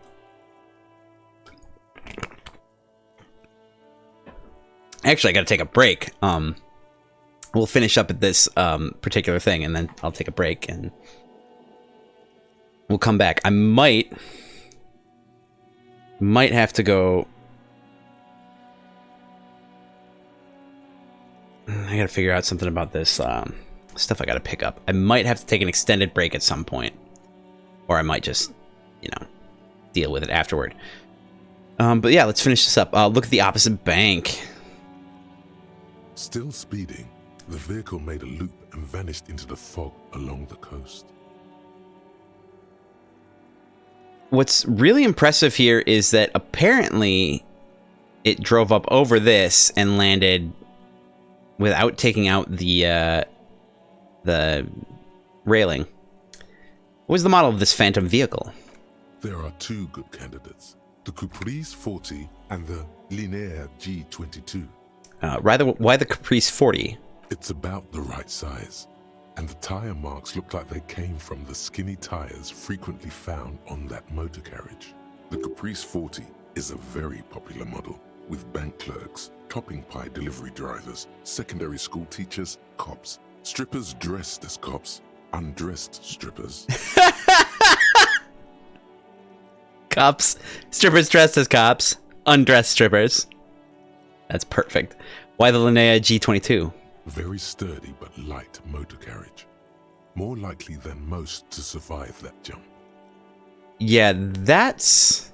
Actually, I gotta take a break. We'll finish up at this particular thing, and then I'll take a break, and we'll come back. I might have to go. I gotta figure out something about this stuff I gotta pick up. I might have to take an extended break at some point, or I might just, you know, deal with it afterward. But yeah, let's finish this up. Look at the opposite bank. Still speeding, the vehicle made a loop and vanished into the fog along the coast. What's really impressive here is that apparently it drove up over this and landed without taking out the railing. What was the model of this phantom vehicle? There are two good candidates, the Caprice 40 and the Linear G22. Why the Caprice 40? It's about the right size, and the tire marks look like they came from the skinny tires frequently found on that motor carriage. The Caprice 40 is a very popular model, with bank clerks, topping pie delivery drivers, secondary school teachers, cops, strippers dressed as cops, undressed strippers. Cops, strippers dressed as cops, undressed strippers. That's perfect. Why the Linnea G22? Very sturdy but light motor carriage. More likely than most to survive that jump. Yeah, that's...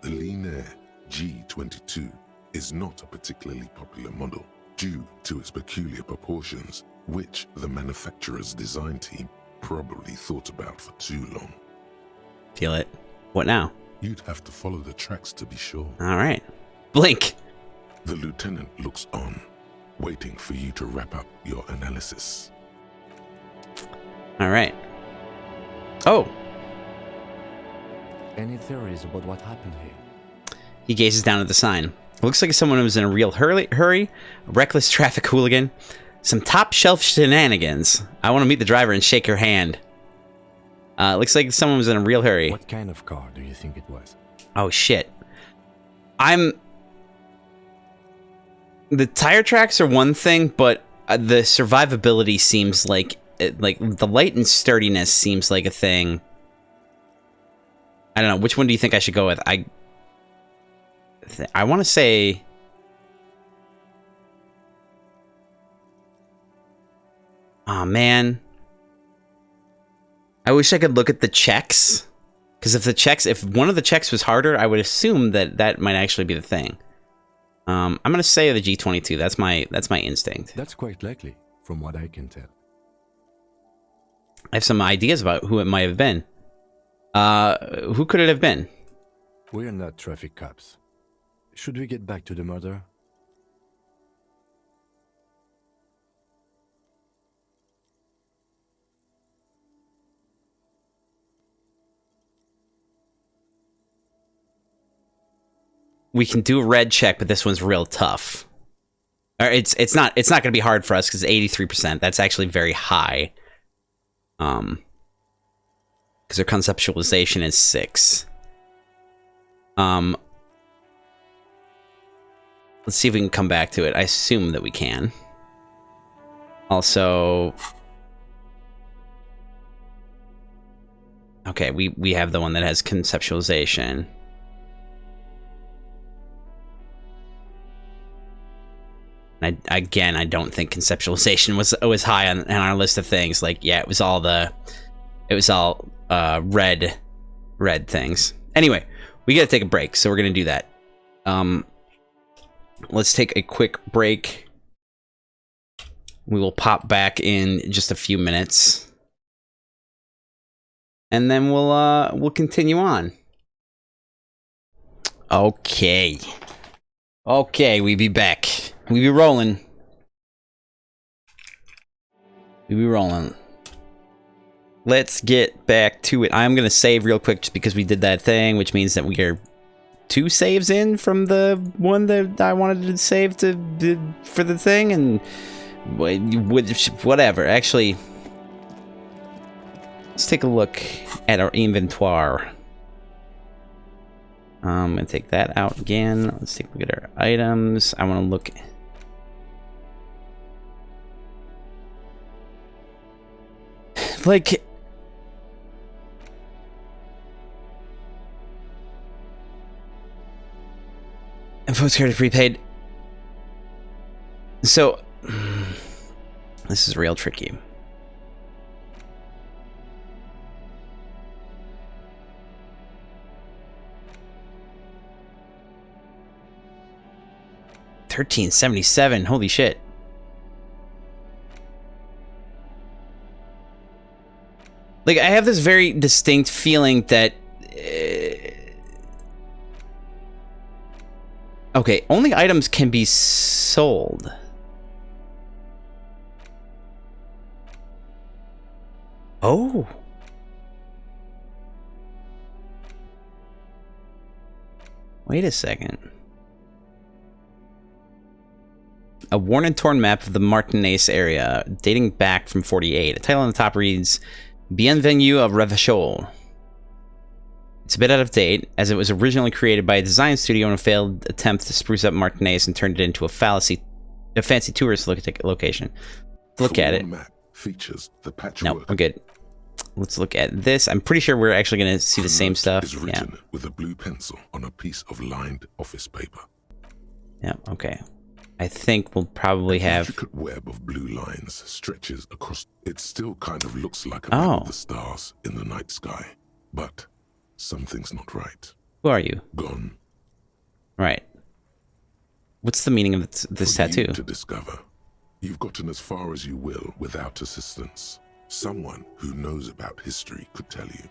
The Linear G22 is not a particularly popular model due to its peculiar proportions, which the manufacturer's design team probably thought about for too long. Feel it. What now? You'd have to follow the tracks to be sure. All right. Blink. The lieutenant looks on, waiting for you to wrap up your analysis. All right. Oh. Any theories about what happened here? He gazes down at the sign. Looks like someone was in a real hurry, a reckless traffic hooligan, some top shelf shenanigans. I want to meet the driver and shake her hand. Looks like someone was in a real hurry. What kind of car do you think it was? Oh shit. The tire tracks are one thing, but the survivability seems like the light and sturdiness seems like a thing. I don't know. Which one do you think I should go with? I want to say... Oh, man. I wish I could look at the checks. Because if one of the checks was harder, I would assume that might actually be the thing. I'm going to say the G22. That's my instinct. That's quite likely, from what I can tell. I have some ideas about who it might have been. Who could it have been? We're not traffic cops. Should we get back to the murder? we can do a red check, but this one's real tough. Or it's not going to be hard for us because 83%. That's actually very high. Because our conceptualization is 6. Let's see if we can come back to it. I assume that we can. Also, okay, we have the one that has conceptualization. I don't think conceptualization was high on our list of things. Like, yeah, it was all red things. Anyway, we gotta take a break, so we're gonna do that. Let's take a quick break. We will pop back in just a few minutes, and then we'll continue on. Okay, we be back. We be rolling. Let's get back to it. I'm gonna save real quick just because we did that thing, which means that we are 2 saves in from the one that I wanted to save for the thing, and whatever. Actually, let's take a look at our inventory. I'm gonna take that out again. Let's take a look at our items. I want to look. Like, and postcard prepaid. So this is real tricky. $13.77. Holy shit. Like, I have this very distinct feeling that okay, only items can be sold. Oh. Wait a second. A worn and torn map of the Martinaise area, dating back from 48. A title on the top reads, Bienvenue of Revachol. It's a bit out of date, as it was originally created by a design studio in a failed attempt to spruce up Martinaise and turned it into a fancy tourist location. Look at it. Map features the patchwork. No, we're good. Let's look at this. I'm pretty sure we're actually going to see the same stuff. Is written with a blue pencil on a piece of lined office paper. Yeah, okay. I think we'll probably have... The intricate web of blue lines stretches across... It still kind of looks like a map of the stars in the night sky. But something's not right. Who are you? Gone. Right. What's the meaning of this tattoo? You to discover. You've gotten as far as you will without assistance. Someone who knows about history could tell you.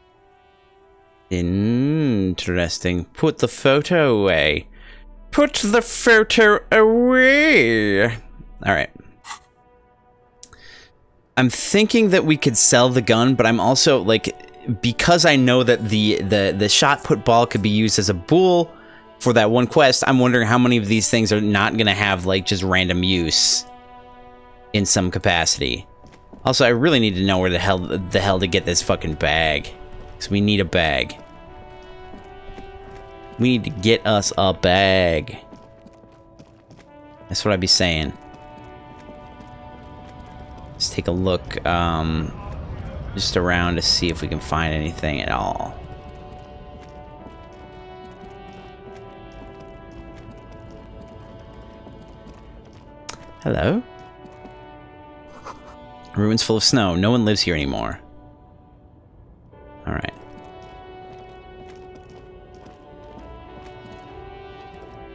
Interesting. Put the photo away. Put the photo away. All right. I'm thinking that we could sell the gun, but I'm also like, because I know that the shot put ball could be used as a bull for that one quest. I'm wondering how many of these things are not gonna have like just random use in some capacity. Also, I really need to know where the hell to get this fucking bag, because we need a bag. We need to get us a bag. That's what I'd be saying. Let's take a look just around to see if we can find anything at all. Hello? Ruins full of snow. No one lives here anymore. Alright.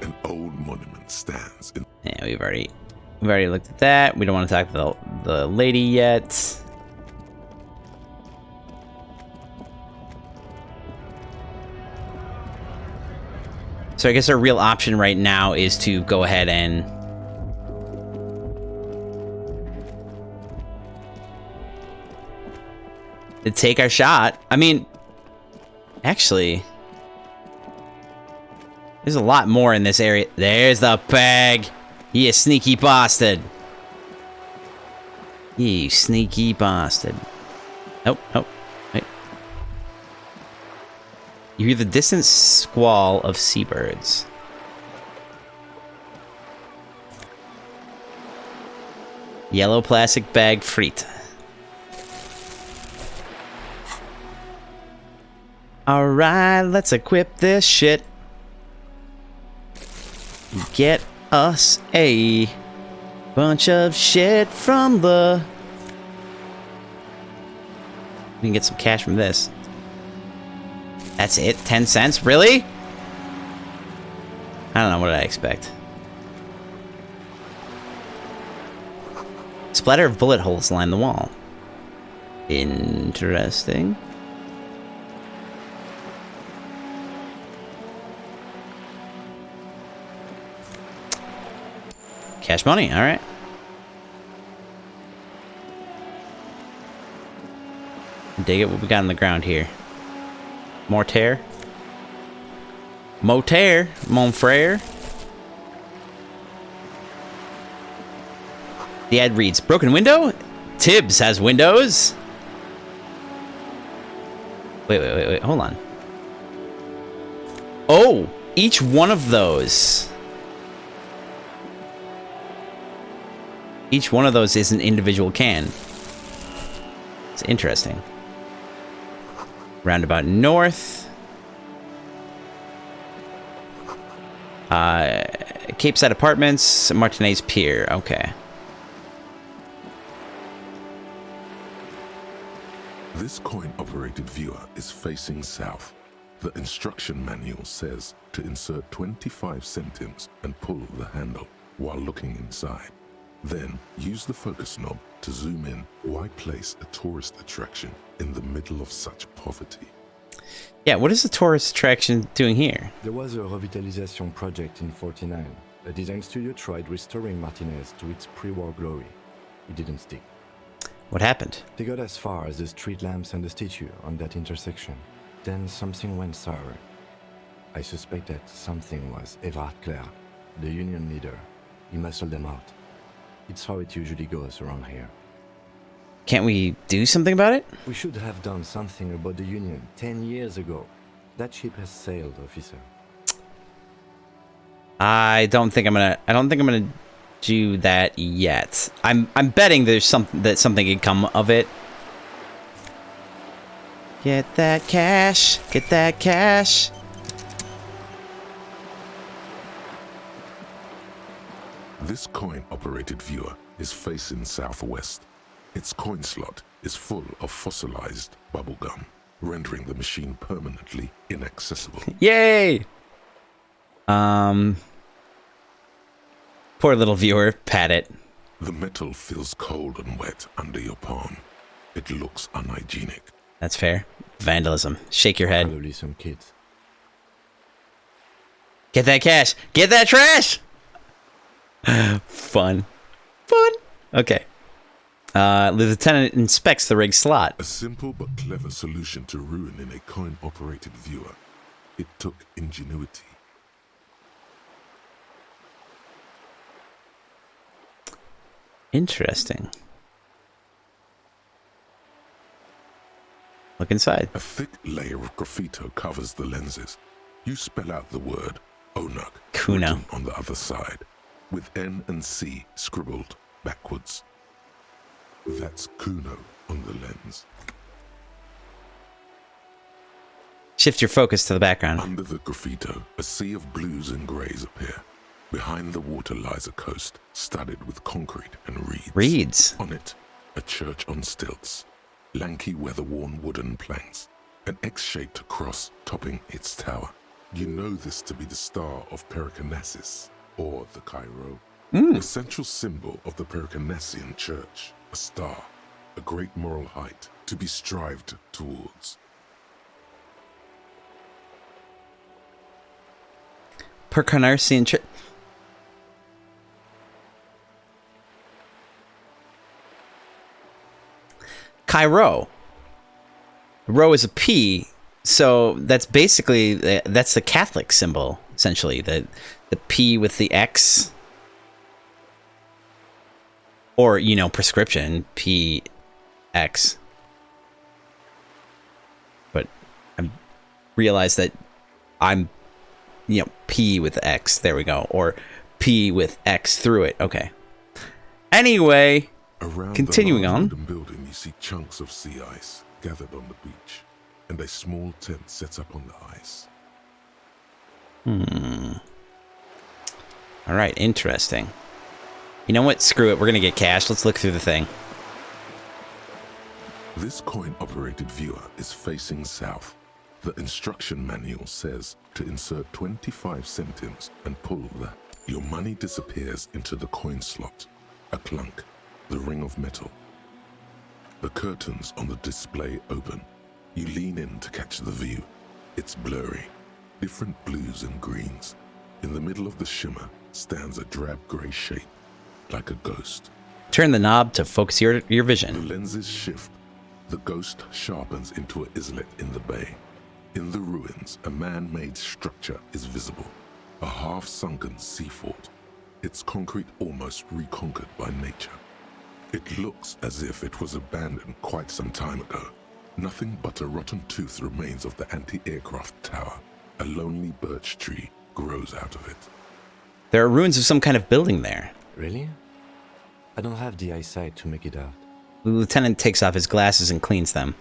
An old monument stands in... Yeah, we've already looked at that. We don't want to talk to the lady yet. So I guess our real option right now is to go ahead and take our shot. I mean, actually, There's a lot more in this area. There's the bag. You sneaky bastard. You sneaky bastard. Oh, oh, wait. You hear the distant squall of seabirds. Yellow plastic bag frite. Alright, let's equip this shit. Get us a bunch of shit from the... We can get some cash from this. That's it? 10 cents? Really? I don't know, what did I expect? Splatter of bullet holes line the wall. Interesting. Cash money, alright. Dig it, what we got on the ground here. Mortar. Motaire, mon frere. The ad reads, broken window? Tibbs has windows. Wait, hold on. Oh, each one of those. Each one of those is an individual can. It's interesting. Roundabout north. Cape Side Apartments, Martinez Pier. Okay. This coin-operated viewer is facing south. The instruction manual says to insert 25 centimes and pull the handle while looking inside. Then use the focus knob to zoom in. Why place a tourist attraction in the middle of such poverty? Yeah, what is the tourist attraction doing here? There was a revitalization project in 49. A design studio tried restoring Martinez to its pre-war glory. It didn't stick. What happened? They got as far as the street lamps and the statue on that intersection. Then something went sour. I suspect that something was Everard Clare, the union leader. He muscled them out. It's how it usually goes around here. Can't we do something about it? We should have done something about the union 10 years ago. That ship has sailed, officer. I don't think I'm gonna do that yet. I'm betting there's something could come of it. Get that cash. Get that cash. This coin-operated viewer is facing southwest. Its coin slot is full of fossilized bubblegum, rendering the machine permanently inaccessible. Yay! Poor little viewer, pat it. The metal feels cold and wet under your palm. It looks unhygienic. That's fair. Vandalism. Shake your head. Probably some kids. Get that cash. Get that trash! Fun. Okay. The lieutenant inspects the rig slot. A simple but clever solution to ruining a coin-operated viewer. It took ingenuity. Interesting. Look inside. A thick layer of graffito covers the lenses. You spell out the word Onuk Kuno on the other side, with N and C scribbled backwards. That's Kuno on the lens. Shift your focus to the background. Under the graffito, a sea of blues and greys appear. Behind the water lies a coast studded with concrete and reeds. Reeds? On it, a church on stilts, lanky weather-worn wooden planks, an X-shaped cross topping its tower. You know this to be the star of Periconesus, or the Cairo, the central symbol of the Periconesian church. A star, a great moral height to be strived towards. Periconesian church. Cairo. Rho is a P, so that's basically that's the Catholic symbol, essentially. The P with the X. Or, you know, prescription, PX. But I realized that I'm, you know, P with X. There we go. Or P with X through it. Okay. Anyway, Around continuing the large on. wooden building, you see chunks of sea ice gathered on the beach, and a small tent sets up on the ice. All right, interesting. You know what? Screw it. We're going to get cash. Let's look through the thing. This coin-operated viewer is facing south. The instruction manual says to insert 25 centimes and pull the... Your money disappears into the coin slot. A clunk, the ring of metal. The curtains on the display open. You lean in to catch the view. It's blurry, different blues and greens. In the middle of the shimmer stands a drab grey shape, like a ghost. Turn the knob to focus your The vision. lenses shift. The ghost sharpens into an islet in the bay. In the ruins, a man-made structure is visible. A half-sunken sea fort. Its concrete almost reconquered by nature. It looks as if it was abandoned quite some time ago. Nothing but a rotten tooth remains of the anti-aircraft tower. A lonely birch tree grows out of it. There are ruins of some kind of building there. Really? I don't have the eyesight to make it out. The lieutenant takes off his glasses and cleans them.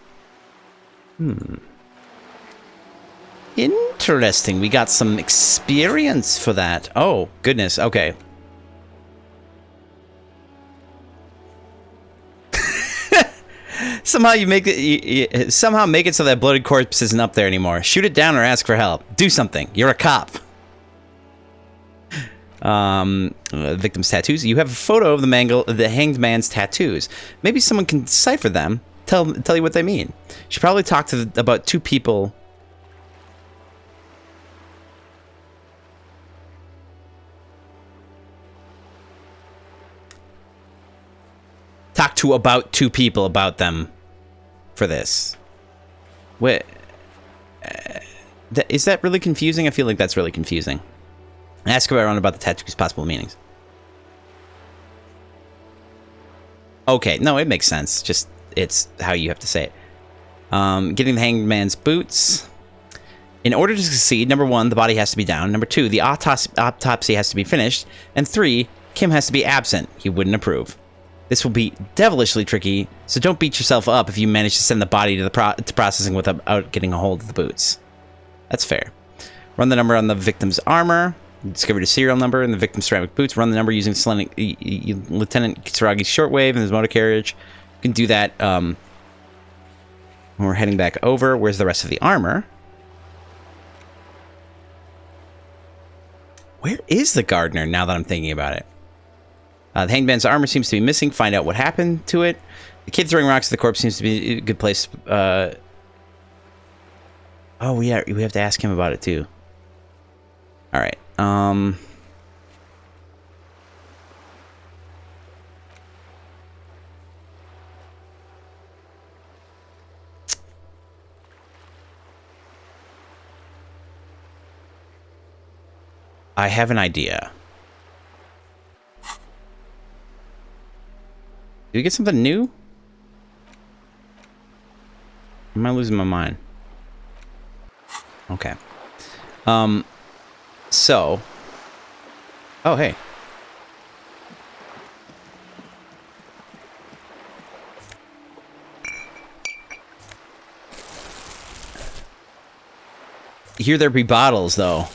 Interesting. We got some experience for that. Oh, goodness. Okay. Somehow you make it. Somehow make it so that bloated corpse isn't up there anymore. Shoot it down or ask for help. Do something. You're a cop. Victim's tattoos. You have a photo of the hanged man's tattoos. Maybe someone can decipher them. Tell you what they mean. Should probably talk to about two people. Talk to about two people about them for this. Wait, is that really confusing? I feel like that's really confusing. Ask everyone about the tattoo's possible meanings. Okay, no, it makes sense. Just, it's how you have to say it. Getting the hanged man's boots. In order to succeed, number 1, the body has to be down. Number 2, the autopsy has to be finished. And 3, Kim has to be absent. He wouldn't approve. This will be devilishly tricky, so don't beat yourself up if you manage to send the body to to processing without getting a hold of the boots. That's fair. Run the number on the victim's armor. Discovered a serial number in the victim's ceramic boots. Run the number using Lieutenant Kisaragi's shortwave and his motor carriage. You can do that when we're heading back over. Where's the rest of the armor? Where is the gardener now that I'm thinking about it? The hanged man's armor seems to be missing. Find out what happened to it. The kid throwing rocks at the corpse seems to be a good place. Oh, yeah, we have to ask him about it too. All right. I have an idea. Did we get something new? Am I losing my mind? Okay. So. Oh, hey. Here there be bottles, though.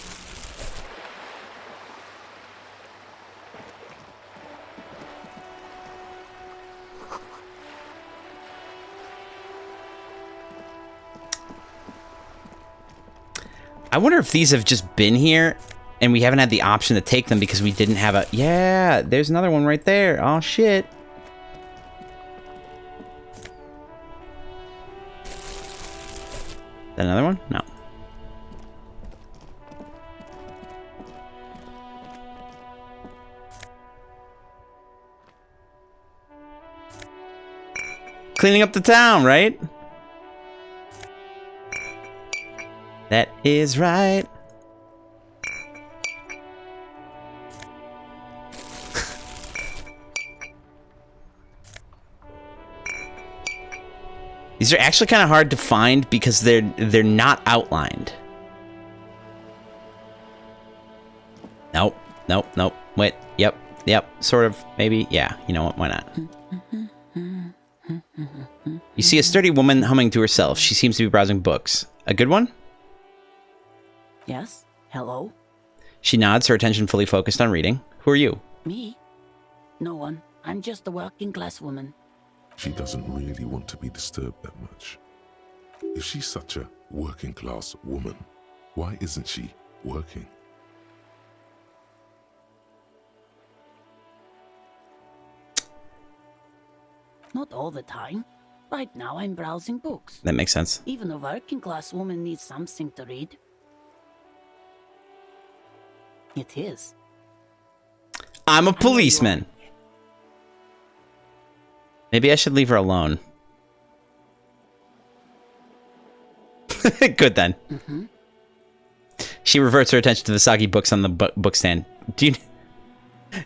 I wonder if these have just been here and we haven't had the option to take them because we didn't have a... Yeah, there's another one right there. Oh, shit. Is that another one? No. Cleaning up the town, right? That is right. These are actually kind of hard to find because they're not outlined. Nope. Wait. Yep. Sort of. Maybe. Yeah. You know what? Why not? You see a sturdy woman humming to herself. She seems to be browsing books. A good one? Yes? Hello? She nods, her attention fully focused on reading. Who are you? Me? No one. I'm just a working class woman. She doesn't really want to be disturbed that much. If she's such a working class woman, why isn't she working? Not all the time. Right now I'm browsing books. That makes sense. Even a working class woman needs something to read. It is. I'm a policeman. Maybe I should leave her alone. Good then. Mm-hmm. She reverts her attention to the soggy books on the book stand. Do you...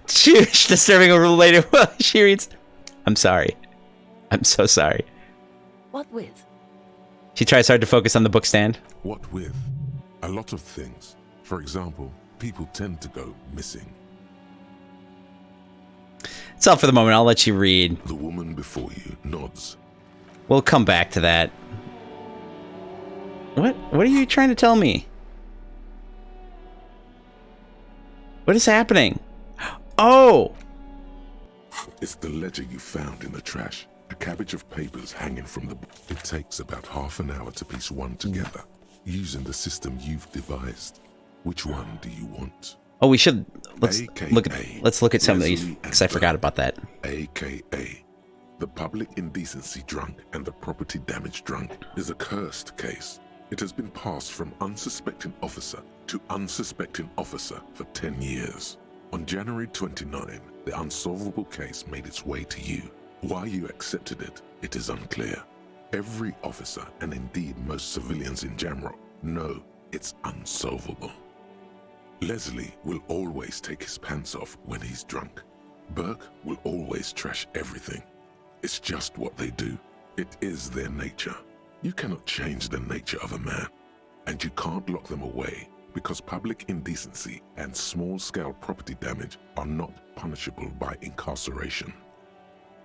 She's disturbing her later while she reads. I'm sorry. I'm so sorry. What with? She tries hard to focus on the book stand. What with? A lot of things. For example, people tend to go missing. It's all for the moment. I'll let you read. The woman before you nods. We'll come back to that. What are you trying to tell me? What is happening? Oh! It's the ledger you found in the trash. A cabbage of papers hanging from the book. It takes about half an hour to piece one together, using the system you've devised. Which one do you want? Oh, we should let's AKA look at some of these because I forgot about that. AKA the public indecency drunk and the property damage drunk is a cursed case. It has been passed from unsuspecting officer to unsuspecting officer for 10 years. On January 29, the unsolvable case made its way to you. Why you accepted it is unclear. Every officer, and indeed most civilians in general, know it's unsolvable. Leslie will always take his pants off when he's drunk. Burke will always trash everything. It's just what they do. It is their nature. You cannot change the nature of a man, and you can't lock them away because public indecency and small-scale property damage are not punishable by incarceration.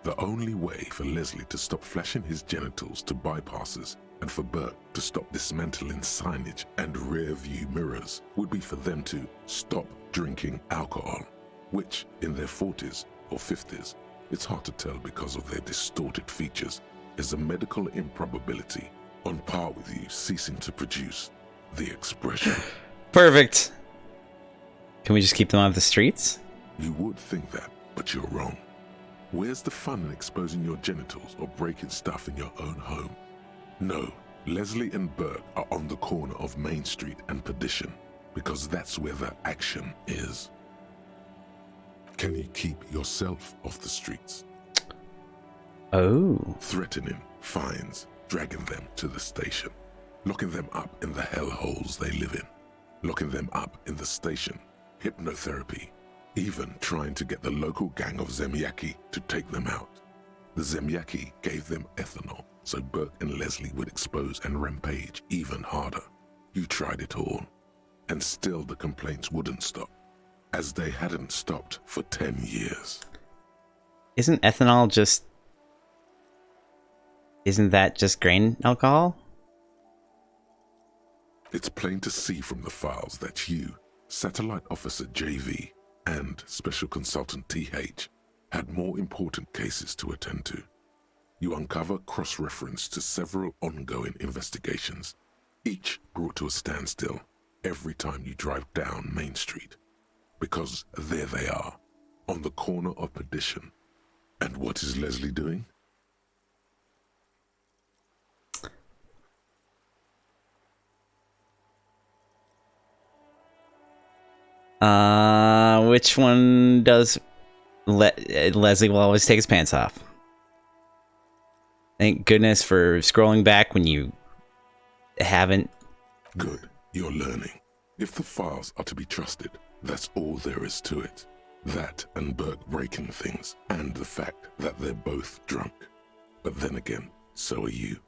The only way for Leslie to stop flashing his genitals to bypassers and for Burke to stop dismantling signage and rear-view mirrors would be for them to stop drinking alcohol, which in their 40s or 50s, it's hard to tell because of their distorted features, is a medical improbability on par with you ceasing to produce the expression. Perfect. Can we just keep them off the streets? You would think that, but you're wrong. Where's the fun in exposing your genitals or breaking stuff in your own home? No, Leslie and Burke are on the corner of Main Street and Perdition because that's where the action is. Can you keep yourself off the streets? Oh. Threatening fines, dragging them to the station, locking them up in the hellholes they live in, locking them up in the station, hypnotherapy, even trying to get the local gang of Zemyaki to take them out. The Zemyaki gave them ethanol so Burke and Leslie would expose and rampage even harder. You tried it all, and still the complaints wouldn't stop, as they hadn't stopped for 10 years. Isn't ethanol just... Isn't that just grain alcohol? It's plain to see from the files that you, Satellite Officer JV, and Special Consultant TH had more important cases to attend to. You uncover cross-reference to several ongoing investigations, each brought to a standstill every time you drive down Main Street. Because there they are, on the corner of Perdition. And what is Leslie doing? Which one does Leslie will always take his pants off? Thank goodness for scrolling back when you haven't. Good, you're learning. If the files are to be trusted, that's all there is to it. That and Burke breaking things, and the fact that they're both drunk. But then again, so are you.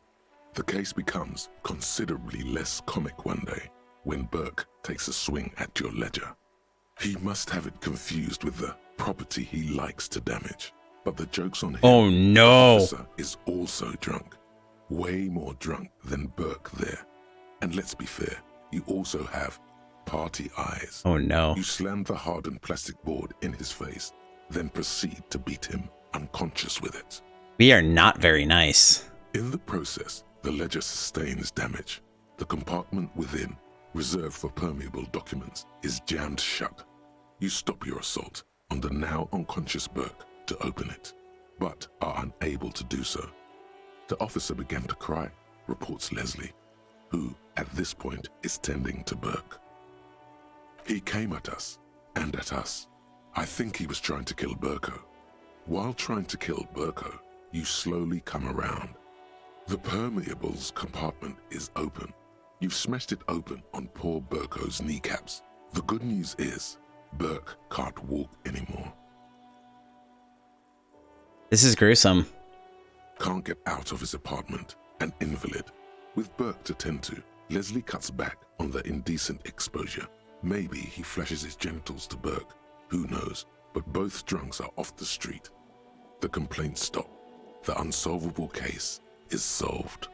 The case becomes considerably less comic one day when Burke takes a swing at your ledger. He must have it confused with the property he likes to damage. But the joke's on him. Oh no! The officer is also drunk. Way more drunk than Burke there. And let's be fair, you also have party eyes. Oh no. You slam the hardened plastic board in his face, then proceed to beat him unconscious with it. We are not very nice. In the process, the ledger sustains damage. The compartment within, reserved for permeable documents, is jammed shut. You stop your assault on the now unconscious Burke to open it, but are unable to do so. The officer began to cry, reports Leslie, who, at this point, is tending to Burke. He came at us, and at us. I think he was trying to kill Burko. While trying to kill Burko, you slowly come around. The permeables compartment is open. You've smashed it open on poor Burko's kneecaps. The good news is, Burke can't walk anymore. This is gruesome. Can't get out of his apartment, an invalid. With Burke to tend to, Leslie cuts back on the indecent exposure. Maybe he flashes his genitals to Burke, who knows, but both drunks are off the street. The complaints stop. The unsolvable case is solved.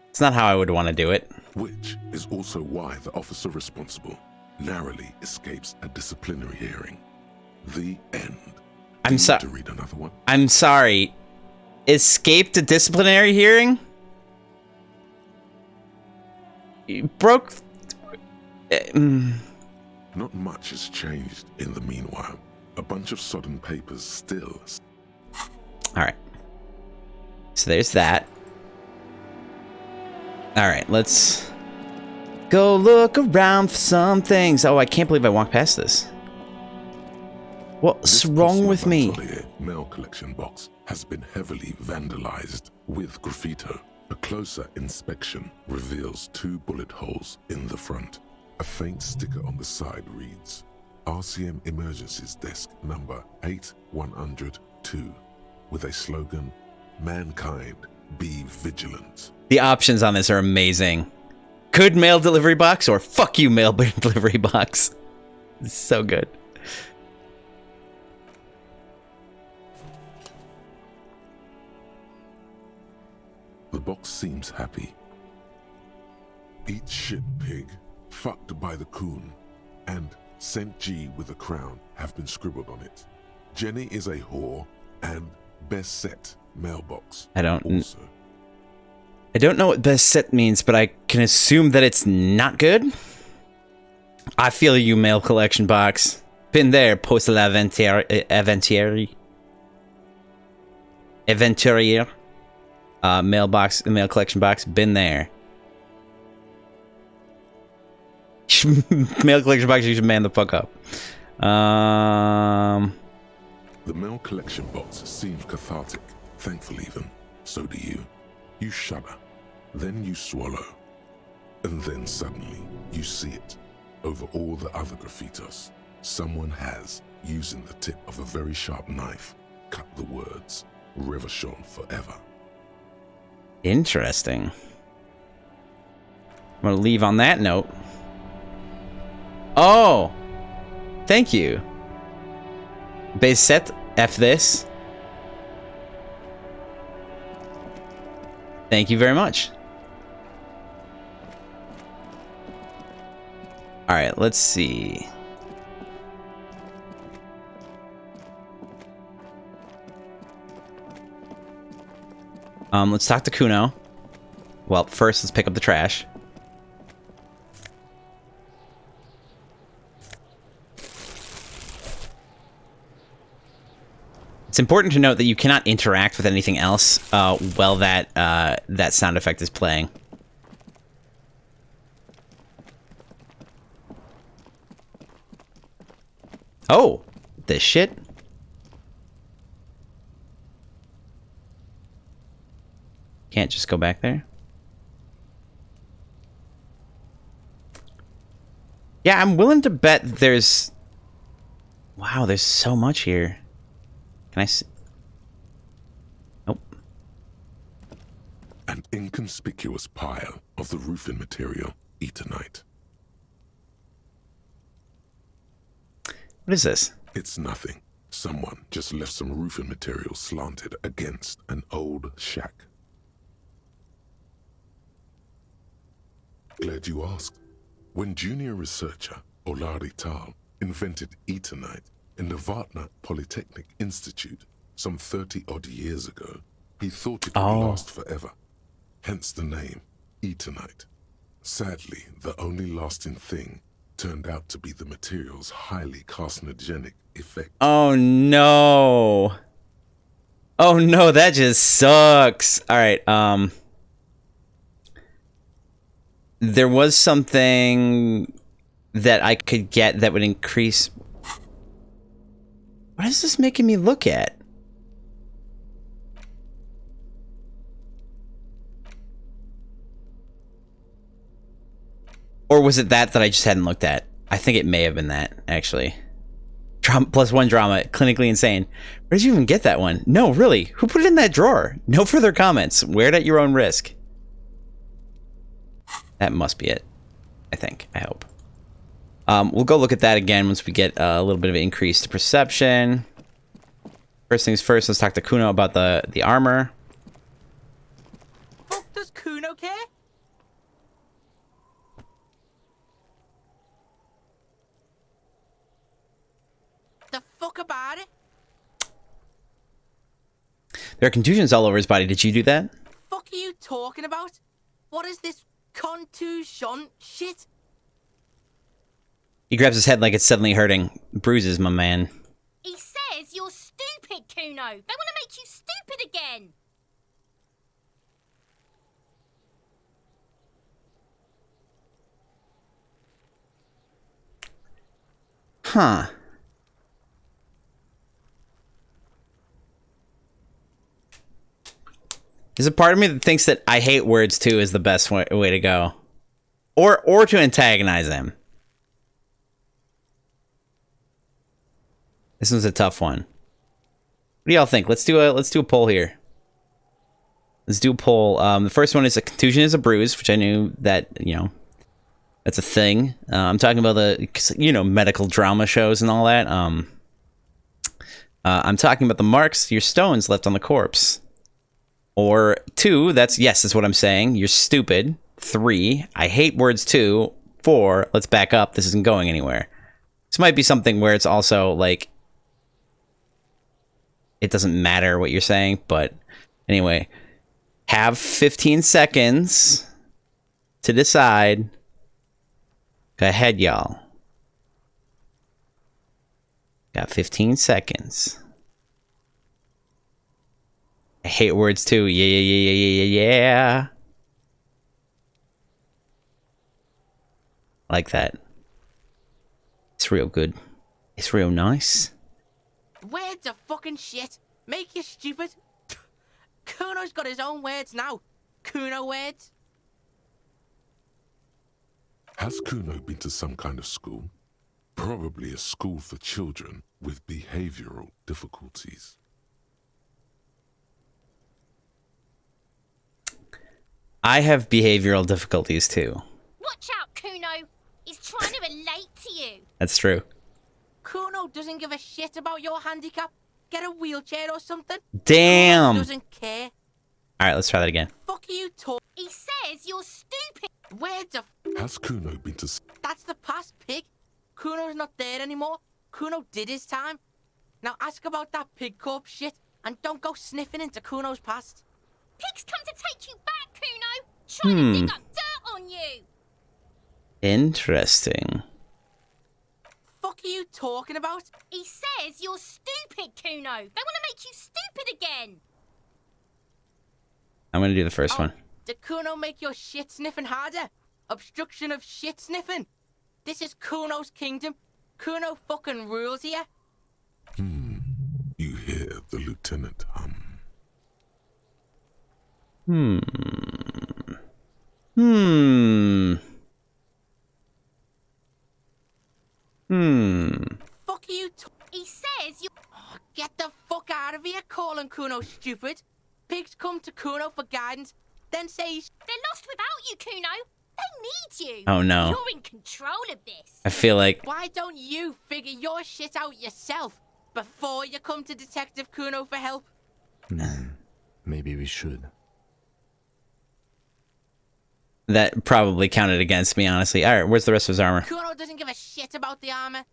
It's not how I would want to do it. Which is also why the officer responsible narrowly escapes a disciplinary hearing. The end. I'm sorry. To read another one? I'm sorry. Escaped a disciplinary hearing? You broke... Not much has changed in the meanwhile. A bunch of sodden papers still. Alright. So there's that. Alright, let's go look around for some things. Oh, I can't believe I walked past this. What's wrong with me? Mail collection box has been heavily vandalized with graffito. A closer inspection reveals 2 bullet holes in the front. A faint sticker on the side reads, RCM Emergencies Desk number 8102, with a slogan, Mankind, be vigilant. The options on this are amazing. Good mail delivery box or fuck you mail delivery box. It's so good. The box seems happy. Eat shit, pig. Fucked by the coon. And St. G with a crown have been scribbled on it. Jenny is a whore and best set mailbox. I don't also. I don't know what best set means, but I can assume that it's not good. I feel you, mail collection box. Been there, postal aventurier. Mailbox, mail collection box. Been there. Mail collection box, you should man the fuck up. The mail collection box seems cathartic. Thankful even. So do you. You shudder. Then you swallow. And then suddenly, you see it. Over all the other graffitos, someone has, using the tip of a very sharp knife, cut the words, Revachol forever. Interesting. I'm gonna leave on that note. Oh! Thank you. Base set, F this. Thank you very much. Alright, let's see. Let's talk to Kuno. Well, first let's pick up the trash. It's important to note that you cannot interact with anything else while that sound effect is playing. Oh, this shit. Can't just go back there. Yeah, I'm willing to bet there's... Wow, there's so much here. Can I see? Nope. an inconspicuous pile of the roofing material, Eternite. What is this? It's nothing. Someone just left some roofing material slanted against an old shack. Glad you asked. When junior researcher Olari Tal invented Eternite in the Vartna Polytechnic Institute some 30-odd years ago, he thought it would last forever. Hence the name, Eternite. Sadly, the only lasting thing turned out to be the material's highly carcinogenic effect. Oh no. Oh no, that just sucks. Alright, there was something that I could get that would increase... What is this making me look at? Or was it that I just hadn't looked at? I think it may have been that, actually. +1 drama, clinically insane. Where did you even get that one? No, really, who put it in that drawer? No further comments. Wear it at your own risk. That must be it. I think. I hope. We'll go look at that again once we get a little bit of an increase to perception. First things first, let's talk to Kuno about the armor. Fuck does Kuno care? The fuck about it? There are contusions all over his body. Did you do that? Fuck are you talking about? What is this contusion shit? He grabs his head like it's suddenly hurting. Bruises, my man. He says you're stupid, Kuno. They want to make you stupid again. Huh. There's a part of me that thinks that I hate words too is the best way to go. Or to antagonize him. This one's a tough one. What do y'all think? Let's do a poll here. Let's do a poll. The first one is a contusion is a bruise, which I knew that, you know, that's a thing. I'm talking about the, you know, medical drama shows and all that. I'm talking about the marks, your stones left on the corpse. Or 2, that's what I'm saying. You're stupid. 3, I hate words too. 4, let's back up. This isn't going anywhere. This might be something where it's also like, it doesn't matter what you're saying, but anyway, have 15 seconds to decide. Go ahead, y'all. Got 15 seconds. I hate words too. Yeah. Like that. It's real good. It's real nice. Words are fucking shit. Make you stupid. Kuno's got his own words now. Kuno words. Has Kuno been to some kind of school? Probably a school for children with behavioral difficulties. I have behavioral difficulties too. Watch out, Kuno. He's trying to relate to you. That's true. Kuno doesn't give a shit about your handicap. Get a wheelchair or something. Damn. Kuno doesn't care. All right, let's try that again. Fuck you, talk. He says you're stupid. Words are. Has Kuno been to... That's the past, pig. Kuno's not there anymore. Kuno did his time. Now ask about that pig corpse shit and don't go sniffing into Kuno's past. Pig's come to take you back, Kuno. Trying to dig up dirt on you. Interesting. Fuck are you talking about? He says you're stupid, Kuno. They want to make you stupid again. I'm gonna do the first one. Did Kuno make your shit sniffing harder? Obstruction of shit sniffing. This is Kuno's kingdom. Kuno fucking rules here. You hear the lieutenant hum. Fuck you. He says you. Oh, get the fuck out of here calling Kuno stupid. Pigs come to Kuno for guidance. then say he's... They're lost without you, Kuno. They need you. Oh, no. You're in control of this. I feel like... Why don't you figure your shit out yourself before you come to Detective Kuno for help? Maybe we should. That probably counted against me, honestly. Alright, where's the rest of his armor? Kuno doesn't give a shit about the armor.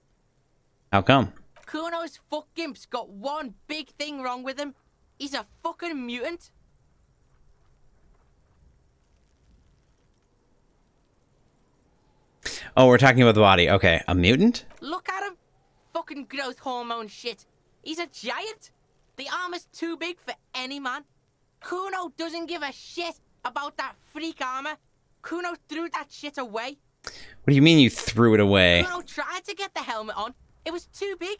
How come? Kuno's fuck gimp's got one big thing wrong with him. He's a fucking mutant. Oh, we're talking about the body. Okay, a mutant? Look at him. Fucking growth hormone shit. He's a giant. The armor's too big for any man. Kuno doesn't give a shit about that freak armor. Kuno threw that shit away. What do you mean you threw it away? Kuno tried to get the helmet on. It was too big.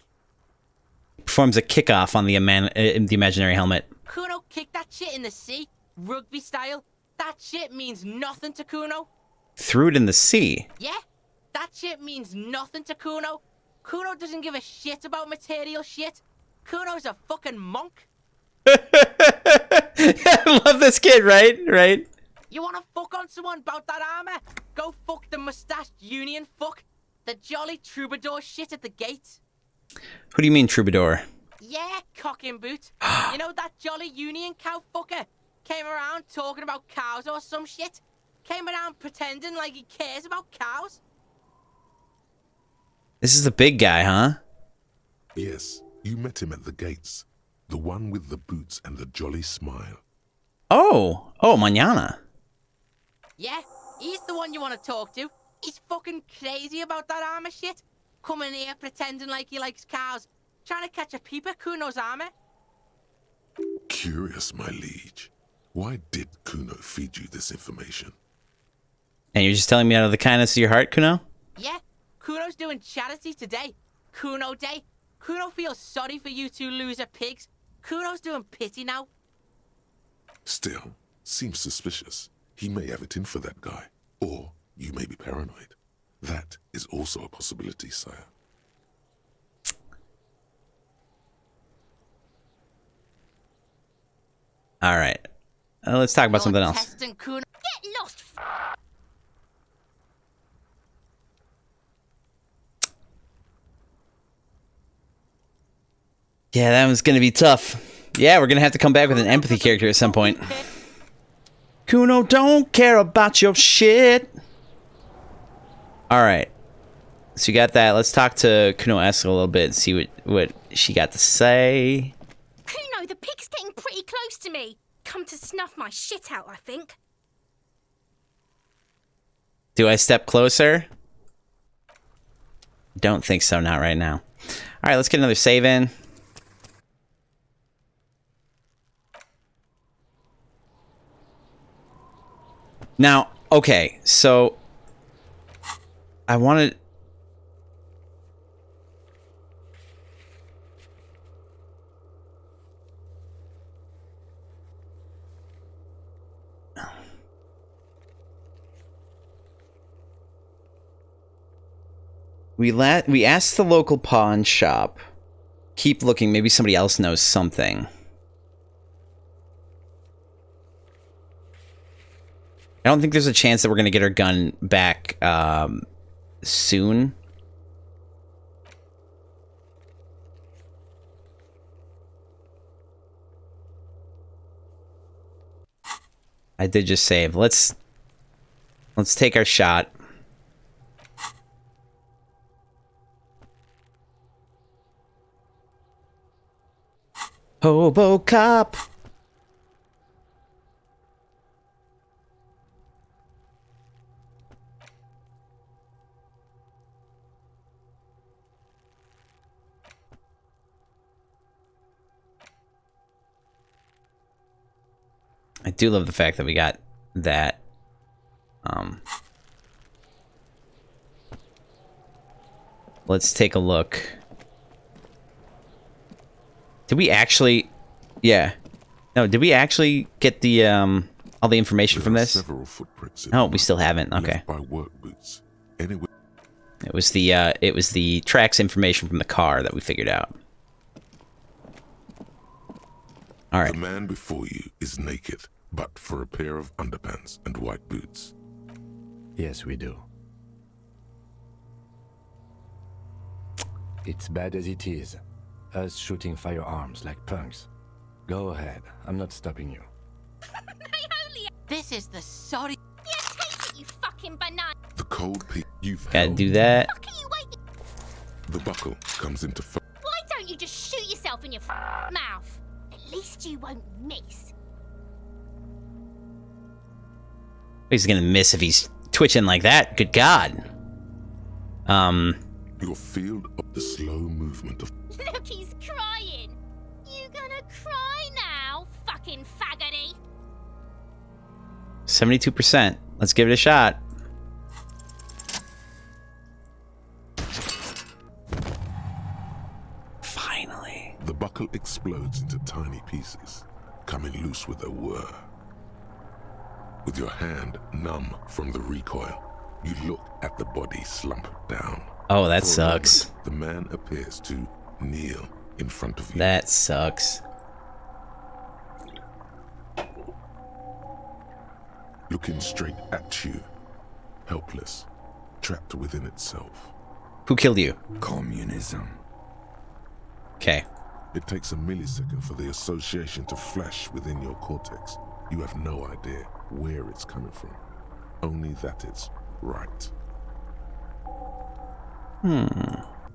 Performs a kickoff on the imaginary helmet. Kuno kicked that shit in the sea, rugby style. That shit means nothing to Kuno. Threw it in the sea? Yeah, that shit means nothing to Kuno. Kuno doesn't give a shit about material shit. Kuno's a fucking monk. I love this kid, right? Right? You wanna fuck on someone about that armor? Go fuck the mustached union fuck. The jolly troubadour shit at the gate. Who do you mean, troubadour? Yeah, cock and boot. You know that jolly union cow fucker? Came around talking about cows or some shit? Came around pretending like he cares about cows? This is the big guy, huh? Yes, you met him at the gates. The one with the boots and the jolly smile. Oh, mañana. Yeah, he's the one you want to talk to. He's fucking crazy about that armor shit. Coming here pretending like he likes cows. Trying to catch a peep at Kuno's armor. Curious, my liege. Why did Kuno feed you this information? And you're just telling me out of the kindness of your heart, Kuno? Yeah, Kuno's doing charity today. Kuno Day. Kuno feels sorry for you two loser pigs. Kuno's doing pity now. Still, seems suspicious. He may have it in for that guy. Or you may be paranoid. That is also a possibility, sire. All right. Let's talk about You're something else. testing Kuno. Get lost. Yeah, that one's gonna be tough. Yeah, we're gonna have to come back with an empathy character at some point. Kuno don't care about your shit. Alright. So you got that. Let's talk to Kuno-esque a little bit and see what she got to say. Kuno, the pig's getting pretty close to me. Come to snuff my shit out, I think. Do I step closer? Don't think so, not right now. Alright, let's get another save in. Now, okay, so I wanted... We asked the local pawn shop. Keep looking, maybe somebody else knows something. I don't think there's a chance that we're going to get our gun back soon. I did just save. Let's take our shot. Hobo cop. I do love the fact that we got that. Let's take a look. Did we actually? Yeah. No, did we actually get the all the information from this? Several footprints. No, we still haven't. Okay. Left by work boots. Anyway. It was the tracks information from the car that we figured out. All right. The man before you is naked, but for a pair of underpants and white boots. Yes, we do. It's bad as it is. Us shooting firearms like punks. Go ahead, I'm not stopping you. This is the sorry. Yeah, take it, you fucking banana. The cold piece you've Gotta held, do that. Fuck are you waiting? the buckle comes into Why don't you just shoot yourself in your mouth? At least you won't miss. He's gonna miss if he's twitching like that. Good God. your field of the slow movement of Look, he's crying. You gonna cry now, fucking faggoty? 72%. Let's give it a shot. Finally. the buckle explodes into tiny pieces, coming loose with a whir. With your hand numb from the recoil, you look at the body slump down. Oh, that For a sucks. moment, the man appears to kneel in front of you. That sucks. Looking straight at you, helpless, trapped within itself. Who killed you? Communism. Okay. It takes a millisecond for the association to flash within your cortex. You have no idea where it's coming from, only that it's right.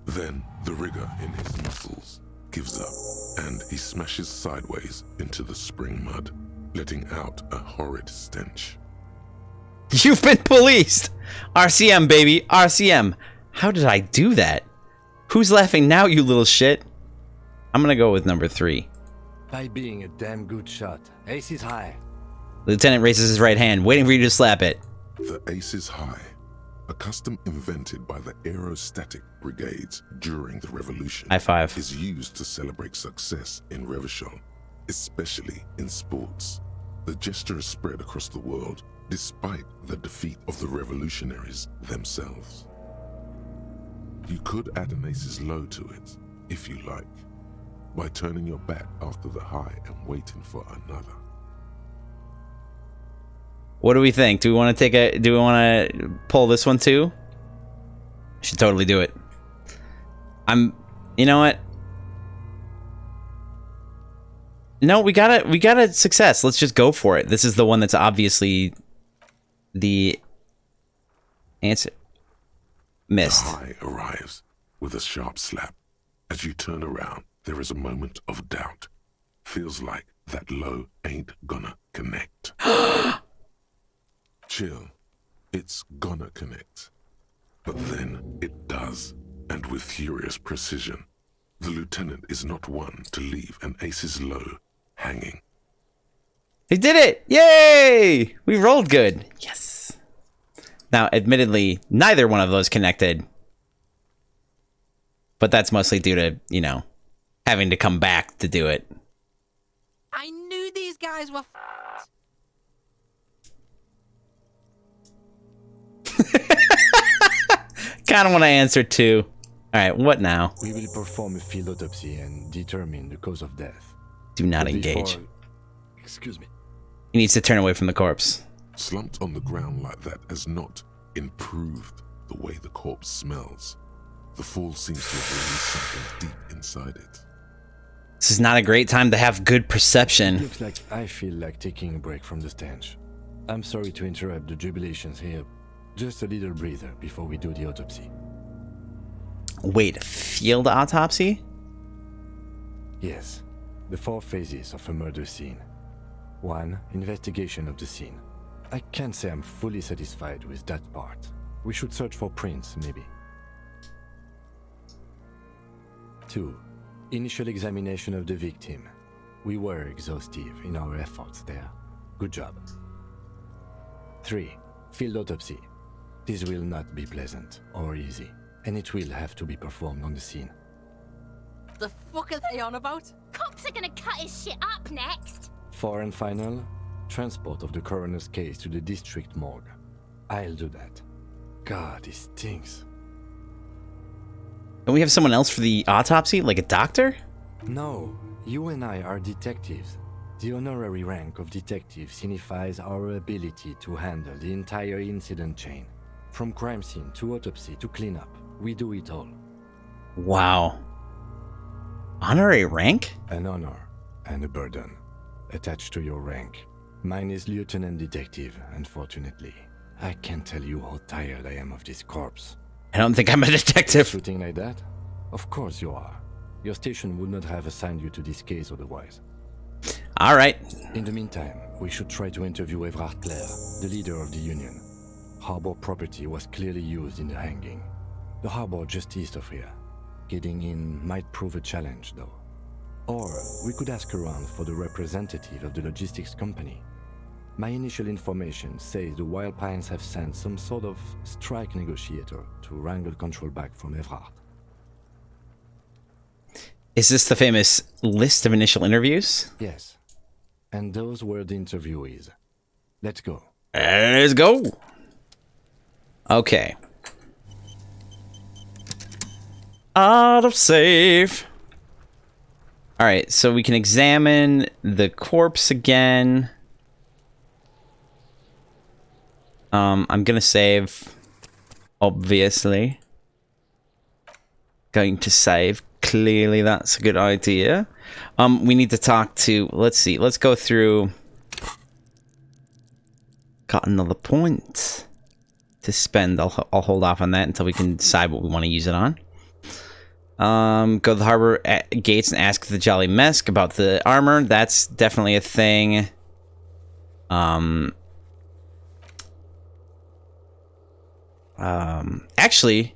Then the rigor in his muscles gives up, and he smashes sideways into the spring mud, letting out a horrid stench. You've been policed! RCM, baby! RCM! How did I do that? Who's laughing now, you little shit? I'm gonna go with number 3. By being a damn good shot. Ace is high. Lieutenant raises his right hand, waiting for you to slap it. The ace is high, a custom invented by the aerostatic brigades during the revolution. High five. Is used to celebrate success in Revachol, especially in sports. The gesture is spread across the world, despite the defeat of the revolutionaries themselves. You could add an ace's low to it, if you like, by turning your back after the high and waiting for another. What do we think? Do we want to pull this one too? Should totally do it. You know what? No, we got a success. Let's just go for it. This is the one that's obviously the answer. Missed. The high arrives with a sharp slap. As you turn around, there is a moment of doubt. Feels like that low ain't gonna connect. Chill. It's gonna connect. But then it does, and with furious precision. The lieutenant is not one to leave an ace's low hanging. He did it! Yay! We rolled good. Yes. Now, admittedly, neither one of those connected. But that's mostly due to, having to come back to do it. I knew these guys were Kind of want to answer too. Alright, what now? We will perform a field autopsy and determine the cause of death. Do not But engage. Excuse me. He needs to turn away from the corpse. Slumped on the ground like that has not improved the way the corpse smells. The fall seems to have released something deep inside it. This is not a great time to have good perception. Looks like I feel like taking a break from the stench. I'm sorry to interrupt the jubilations here. Just a little breather before we do the autopsy. Wait, field autopsy? Yes, the 4 phases of a murder scene. 1. Investigation of the scene. I can't say I'm fully satisfied with that part. We should search for prints, maybe. 2. Initial examination of the victim. We were exhaustive in our efforts there. Good job. 3. Field autopsy. This will not be pleasant or easy, and it will have to be performed on the scene. The fuck are they on about? Cops are gonna cut his shit up next. 4 and final, transport of the coroner's case to the district morgue. I'll do that. God, this stinks. Don't we have someone else for the autopsy? Like a doctor? No, you and I are detectives. The honorary rank of detective signifies our ability to handle the entire incident chain. From crime scene to autopsy to cleanup, we do it all. Wow. Honorary rank? An honor and a burden attached to your rank. Mine is Lieutenant Detective, unfortunately. I can't tell you how tired I am of this corpse. I don't think I'm a detective. Shooting like that? Of course you are. Your station would not have assigned you to this case otherwise. All right. In the meantime, we should try to interview Evrard Clare, the leader of the Union. Harbor property was clearly used in the hanging. The harbor just east of here. Getting in might prove a challenge, though. Or we could ask around for the representative of the logistics company. My initial information says the Wild Pines have sent some sort of strike negotiator to wrangle control back from Evrard. Is this the famous list of initial interviews? Yes. And those were the interviewees. Let's go. Let's go. Okay. Autosave. Alright, so we can examine the corpse again. I'm gonna save. Obviously. Going to save. Clearly that's a good idea. We need to talk to, let's see, let's go through. Got another point to spend. I'll hold off on that until we can decide what we want to use it on. Go to the harbor gates and ask the Jolly Mesk about the armor. That's definitely a thing. Actually,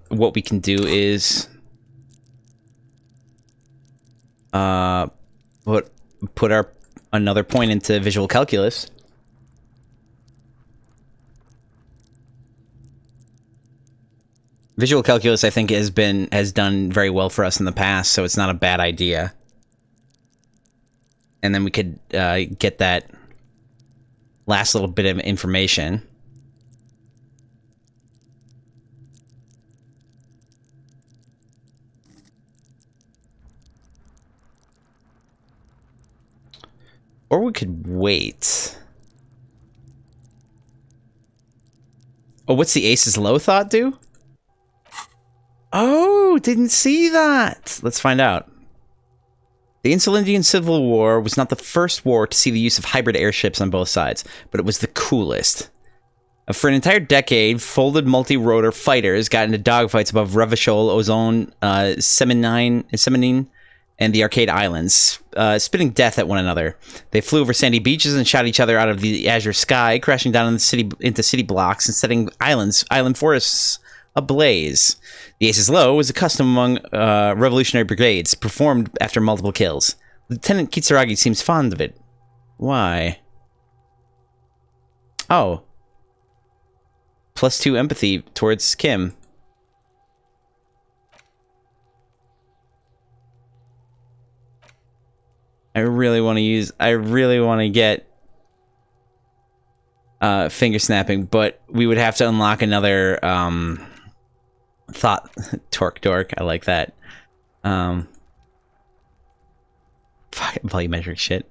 what we can do is put our another point into visual calculus. Visual calculus, I think, has done very well for us in the past, so it's not a bad idea. And then we could get that last little bit of information. Or we could wait. Oh, what's the Ace's Low Thought do? Oh, didn't see that. Let's find out. The Insulindian Civil War was not the first war to see the use of hybrid airships on both sides, but it was the coolest. For an entire decade, folded multi-rotor fighters got into dogfights above Revachol, Ozone, Semenine, and the Arcade Islands, spitting death at one another. They flew over sandy beaches and shot each other out of the azure sky, crashing down into city blocks and setting island forests ablaze. The Ace's Low was a custom among revolutionary brigades, performed after multiple kills. Lieutenant Kitsuragi seems fond of it. Why? Oh. +2 empathy towards Kim. I really want to get finger snapping, but we would have to unlock another thought torque dork. I like that. Volumetric shit.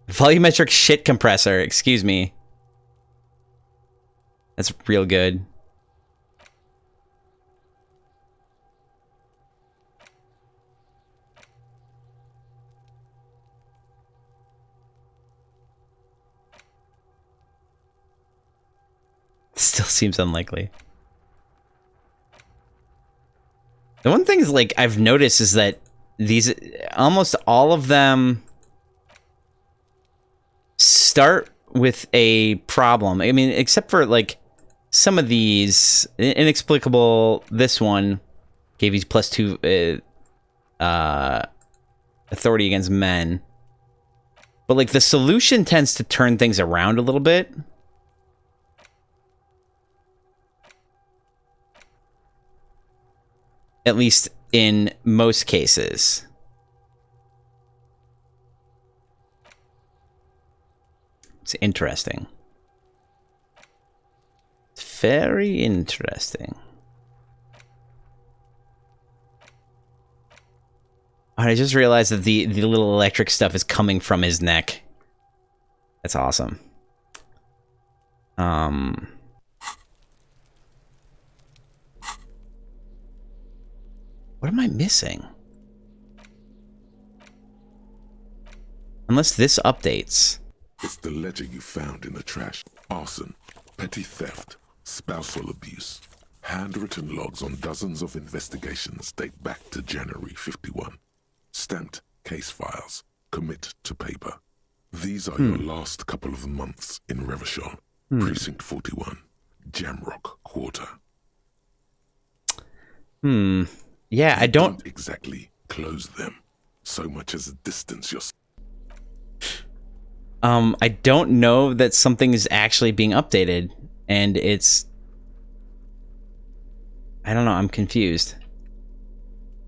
Volumetric shit compressor, excuse me. That's real good. Still seems unlikely. The one thing is, like, I've noticed is that these, almost all of them start with a problem. I mean, except for, like, some of these, inexplicable, this one gave you +2 authority against men. But, like, the solution tends to turn things around a little bit. At least in most cases. It's interesting. It's very interesting. I just realized that the little electric stuff is coming from his neck. That's awesome. What am I missing? Unless this updates. It's the ledger you found in the trash. Arson, petty theft, spousal abuse. Handwritten logs on dozens of investigations date back to January 51. Stamped case files. Commit to paper. These are your last couple of months in Revachol. Precinct 41. Jamrock Quarter. Yeah, I don't exactly close them. So much as distance yourself. I don't know that something is actually being updated, and it's... I don't know, I'm confused.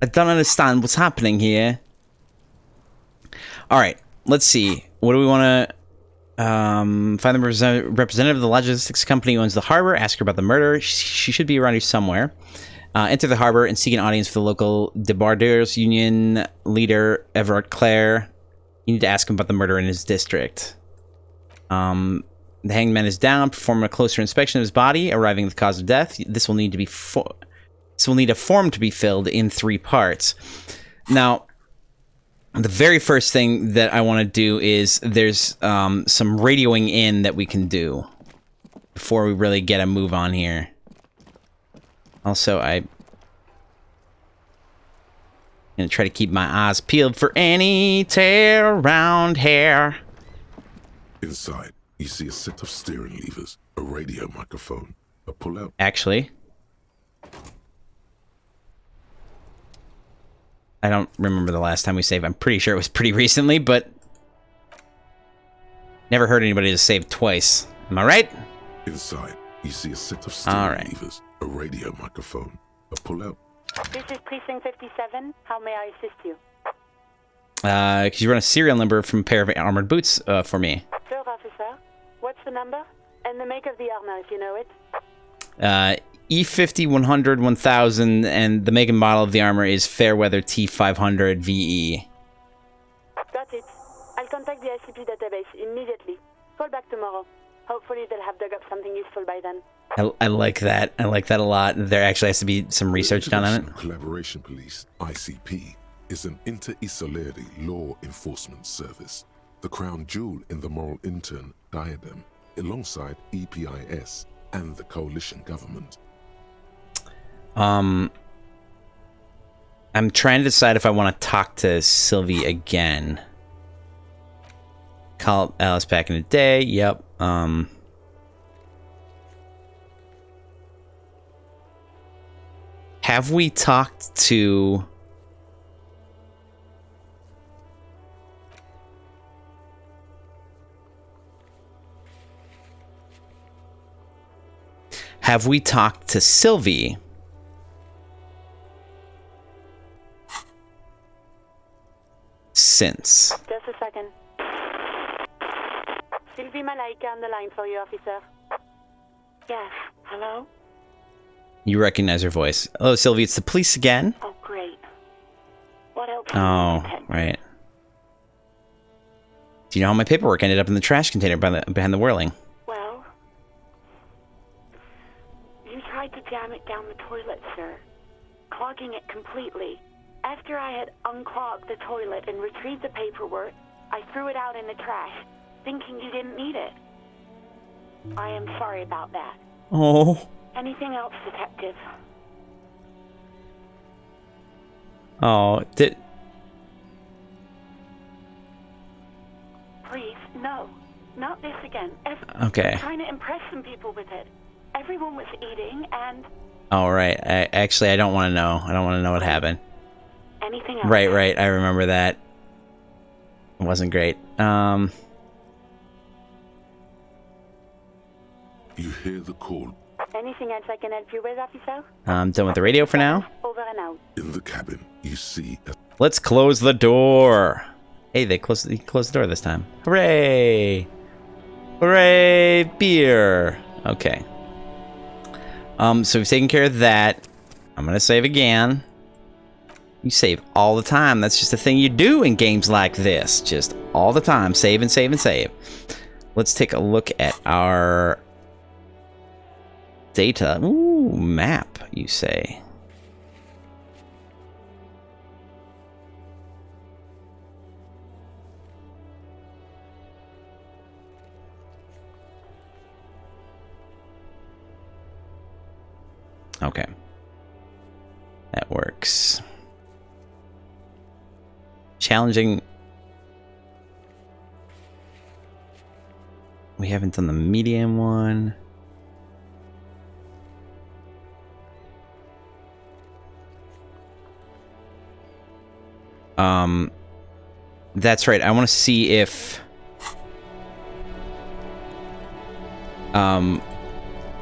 I don't understand what's happening here. Alright, let's see. What do we want to... find the representative of the logistics company who owns the harbor. Ask her about the murder. She should be around here somewhere. Enter the harbor and seek an audience for the local debardeurs union leader, Everett Clare. You need to ask him about the murder in his district. The hanged man is down. Perform a closer inspection of his body, arriving at the cause of death. This will need to be this will need a form to be filled in 3 parts. Now, the very first thing that I want to do is there's some radioing in that we can do before we really get a move on here. Also, I'm gonna try to keep my eyes peeled for any tear around here. Inside, you see a set of steering levers, a radio microphone, a pull-out. Actually, I don't remember the last time we saved. I'm pretty sure it was pretty recently, but never heard anybody to save twice. Am I right? Inside, you see a set of steering levers, a radio microphone, a pull-out. This is Precinct 57. How may I assist you? Could you run a serial number from a pair of armored boots for me? Sure, officer. What's the number? And the make of the armor, if you know it. E50 100 1000, and the make and model of the armor is Fairweather T500 VE. Got it. I'll contact the ICP database immediately. Call back tomorrow. Hopefully they'll have dug up something useful by then. I like that. I like that a lot. There actually has to be some research done on it. Collaboration Police, ICP, is an inter-Isoleri law enforcement service. The crown jewel in the moral intern diadem, alongside EPIS and the coalition government. I'm trying to decide if I want to talk to Sylvie again. Call Alice back in the day. Yep. Have we talked to... Have we talked to Sylvie? Since. Just a second. Sylvie Malaika on the line for you, officer. Yes. Hello? You recognize her voice. Hello, Sylvie. It's the police again. Oh, great. What else? Oh, right. Do you know how my paperwork ended up in the trash container behind the whirling? Well, you tried to jam it down the toilet, sir, clogging it completely. After I had unclogged the toilet and retrieved the paperwork, I threw it out in the trash, thinking you didn't need it. I am sorry about that. Oh. Anything else, detective? Oh, Please, no. Not this again. Okay. I'm trying to impress some people with it. Everyone was eating and... All right. Actually, I don't want to know. I don't want to know what happened. Anything else? Right. I remember that. It wasn't great. You hear the call. Anything else I can help you with, officer? I'm done with the radio for now. Over and out. In the cabin, you see a... Let's close the door. Hey, they closed the door this time. Hooray! Hooray! Beer. Okay. So we've taken care of that. I'm gonna save again. You save all the time. That's just a thing you do in games like this. Just all the time. Save and save and save. Let's take a look at our data. Ooh, map, you say. Okay. That works. Challenging. We haven't done the medium one. That's right. I want to see if I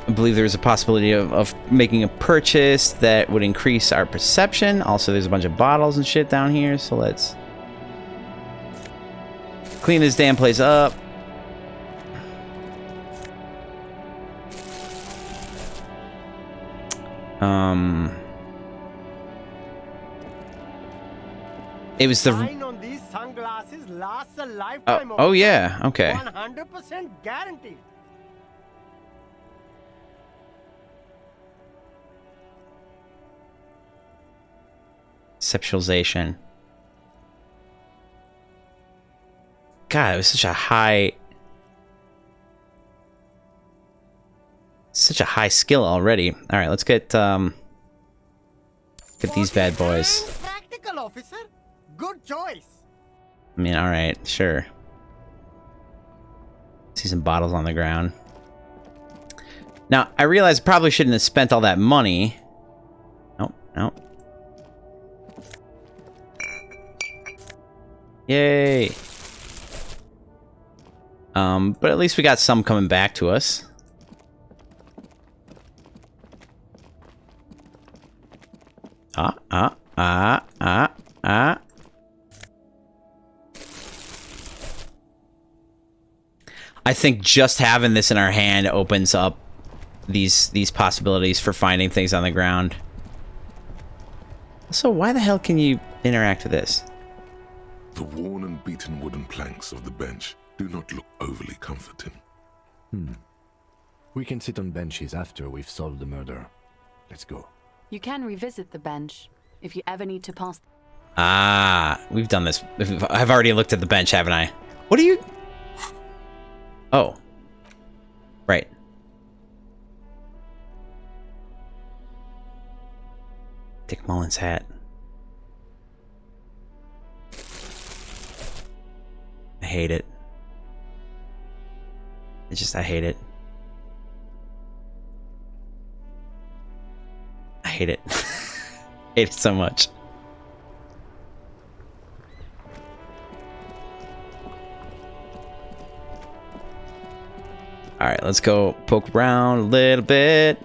believe there's a possibility of making a purchase that would increase our perception. Also, there's a bunch of bottles and shit down here, so let's clean this damn place up. It was the Sign on these sunglasses lasts a lifetime. oh yeah, okay. 100% guaranteed. Conceptualization. God, it was such a high skill already. All right, let's get these bad boys. Practical officer. Good choice. I mean, all right, sure. See some bottles on the ground. Now, I realize I probably shouldn't have spent all that money. Nope, nope. Yay. But at least we got some coming back to us. I think just having this in our hand opens up these possibilities for finding things on the ground. So why the hell can you interact with this? The worn and beaten wooden planks of the bench do not look overly comforting. We can sit on benches after we've solved the murder. Let's go. You can revisit the bench if you ever need to pass. Ah, we've done this. I've already looked at the bench, haven't I? What are you... Oh. Right. Dick Mullen's hat. I hate it. I hate it. I hate it. Hate it so much. Alright, let's go poke around a little bit.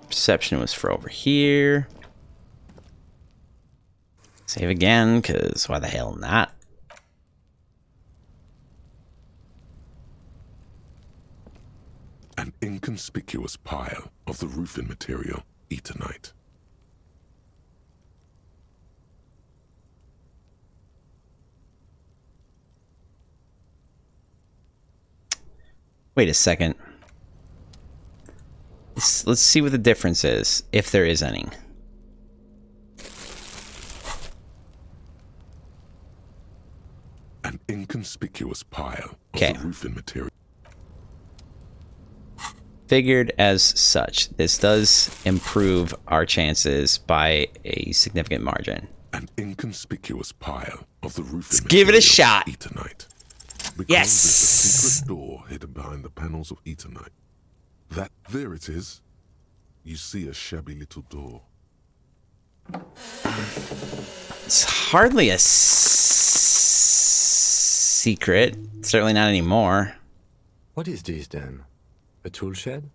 Perception was for over here. Save again, because why the hell not? An inconspicuous pile of the roofing material, Eternite. Wait a second. Let's see what the difference is, if there is any. An inconspicuous pile of Okay. the roofing material. Figured as such. This does improve our chances by a significant margin. An inconspicuous pile of the roofing Let's give it a material, shot. Eternite. Because Yes! there's a secret door hidden behind the panels of Eternite. There it is. You see a shabby little door. It's hardly a secret. Certainly not anymore. What is this then? A tool shed?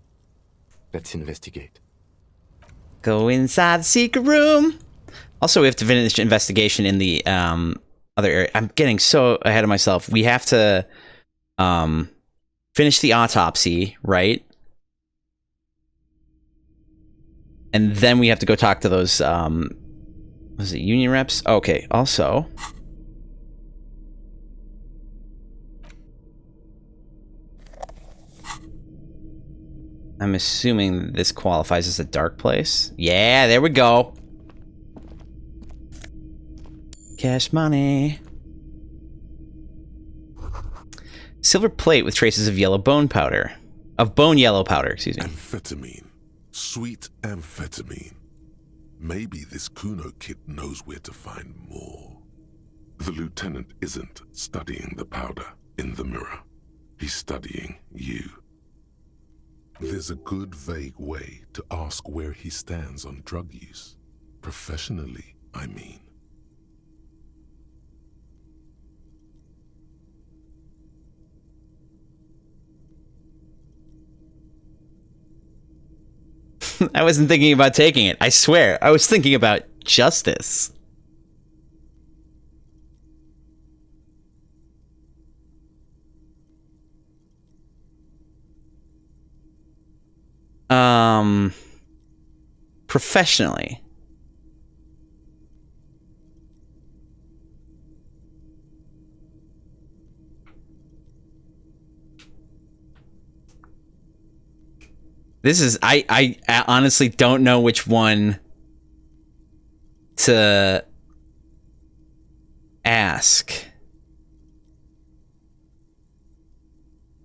Let's investigate. Go inside the secret room. Also, we have to finish investigation in the other area. I'm getting so ahead of myself. We have to finish the autopsy, right? And then we have to go talk to those, was it union reps? Okay, also... I'm assuming this qualifies as a dark place. Yeah, there we go. Cash money. Silver plate with traces of yellow bone powder. Of bone yellow powder, excuse me. Amphetamine. Sweet amphetamine. Maybe this Kuno kid knows where to find more. The lieutenant isn't studying the powder in the mirror. He's studying you. There's a good vague way to ask where he stands on drug use. Professionally, I mean. I wasn't thinking about taking it. I swear. I was thinking about justice. Professionally. This is, I honestly don't know which one to ask.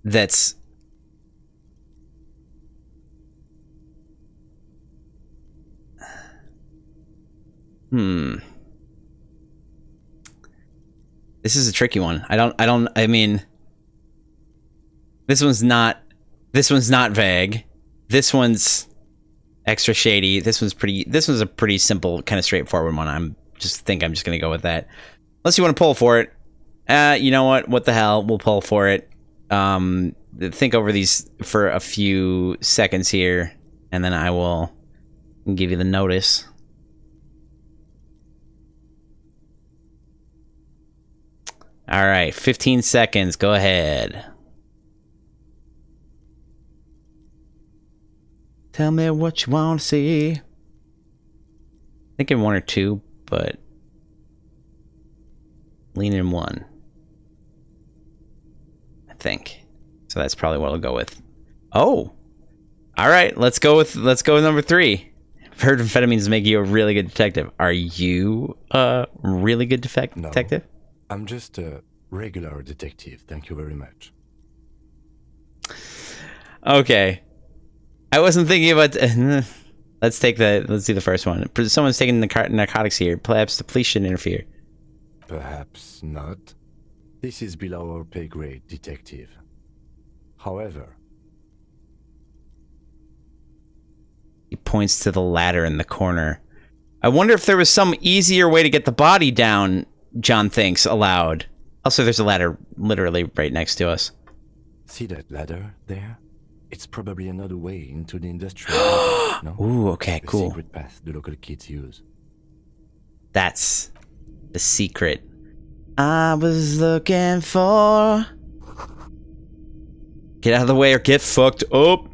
That's... This is a tricky one. I mean, this one's not vague. This one's extra shady. This one's a pretty simple, kind of straightforward one. I'm just gonna go with that. Unless you want to pull for it. You know what? What the hell? We'll pull for it. Think over these for a few seconds here, and then I will give you the notice. All right, 15 seconds. Go ahead. Tell me what you want to see. Thinking one or two, but leaning one. I think. So that's probably what I'll go with. Oh. All right, let's go with number 3. I've heard amphetamines make you a really good detective. Are you a really good detective? I'm just a regular detective. Thank you very much. Okay. I wasn't thinking about... let's do the first one. Someone's taking the narcotics here. Perhaps the police shouldn't interfere. Perhaps not. This is below our pay grade, detective. However... He points to the ladder in the corner. I wonder if there was some easier way to get the body down, John thinks aloud. Also, there's a ladder literally right next to us. See that ladder there? It's probably another way into the industrial no? Ooh, okay, cool. The secret path the local kids use. That's the secret I was looking for. Get out of the way or get fucked up.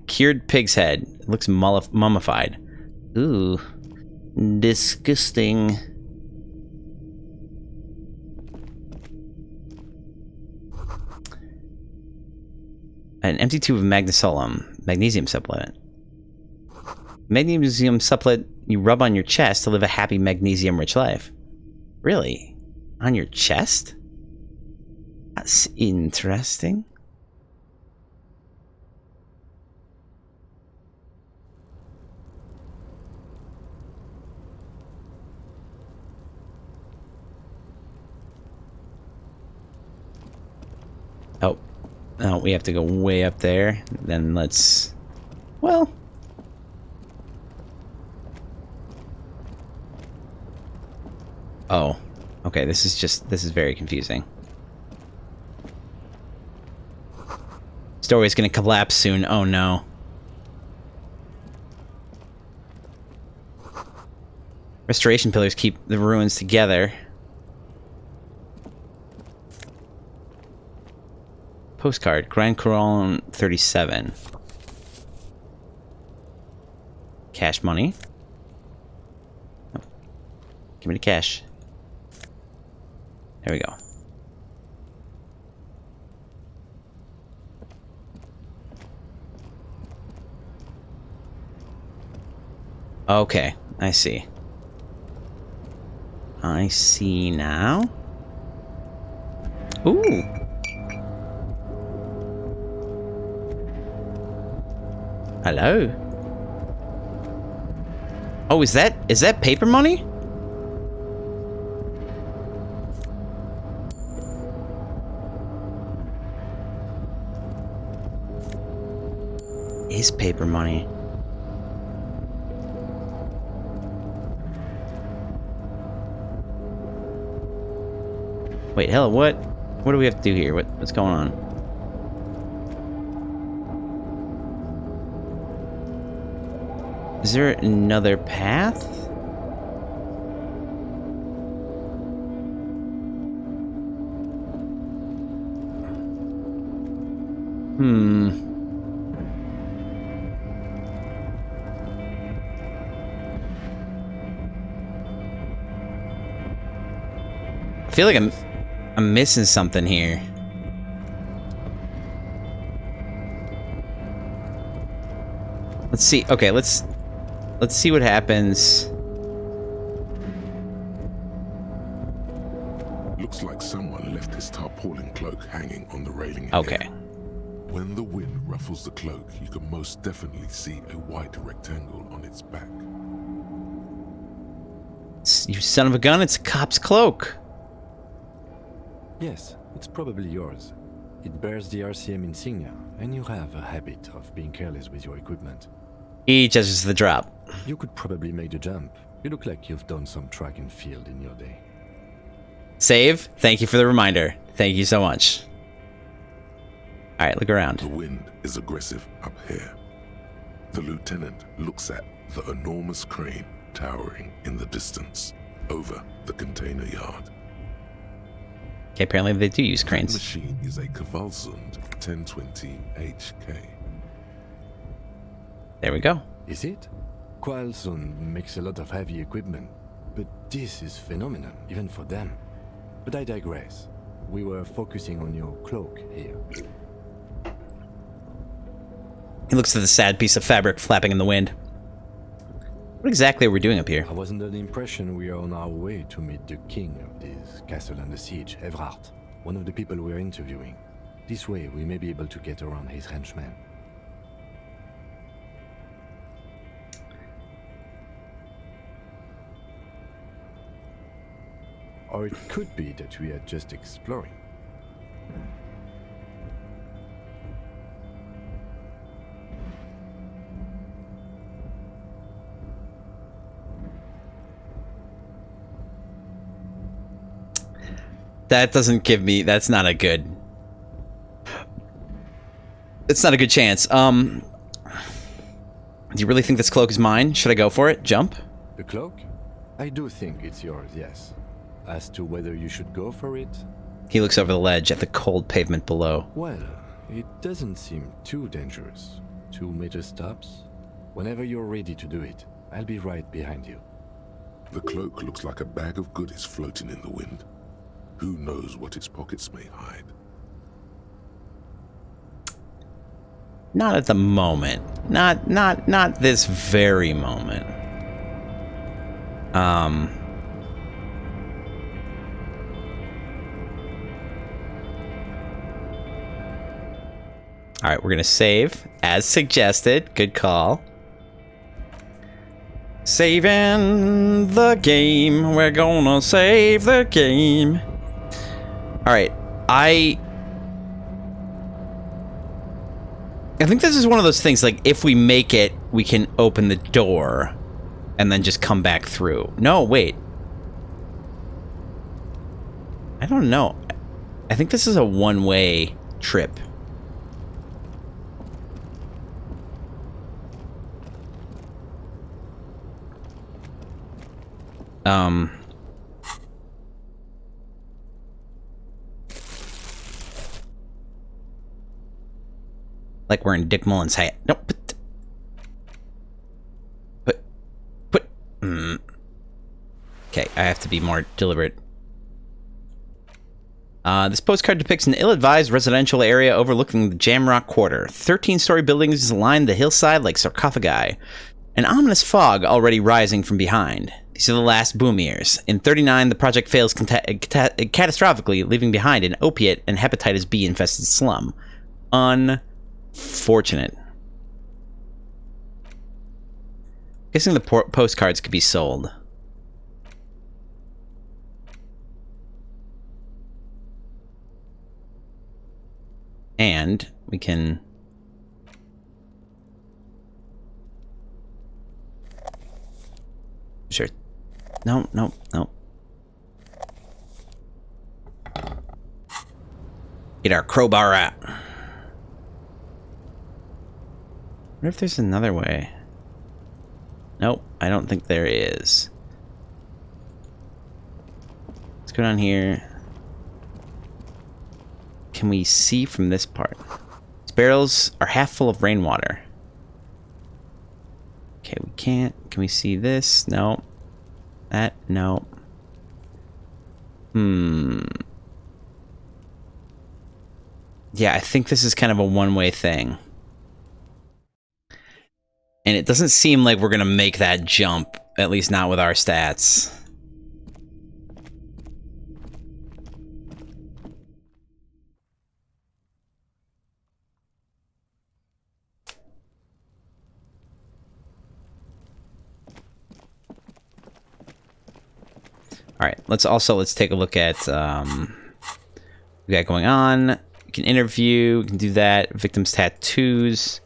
Cured pig's head. It looks mummified. Ooh. Disgusting. An empty tube of magnesium supplement. Magnesium supplement you rub on your chest to live a happy magnesium-rich life. Really? On your chest? That's interesting. Oh, we have to go way up there. Then let's... Well... Oh. Okay, this is very confusing. Story's gonna collapse soon. Oh no. Restoration pillars keep the ruins together. Postcard. Grand Couronne 37. Cash money. Oh. Give me the cash. There we go. Okay, I see. I see now. Ooh. Hello. Oh, is that paper money? Is paper money. Wait, hell, what do we have to do here? What's going on? Is there another path? I feel like I'm missing something here. Let's see. Okay, let's see what happens. Looks like someone left his tarpaulin cloak hanging on the railing. Okay. Here. When the wind ruffles the cloak, you can most definitely see a white rectangle on its back. You son of a gun, it's a cop's cloak. Yes, it's probably yours. It bears the RCM insignia, and you have a habit of being careless with your equipment. He judges the drop. You could probably make the jump. You look like you've done some track and field in your day. Save. Thank you for the reminder. Thank you so much. Alright, look around. The wind is aggressive up here. The lieutenant looks at the enormous crane towering in the distance over the container yard. Okay, apparently they do use cranes. The machine is a Kvalsund 1020 HK. There we go. Is it? Kvalsund makes a lot of heavy equipment, but this is phenomenal, even for them. But I digress. We were focusing on your cloak here. He looks at the sad piece of fabric flapping in the wind. What exactly are we doing up here? I was under the impression we are on our way to meet the king of this castle under siege, Evrard, one of the people we're interviewing. This way, we may be able to get around his henchmen. Or it could be that we are just exploring. That doesn't give me... That's not a good... It's not a good chance. Do you really think this cloak is mine? Should I go for it? Jump? The cloak? I do think it's yours, yes. As to whether you should go for it? He looks over the ledge at the cold pavement below. Well, it doesn't seem too dangerous. 2 meter stops. Whenever you're ready to do it, I'll be right behind you. The cloak looks like a bag of goodies floating in the wind. Who knows what its pockets may hide? Not at the moment. Not this very moment. Alright, we're gonna save, as suggested. Good call. Saving the game. We're gonna save the game. Alright, I think this is one of those things, like, if we make it, we can open the door and then just come back through. No, wait. I don't know. I think this is a one-way trip. Like we're in Dick Mullen's hat. Nope. Put. Okay, I have to be more deliberate. This postcard depicts an ill-advised residential area overlooking the Jamrock Quarter. 13-story buildings line the hillside like sarcophagi. An ominous fog already rising from behind. These are the last boom years. In 39, the project fails catastrophically, leaving behind an opiate and hepatitis B-infested slum. Unfortunate. Guessing the postcards could be sold. And we can... Sure. No. Get our crowbar out. I wonder if there's another way. Nope, I don't think there is. Let's go down here. Can we see from this part? These barrels are half full of rainwater. Okay, we can't. Can we see this? No. That? No. Yeah, I think this is kind of a one-way thing. And it doesn't seem like we're gonna make that jump, at least not with our stats. All right, let's take a look at we got going on. We can interview, we can do that. Victims' tattoos.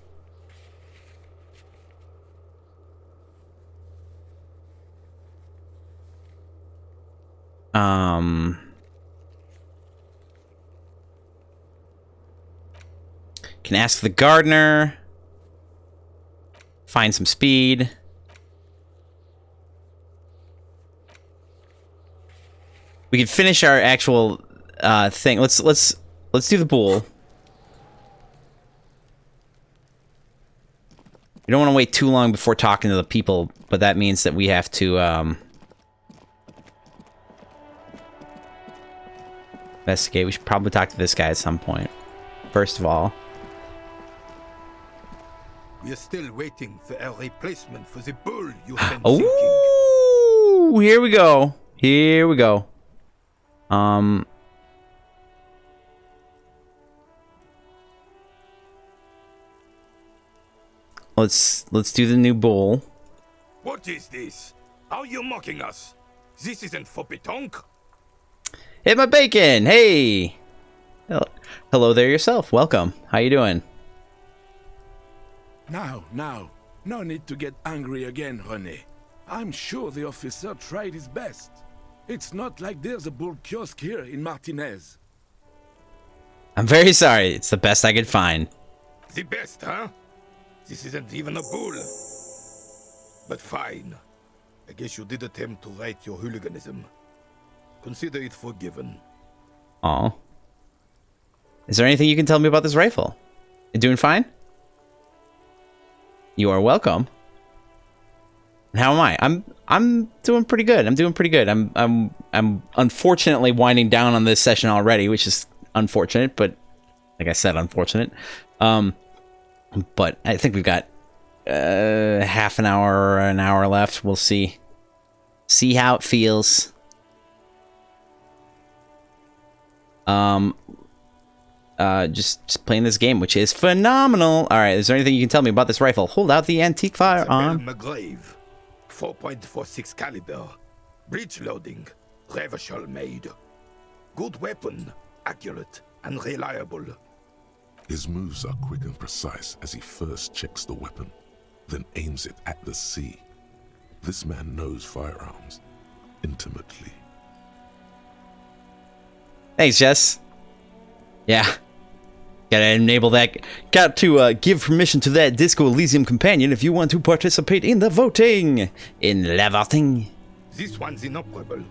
Can ask the gardener. Find some speed. We can finish our actual thing. Let's do the bull. We don't want to wait too long before talking to the people, but that means that we have to investigate. We should probably talk to this guy at some point. First of all. We are still waiting for a replacement for the bull you've been Oh, here we go. Here we go. Let's do the new bull. What is this? Are you mocking us? This isn't for pétanque. Hit my bacon. Hey. Hello there yourself. Welcome. How you doing? Now, no need to get angry again, René. I'm sure the officer tried his best. It's not like there's a bull kiosk here in Martinez. I'm very sorry. It's the best I could find. The best, huh? This isn't even a bull. But fine. I guess you did attempt to right your hooliganism. Consider it forgiven. Aw. Is there anything you can tell me about this rifle? You doing fine? You are welcome. And how am I? I'm doing pretty good. I'm unfortunately winding down on this session already, which is unfortunate, but like I said, unfortunate. But I think we've got half an hour or an hour left. We'll see. See how it feels. Just playing this game, which is phenomenal. All right, is there anything you can tell me about this rifle? Hold out the antique firearm. McGrave, 4.46 caliber, breech loading, Revachol made. Good weapon, accurate and reliable. His moves are quick and precise as he first checks the weapon, then aims it at the sea. This man knows firearms intimately. Thanks, Jess. Yeah. Gotta enable that. Got to give permission to that Disco Elysium companion if you want to participate in the voting. In la voting. This one's inoperable.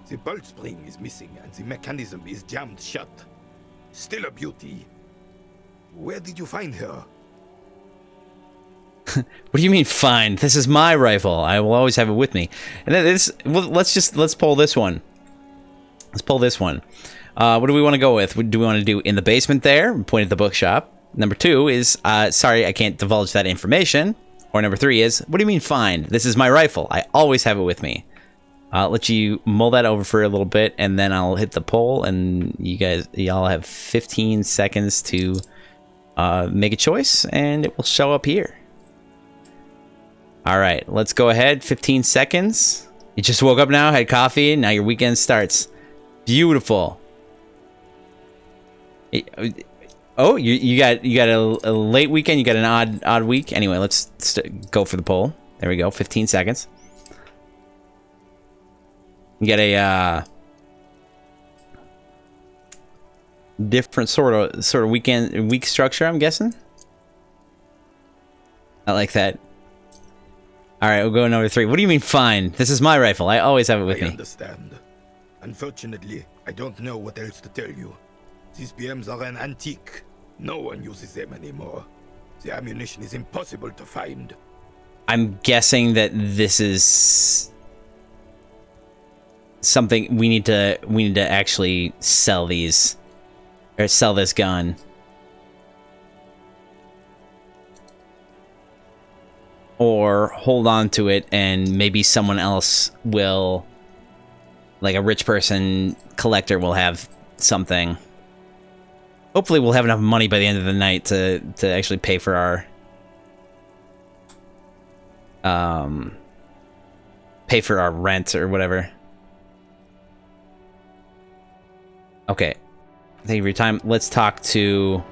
The bolt spring is missing and the mechanism is jammed shut. Still a beauty. Where did you find her? What do you mean find? This is my rifle. I will always have it with me. And then this, well, let's pull this one. Let's pull this one. What do we want to go with? What do we want to do in the basement there? Point at the bookshop. Number 2 is, sorry, I can't divulge that information. Or number 3 is, what do you mean find? This is my rifle. I always have it with me. I'll let you mull that over for a little bit, and then I'll hit the poll, and y'all have 15 seconds to make a choice, and it will show up here. All right, let's go ahead. 15 seconds. You just woke up now, had coffee, now your weekend starts. Beautiful. Oh, you got a late weekend. You got an odd week. Anyway, let's go for the poll. There we go. 15 seconds. You get a different sort of week structure, I'm guessing. I like that. All right, we'll go number 3. What do you mean find? This is my rifle. I always have it with me. I understand. Unfortunately, I don't know what else to tell you. These BMs are an antique. No one uses them anymore. The ammunition is impossible to find. I'm guessing that this is something we need to actually sell these, or sell this gun. Or hold on to it and maybe someone else will, like a rich person collector will have something. Hopefully we'll have enough money by the end of the night to actually pay for our rent or whatever. Okay. Thank you for your time. Let's talk to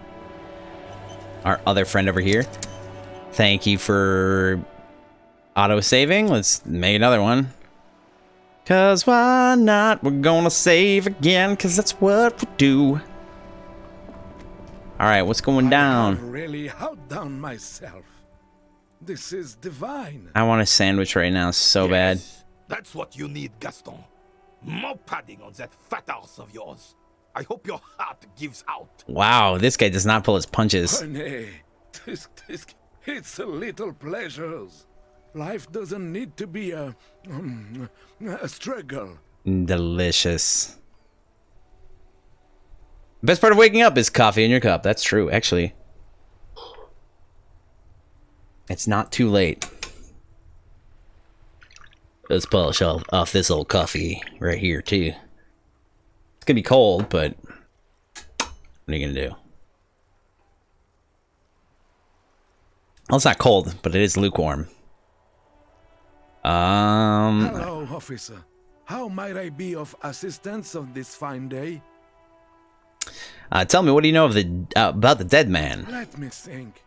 our other friend over here. Thank you for auto-saving. Let's make another one. 'Cause why not? We're gonna save again, 'cause that's what we do. Alright, what's going down? I really outdone myself. This is divine. I want a sandwich right now so bad. That's what you need, Gaston. More padding on that fat arse of yours. I hope your heart gives out. Wow, this guy does not pull his punches. Honey, it's a little pleasures. Life doesn't need to be a struggle. Delicious. Best part of waking up is coffee in your cup. That's true, actually. It's not too late. Let's polish off this old coffee right here, too. It's gonna be cold, but what are you gonna do? Well, it's not cold, but it is lukewarm. Hello, officer. How might I be of assistance on this fine day? Tell me, what do you know of about the dead man? Let me think.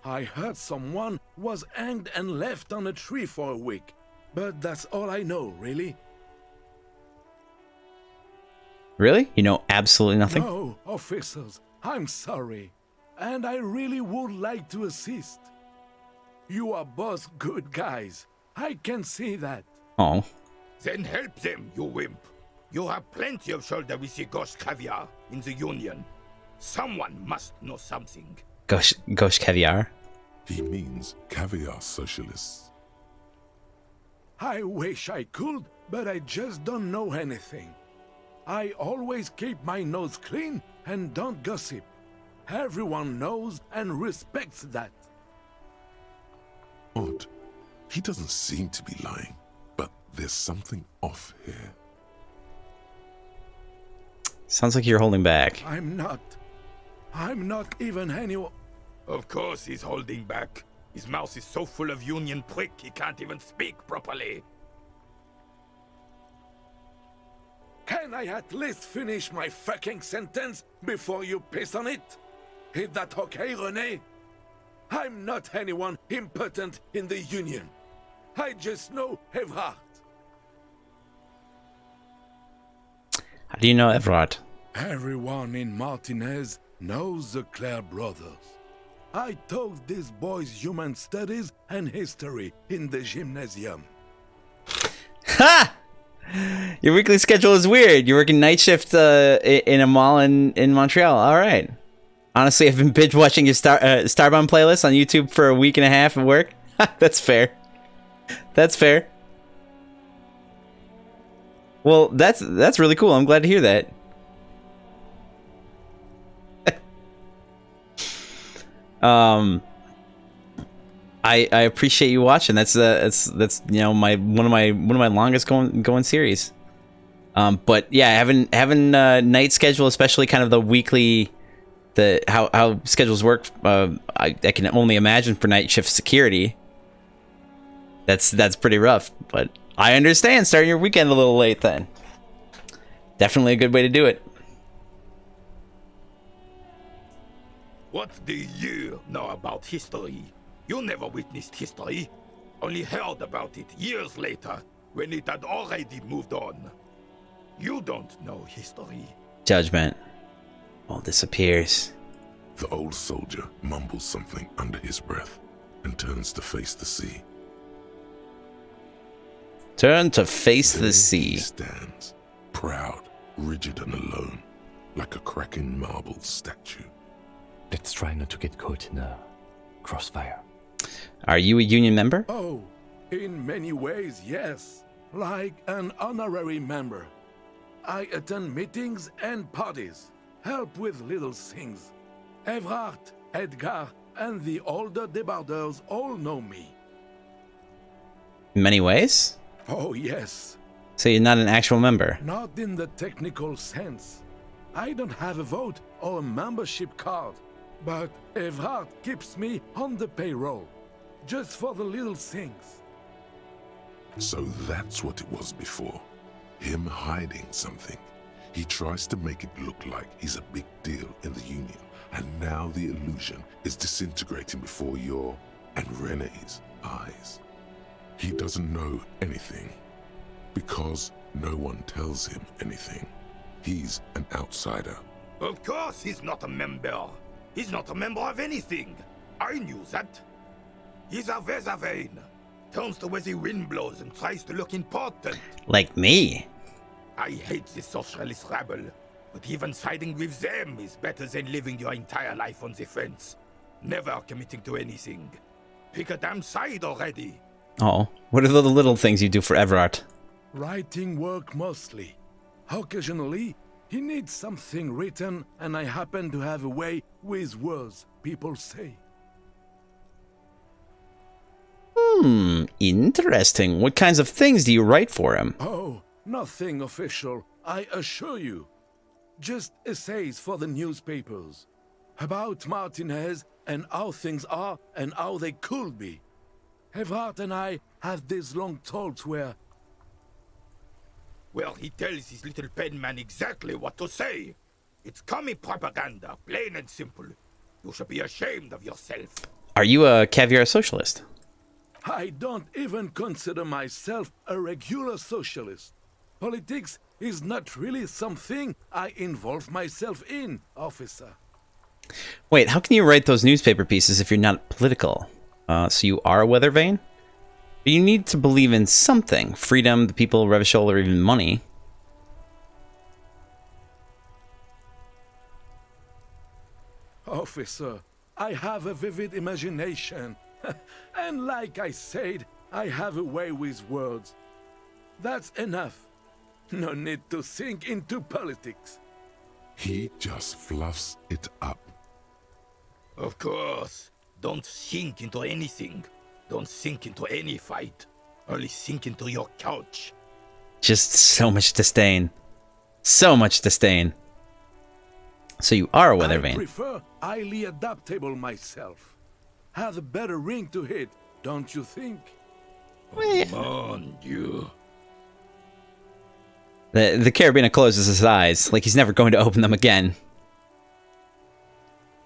I heard someone was hanged and left on a tree for a week, but that's all I know, really. Really? You know absolutely nothing? No, officers, I'm sorry, and I really would like to assist. You are both good guys. I can see that. Oh. Then help them, you wimp. You have plenty of shoulder with your ghost caviar in the Union. Someone must know something. Ghost caviar? He means caviar socialists. I wish I could, but I just don't know anything. I always keep my nose clean and don't gossip. Everyone knows and respects that. Odd. He doesn't seem to be lying, but there's something off here. Sounds like you're holding back. I'm not even anyone. Of course he's holding back. His mouth is so full of Union prick he can't even speak properly. Can I at least finish my fucking sentence before you piss on it? Is that okay, René? I'm not anyone important in the Union. I just know Evrard. How do you know Evrard? Everyone in Martinez knows the Clare brothers. I taught these boys human studies and history in the gymnasium. Ha! Your weekly schedule is weird. You're working night shift in a mall in Montreal. All right. Honestly, I've been binge watching your Starbomb playlist on YouTube for a week and a half at work. That's fair. That's fair. Well, that's really cool. I'm glad to hear that. I appreciate you watching. That's you know one of my longest going series. But yeah, having night schedule, especially kind of the weekly, how schedules work. I can only imagine for night shift security. That's pretty rough, but I understand starting your weekend a little late then. Definitely a good way to do it. What do you know about history? You never witnessed history, only heard about it years later when it had already moved on. You don't know history. Judgment. All disappears. The old soldier mumbles something under his breath and turns to face the sea. Turn to face There the sea. He stands, proud, rigid and alone, like a cracking marble statue. Let's try not to get caught in a crossfire. Are you a union member? Oh, in many ways, yes. Like an honorary member. I attend meetings and parties, help with little things. Evrard, Edgar, and the older debarders all know me. In many ways? Oh, yes. So you're not an actual member? Not in the technical sense. I don't have a vote or a membership card, but Evrard keeps me on the payroll, just for the little things. So that's what it was before. Him hiding something. He tries to make it look like he's a big deal in the Union, and now the illusion is disintegrating before your and Renee's eyes. He doesn't know anything, because no one tells him anything. He's an outsider. Of course he's not a member. He's not a member of anything. I knew that. He's a Vezavane. Turns to where the wind blows and tries to look important. Like me. I hate the socialist rabble, but even siding with them is better than living your entire life on the fence. Never committing to anything. Pick a damn side already. Oh, what are the little things you do for Everard? Writing work mostly. Occasionally, he needs something written, and I happen to have a way with words, people say. Interesting. What kinds of things do you write for him? Oh, nothing official, I assure you. Just essays for the newspapers. About Martinez and how things are and how they could be. Evrard and I have these long talks where... Well, he tells his little pen man exactly what to say. It's commie propaganda, plain and simple. You should be ashamed of yourself. Are you a caviar socialist? I don't even consider myself a regular socialist. Politics is not really something I involve myself in, officer. Wait, how can you write those newspaper pieces if you're not political? So you are a weather vane? But you need to believe in something. Freedom, the people, Revachol, or even money. Officer, I have a vivid imagination. And like I said, I have a way with words. That's enough. No need to sink into politics. He just fluffs it up. Of course. Don't sink into anything. Don't sink into any fight. Only sink into your couch. Just so much disdain. So much disdain. So you are a weather vane. I prefer highly adaptable myself. Have a better ring to hit, don't you think? Come on, you. The Carabiner closes his eyes, like he's never going to open them again.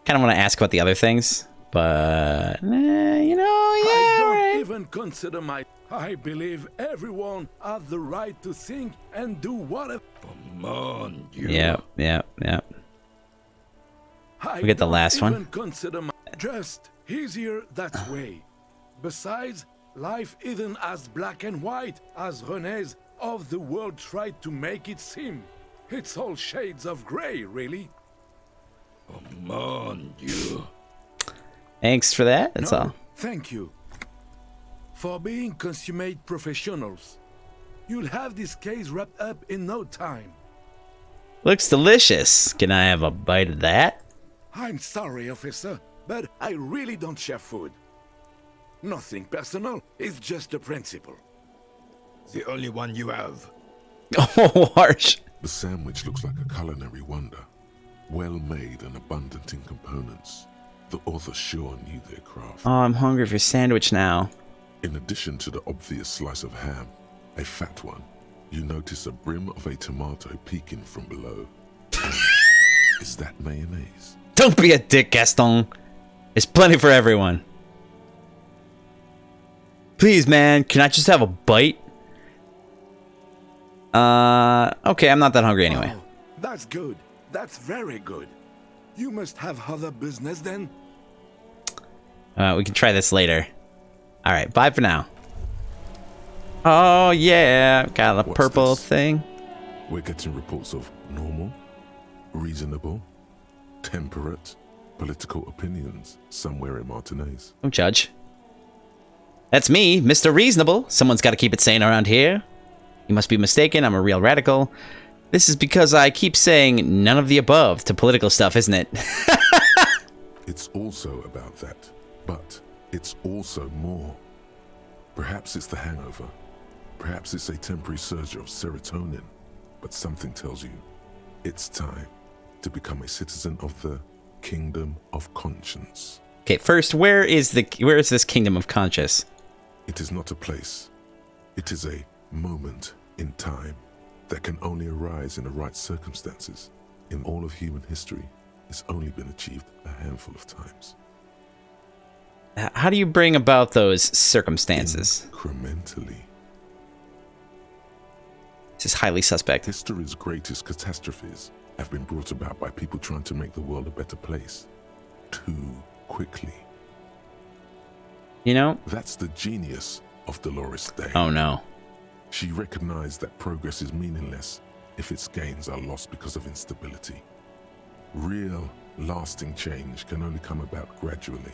Kind of want to ask about the other things, but you know, yeah. I don't right. even consider I believe everyone has the right to think and do whatever. Come on, you. Yep. We get the last one. Consider just easier that way. Besides, life isn't as black and white as René's of the world tried to make it seem. It's all shades of gray, really. Come Mon Dieu. Thanks for that. That's all. Thank you. For being consummate professionals. You'll have this case wrapped up in no time. Looks delicious. Can I have a bite of that? I'm sorry, officer, but I really don't share food. Nothing personal, it's just a principle. The only one you have. Oh, harsh. The sandwich looks like a culinary wonder. Well made and abundant in components. The author sure knew their craft. Oh, I'm hungry for sandwich now. In addition to the obvious slice of ham, a fat one, you notice a brim of a tomato peeking from below. Is that mayonnaise? Don't be a dick, Gaston. There's plenty for everyone. Please, man, can I just have a bite? Okay, I'm not that hungry anyway. Oh, that's good. That's very good. You must have other business then? We can try this later. Alright, bye for now. Oh, yeah. Got a What's purple this? thing. We're getting reports of normal, reasonable, temperate, political opinions somewhere in Martinez. Don't judge. That's me, Mr. Reasonable. Someone's got to keep it sane around here. You must be mistaken. I'm a real radical. This is because I keep saying none of the above to political stuff, isn't it? It's also about that, but it's also more. Perhaps it's the hangover. Perhaps it's a temporary surge of serotonin. But something tells you it's time to become a citizen of the Kingdom of Conscience. Okay, first, where is this Kingdom of Conscience? It is not a place. It is a moment in time that can only arise in the right circumstances. In all of human history, it's only been achieved a handful of times. How do you bring about those circumstances? Incrementally. This is highly suspect. History's greatest catastrophes have been brought about by people trying to make the world a better place. Too quickly. You know? That's the genius of Dolores Day. Oh no. She recognized that progress is meaningless if its gains are lost because of instability. Real, lasting change can only come about gradually,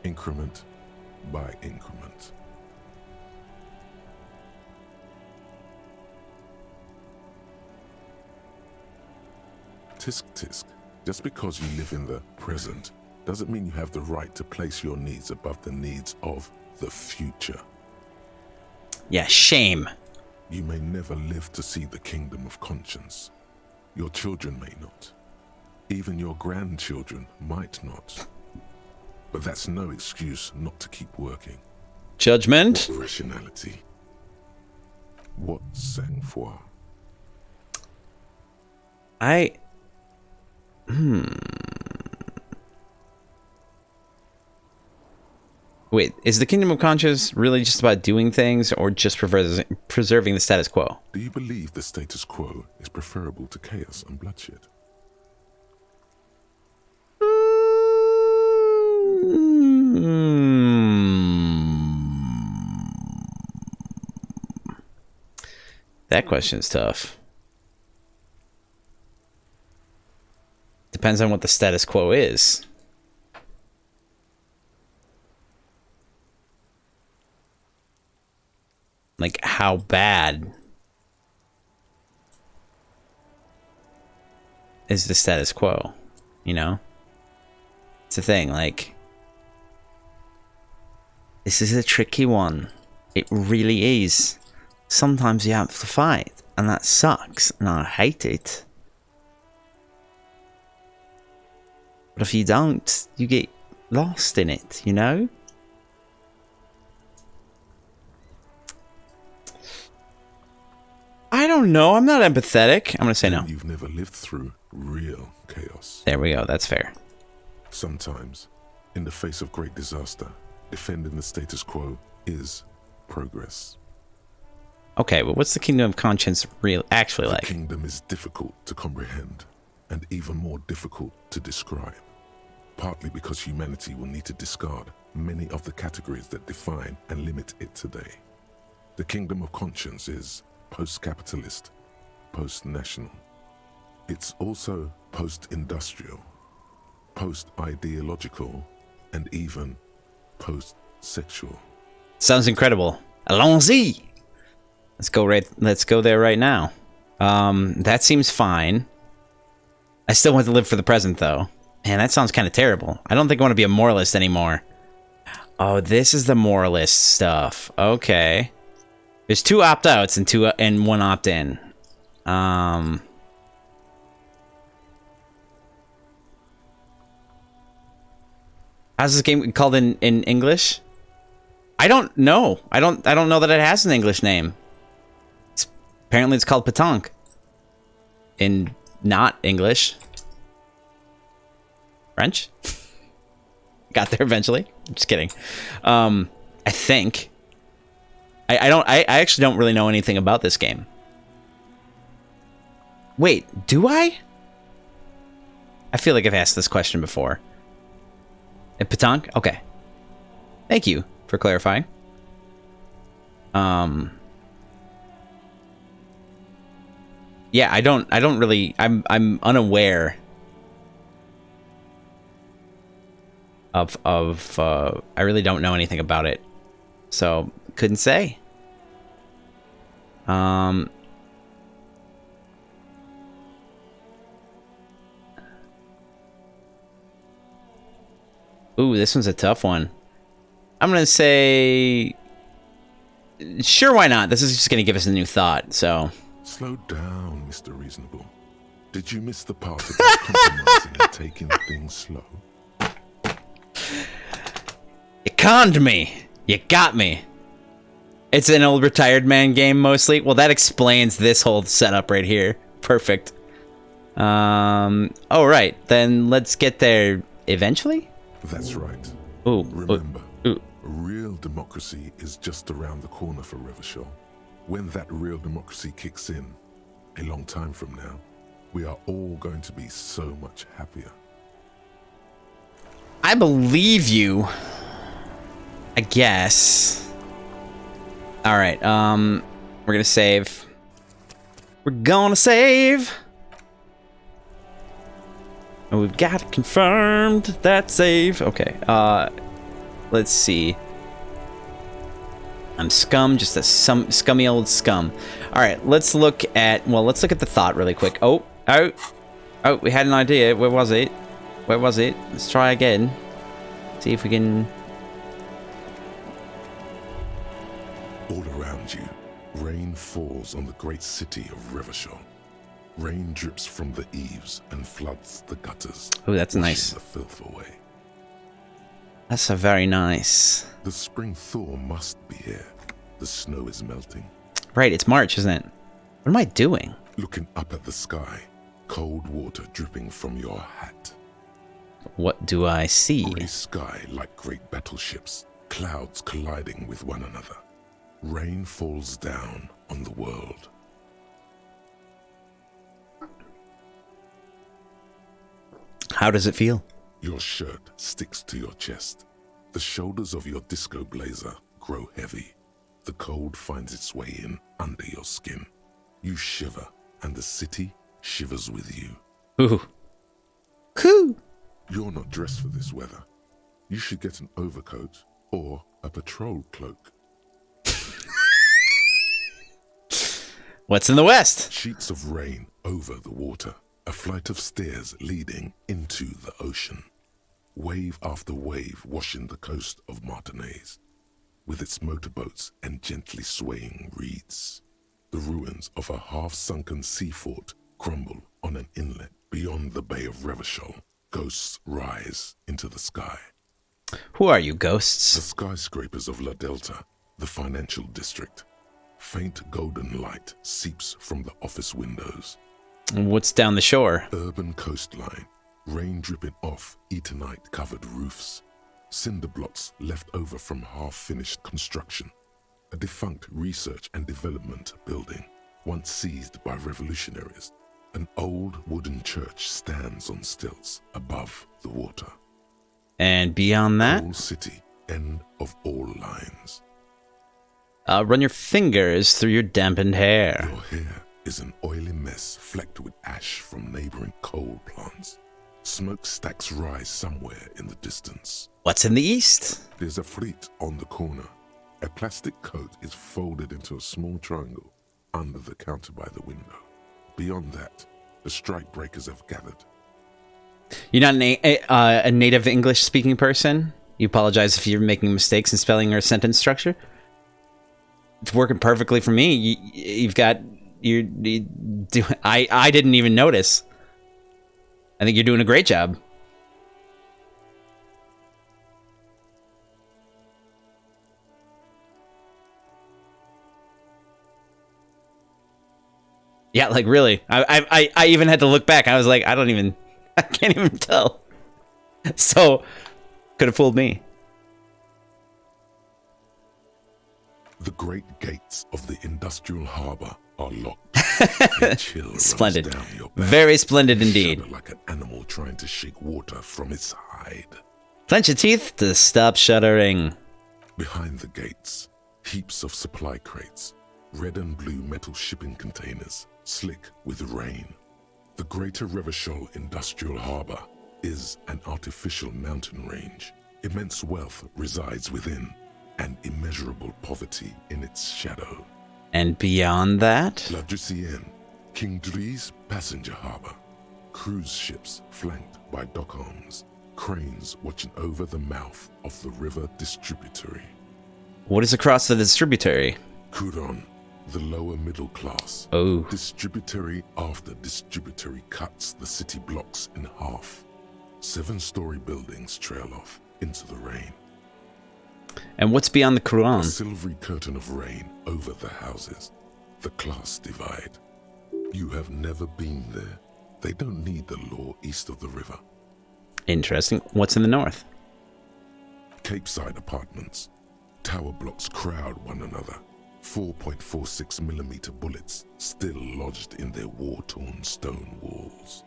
increment by increment. Tisk tisk. Just because you live in the present doesn't mean you have the right to place your needs above the needs of the future. Yeah, shame. You may never live to see the Kingdom of Conscience. Your children may not. Even your grandchildren might not. But that's no excuse not to keep working. Judgment? What rationality? What sang-froid? Wait, is the Kingdom of Conscience really just about doing things or just preserving the status quo? Do you believe the status quo is preferable to chaos and bloodshed? That question's tough. Depends on what the status quo is. Like, how bad is the status quo? You know? It's a thing, like... This is a tricky one. It really is. Sometimes you have to fight, and that sucks, and I hate it. But if you don't, you get lost in it, you know? I don't know. I'm not empathetic. I'm going to say no. You've never lived through real chaos. There we go. That's fair. Sometimes, in the face of great disaster, defending the status quo is progress. Okay, but what's the Kingdom of Conscience actually like? The kingdom is difficult to comprehend, and even more difficult to describe. Partly because humanity will need to discard many of the categories that define and limit it today. The Kingdom of Conscience is post-ideological, and even post-sexual. Sounds incredible. Allons-y! Let's go there right now. That seems fine. I still want to live for the present, though. Man, that sounds kind of terrible. I don't think I want to be a moralist anymore. Oh, this is the moralist stuff. Okay. There's 2 opt-outs and 1 opt-in. How's this game called in English? I don't know. I don't know that it has an English name. Apparently it's called Pétanque. In not English. French? Got there eventually. I'm just kidding. I think. I actually don't really know anything about this game. Wait, do I? I feel like I've asked this question before. At Pétanque? Okay. Thank you for clarifying. Yeah, I don't really, I'm unaware of I really don't know anything about it. So, couldn't say. Ooh, this one's a tough one. I'm gonna say, sure, why not? This is just gonna give us a new thought, so. Slow down, Mr. Reasonable. Did you miss the part about compromising and taking things slow? You conned me. You got me. It's an old retired man game mostly. Well, that explains this whole setup right here. Perfect. All right, then let's get there eventually. That's right. Ooh. Remember, ooh. Real democracy is just around the corner for Revachol. When that real democracy kicks in, a long time from now, we are all going to be so much happier. I believe you. I guess. All right, we're gonna save. We're gonna save. And we've got it confirmed. That save. Okay, let's see. I'm scum, just a scummy old scum. All right, let's look at, let's look at the thought really quick. Oh, we had an idea. Where was it? Let's try again. See if we can. All around you, rain falls on the great city of Revachol. Rain drips from the eaves and floods the gutters. Oh, that's nice. The filth away. That's a very nice. The spring thaw must be here. The snow is melting. Right, it's March, isn't it? What am I doing? Looking up at the sky, cold water dripping from your hat. What do I see? Grey sky like great battleships, clouds colliding with one another. Rain falls down on the world. How does it feel? Your shirt sticks to your chest. The shoulders of your disco blazer grow heavy. The cold finds its way in under your skin. You shiver, and the city shivers with you. Ooh. Coo! You're not dressed for this weather. You should get an overcoat or a patrol cloak. What's in the west? Sheets of rain over the water. A flight of stairs leading into the ocean. Wave after wave washing the coast of Martinaise, with its motorboats and gently swaying reeds. The ruins of a half-sunken sea fort crumble on an inlet beyond the Bay of Revachol. Ghosts rise into the sky. Who are you, ghosts? The skyscrapers of La Delta, the financial district. Faint golden light seeps from the office windows. What's down the shore? Urban coastline. Rain dripping off Eternite-covered roofs. Cinder blocks left over from half-finished construction. A defunct research and development building, once seized by revolutionaries. An old wooden church stands on stilts above the water. And beyond that? Whole city, end of all lines. Run your fingers through your dampened hair. Your hair is an oily mess flecked with ash from neighboring coal plants. Smokestacks rise somewhere in the distance. What's in the east? There's a fleet on the corner. A plastic coat is folded into a small triangle under the counter by the window. Beyond that, the strike breakers have gathered. You're not a native English-speaking person? You apologize if you're making mistakes in spelling or sentence structure? It's working perfectly for me. I didn't even notice. I think you're doing a great job. Yeah, like really. I even had to look back. I was like, I can't even tell. So, could have fooled me. The great gates of the industrial harbor are locked. Splendid. Very splendid indeed. Like an animal trying to shake water from its hide. Clench your teeth to stop shuddering. Behind the gates, heaps of supply crates, red and blue metal shipping containers, slick with rain. The greater Revachol industrial harbor is an artificial mountain range. Immense wealth resides within, and immeasurable poverty in its shadow. And beyond that? La Drusienne, King Dri's passenger harbor. Cruise ships flanked by dock arms. Cranes watching over the mouth of the river distributary. What is across the distributary? Couron, the lower middle class. Oh. Distributary after distributary cuts the city blocks in half. 7-story buildings trail off into the rain. And what's beyond the Quran? A silvery curtain of rain over the houses. The class divide. You have never been there. They don't need the law east of the river. Interesting. What's in the north? Capeside apartments. Tower blocks crowd one another. 4.46mm bullets still lodged in their war-torn stone walls.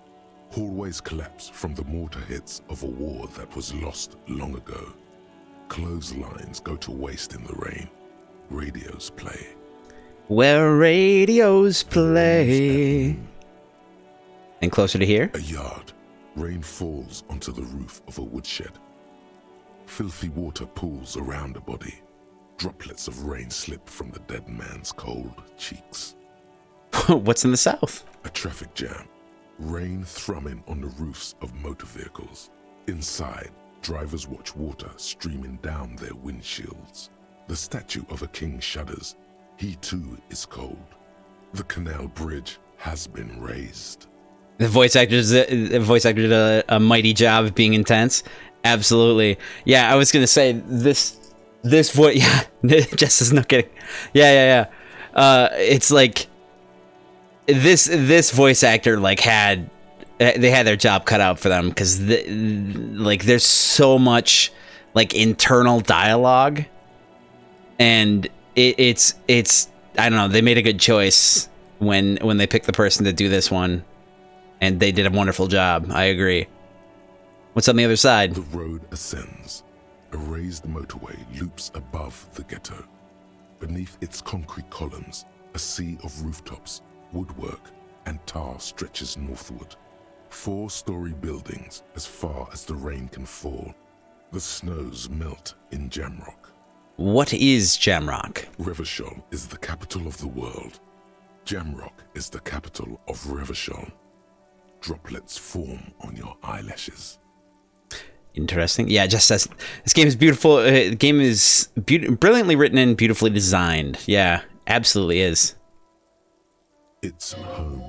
Hallways collapse from the mortar hits of a war that was lost long ago. Clotheslines go to waste in the rain. Radios play. Where radios play. And closer to here? A yard. Rain falls onto the roof of a woodshed. Filthy water pools around a body. Droplets of rain slip from the dead man's cold cheeks. What's in the south? A traffic jam. Rain thrumming on the roofs of motor vehicles. Inside, drivers watch water streaming down their windshields. The statue of a king shudders. He too is cold. The canal bridge has been raised. The voice actor did a mighty job of being intense. Absolutely. Yeah, I was gonna say this voice. Yeah, Jess is not kidding. Yeah. It's like this voice actor like had their job cut out for them because like there's so much like internal dialogue, and it's I don't know. They made a good choice when they picked the person to do this one. And they did a wonderful job. I agree. What's on the other side? The road ascends. A raised motorway loops above the ghetto. Beneath its concrete columns, a sea of rooftops, woodwork, and tar stretches northward. 4-story buildings as far as the rain can fall. The snows melt in Jamrock. What is Jamrock? Revachol is the capital of the world. Jamrock is the capital of Revachol. Droplets form on your eyelashes. Interesting. Yeah, just says this game is beautiful. The game is brilliantly written and beautifully designed. Yeah, absolutely is. It's home.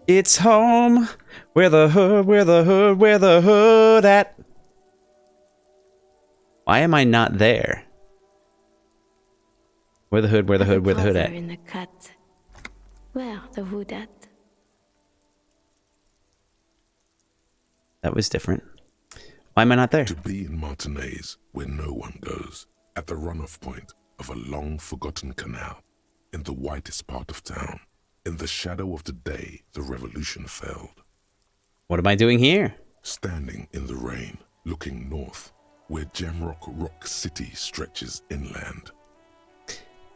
It's home. Where the hood at? Why am I not there? Where the hood at? In the cut. Where the hood at? That was different. Why am I not there? To be in Martinez, where no one goes, at the runoff point of a long-forgotten canal, in the whitest part of town, in the shadow of the day the revolution failed. What am I doing here? Standing in the rain, looking north, where Jamrock Rock City stretches inland.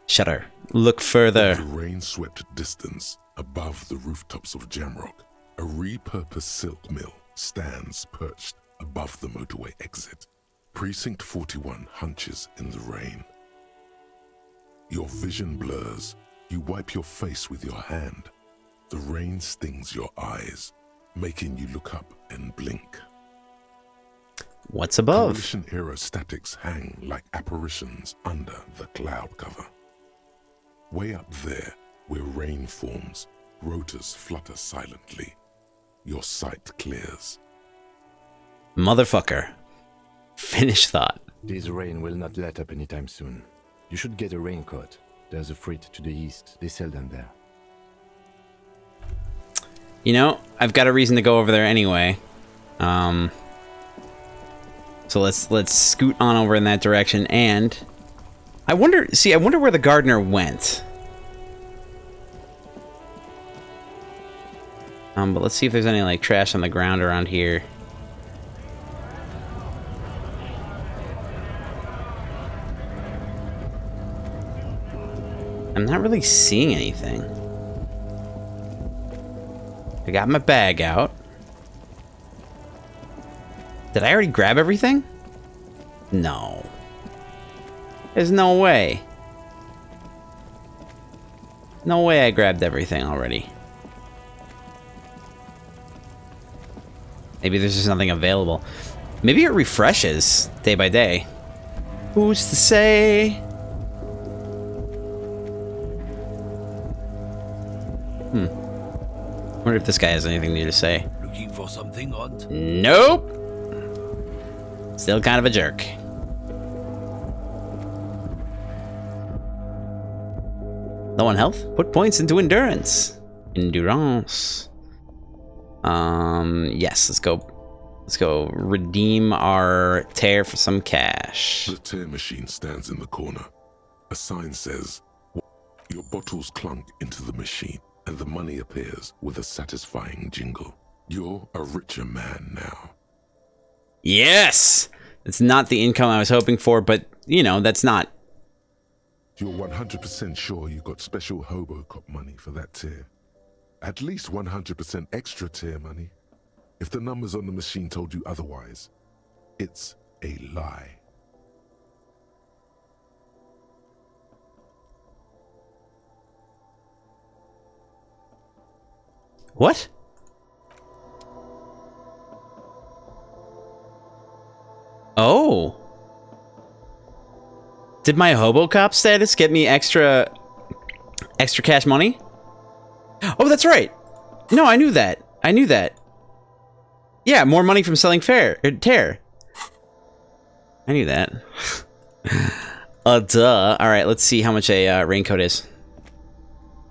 Shudder. Look further. In the rain-swept distance, above the rooftops of Jamrock, a repurposed silk mill stands perched above the motorway exit. Precinct 41 hunches in the rain. Your vision blurs. You wipe your face with your hand. The rain stings your eyes, making you look up and blink. What's above? Coalition-era statics hang like apparitions under the cloud cover. Way up there, where rain forms, rotors flutter silently. Your sight clears. Motherfucker. Finish thought. This rain will not let up anytime soon. You should get a raincoat. There's a freight to the east. They sell them there. You know, I've got a reason to go over there anyway. So let's scoot on over in that direction, and I wonder where the gardener went. But let's see if there's any like trash on the ground around here. I'm not really seeing anything. I got my bag out. Did I already grab everything? No. There's no way. No way I grabbed everything already. Maybe there's just nothing available. Maybe it refreshes day by day. Who's to say? Wonder if this guy has anything new to say. Looking for something odd? Nope. Still kind of a jerk. Low on health? Put points into endurance. Endurance. Yes, let's go. Let's go redeem our tear for some cash. The tear machine stands in the corner. A sign says, your bottles clunk into the machine, and the money appears with a satisfying jingle. You're a richer man now. Yes! It's not the income I was hoping for, but, you know, that's not... You're 100% sure you got special hobo cop money for that tear. At least 100% extra tear money. If the numbers on the machine told you otherwise, it's a lie. What? Oh. Did my hobo cop status get me extra cash money? Oh, that's right. No, I knew that. I knew that. Yeah, more money from selling tear. I knew that. Duh. All right, let's see how much a raincoat is.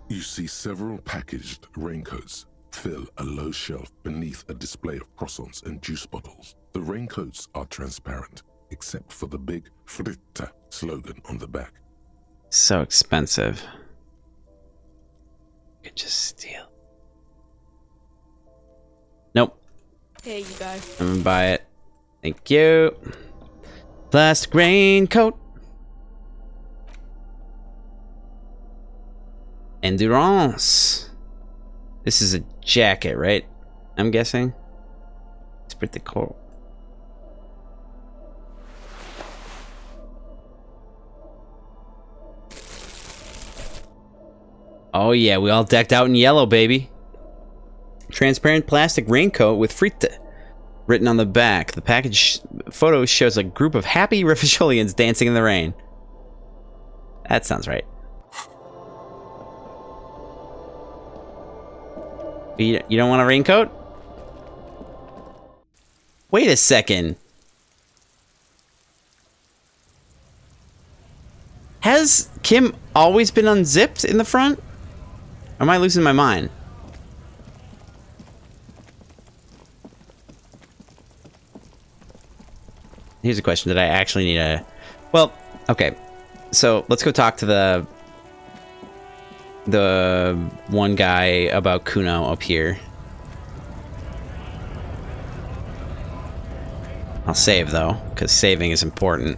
You see several packaged raincoats fill a low shelf beneath a display of croissants and juice bottles. The raincoats are transparent, except for the big Fritta slogan on the back. So expensive. Could just steal. Nope. Here you go. I'm gonna buy it. Thank you. Plastic raincoat. Endurance. This is a jacket, right? I'm guessing. It's pretty cool. Oh yeah, we all decked out in yellow, baby. Transparent plastic raincoat with Fritta written on the back. The package photo shows a group of happy Revacholians dancing in the rain. That sounds right. You don't want a raincoat? Wait a second. Has Kim always been unzipped in the front? Or am I losing my mind? Here's a question. Did I actually need a... Well, okay. So, let's go talk to the one guy about Kuno up here. I'll save, though, because saving is important.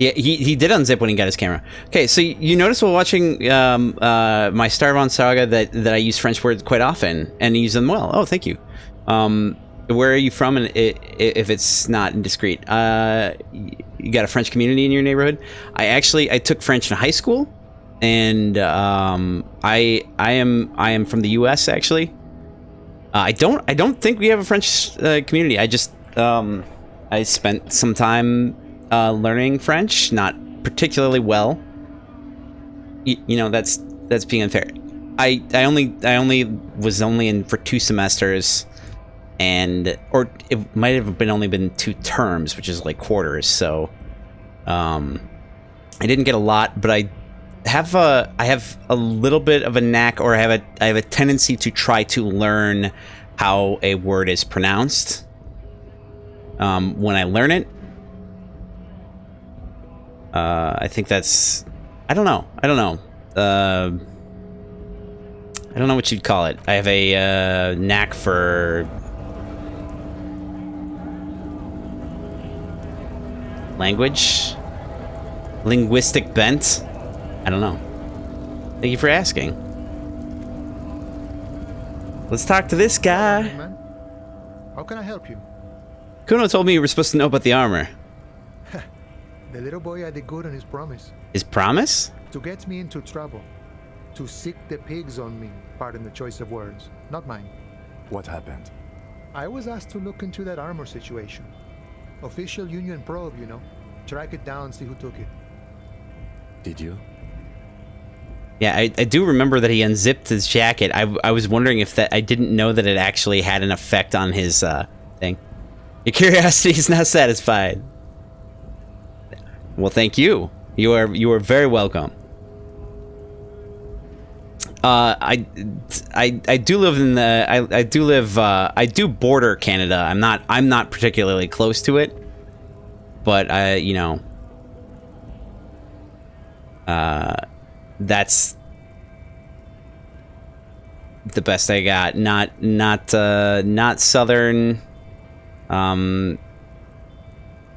Yeah, he did unzip when he got his camera. Okay, so you notice while watching my Starbound Saga that I use French words quite often and use them well. Oh, thank you. Where are you from? And if it's not indiscreet, you got a French community in your neighborhood? I took French in high school, and I am from the U.S. actually. I don't think we have a French community. I just I spent some time learning French, not particularly well. You know, that's being unfair. I only was in for 2 semesters, or it might have been 2 terms, which is like quarters. So I didn't get a lot, but I have a little bit of a knack, or I have a tendency to try to learn how a word is pronounced when I learn it. I think that's, I don't know what you'd call it. I have a knack for linguistic bent. I don't know. Thank you for asking. Let's talk to this guy. Hey, man. How can I help you? Kuno told me you were supposed to know about the armor. The little boy had a good on his promise. His promise? To get me into trouble. To sick the pigs on me. Pardon the choice of words. Not mine. What happened? I was asked to look into that armor situation. Official Union probe, you know. Track it down, see who took it. Did you? Yeah, I do remember that he unzipped his jacket. I was wondering if I didn't know that it actually had an effect on his thing. Your curiosity is not satisfied. Well, thank you. You are very welcome. I do live in the I do border Canada. I'm not particularly close to it, but that's the best I got. Not southern,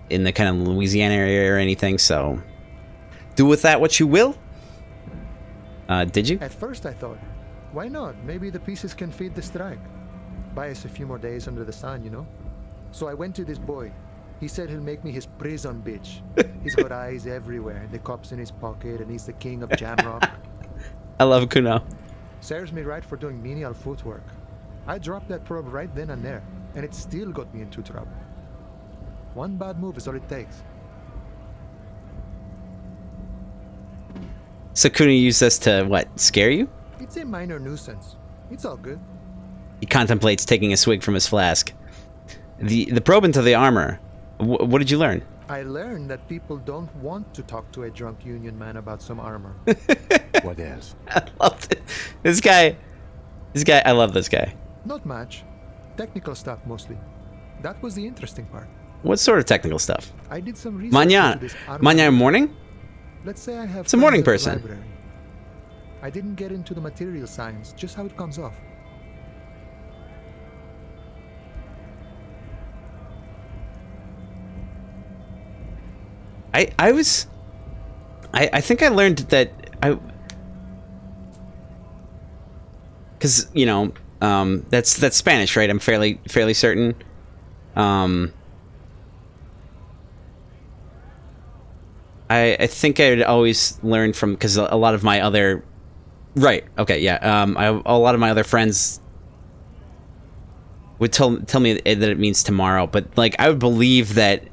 in the kind of Louisiana area or anything. So, do with that what you will. Did you? At first I thought, why not? Maybe the pieces can feed the strike. Buy us a few more days under the sun, you know? So I went to this boy. He said he'll make me his prison bitch. He's got eyes everywhere, the cops in his pocket, and he's the king of Jamrock. I love Kuno. Serves me right for doing menial footwork. I dropped that probe right then and there, and it still got me into trouble. One bad move is all it takes. So Kuno used this to, what, scare you? It's a minor nuisance. It's all good. He contemplates taking a swig from his flask. The probe into the armor. What did you learn? I learned that people don't want to talk to a drunk union man about some armor. What else? I love it. This guy, I love this guy. Not much. Technical stuff mostly. That was the interesting part. What sort of technical stuff? I did some research into this Mañana morning? Let's say I have It's a morning friends at the person. library. I didn't get into the material science, just how it comes off. I think I learned that because that's Spanish, right? I'm fairly certain. I think I would always learn from, because a lot of my other, right? Okay, yeah. A lot of my other friends would tell me that it means tomorrow, but like I would believe that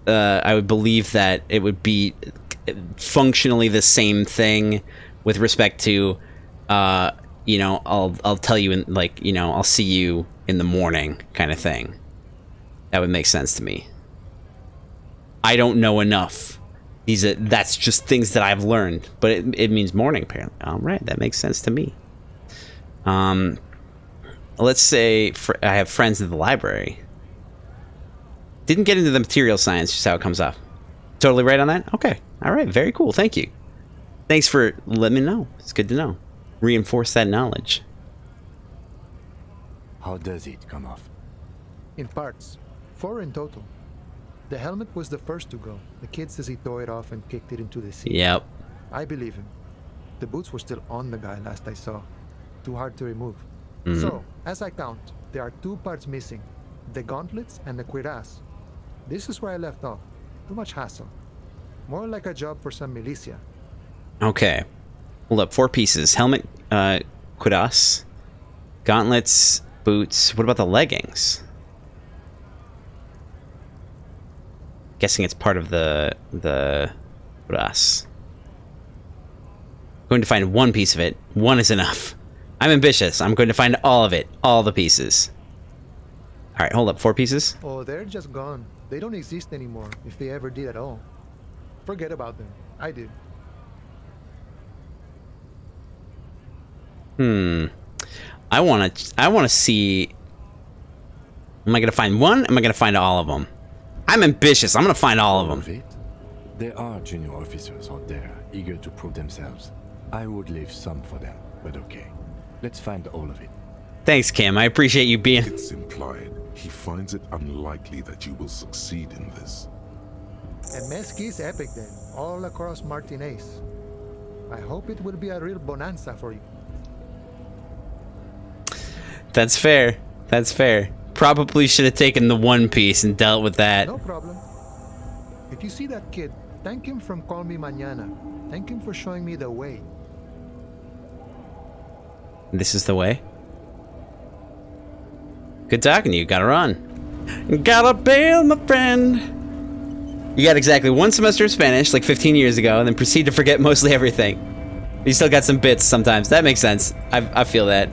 it would be functionally the same thing with respect to, I'll tell you in, like, I'll see you in the morning kind of thing. That would make sense to me. I don't know enough. That's just things that I've learned, but it means morning apparently. All right, that makes sense to me. Let's say I have friends in the library. Didn't get into the material science, just how it comes off. Totally right on that? Okay. All right, very cool. Thank you. Thanks for letting me know. It's good to know. Reinforce that knowledge. How does it come off? In parts. 4 in total. The helmet was the first to go. The kid says he tore it off and kicked it into the sea. Yep. I believe him. The boots were still on the guy last I saw. Too hard to remove. Mhm. So, as I count, there are 2 parts missing. The gauntlets and the cuirass. This is where I left off. Too much hassle. More like a job for some militia. Okay. Hold up. 4 pieces. Helmet, cuirass, gauntlets, boots. What about the leggings? Guessing it's part of the cuirass. Going to find 1 piece of it. 1 is enough. I'm ambitious. I'm going to find all of it. All the pieces. Alright, hold up. 4 pieces? Oh, they're just gone. They don't exist anymore, if they ever did at all. Forget about them. I did. I wanna see. Am I gonna find 1? Am I gonna find all of them? I'm ambitious. I'm gonna find all of them. There are junior officers out there eager to prove themselves. I would leave some for them, but okay. Let's find all of it. Thanks, Kim. I appreciate you being. It's implied he finds it unlikely that you will succeed in this. And Mesqui's epic then, all across Martinez. I hope it will be a real bonanza for you. That's fair. That's fair. Probably should have taken the 1 piece and dealt with that. No problem. If you see that kid, thank him from Call Me Mañana. Thank him for showing me the way. This is the way. Good talking to you. Gotta run. Gotta bail, my friend. You got exactly 1 semester of Spanish, like 15 years ago, and then proceed to forget mostly everything. You still got some bits sometimes. That makes sense. I feel that.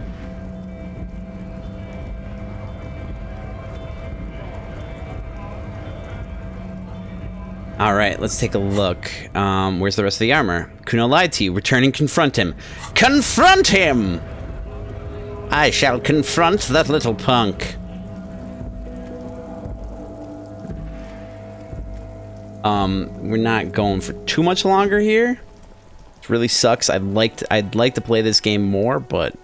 Alright, let's take a look. Where's the rest of the armor? Kuno lied to you. Return and confront him. Confront him! I shall confront that little punk. We're not going for too much longer here. It really sucks. I'd like to play this game more, but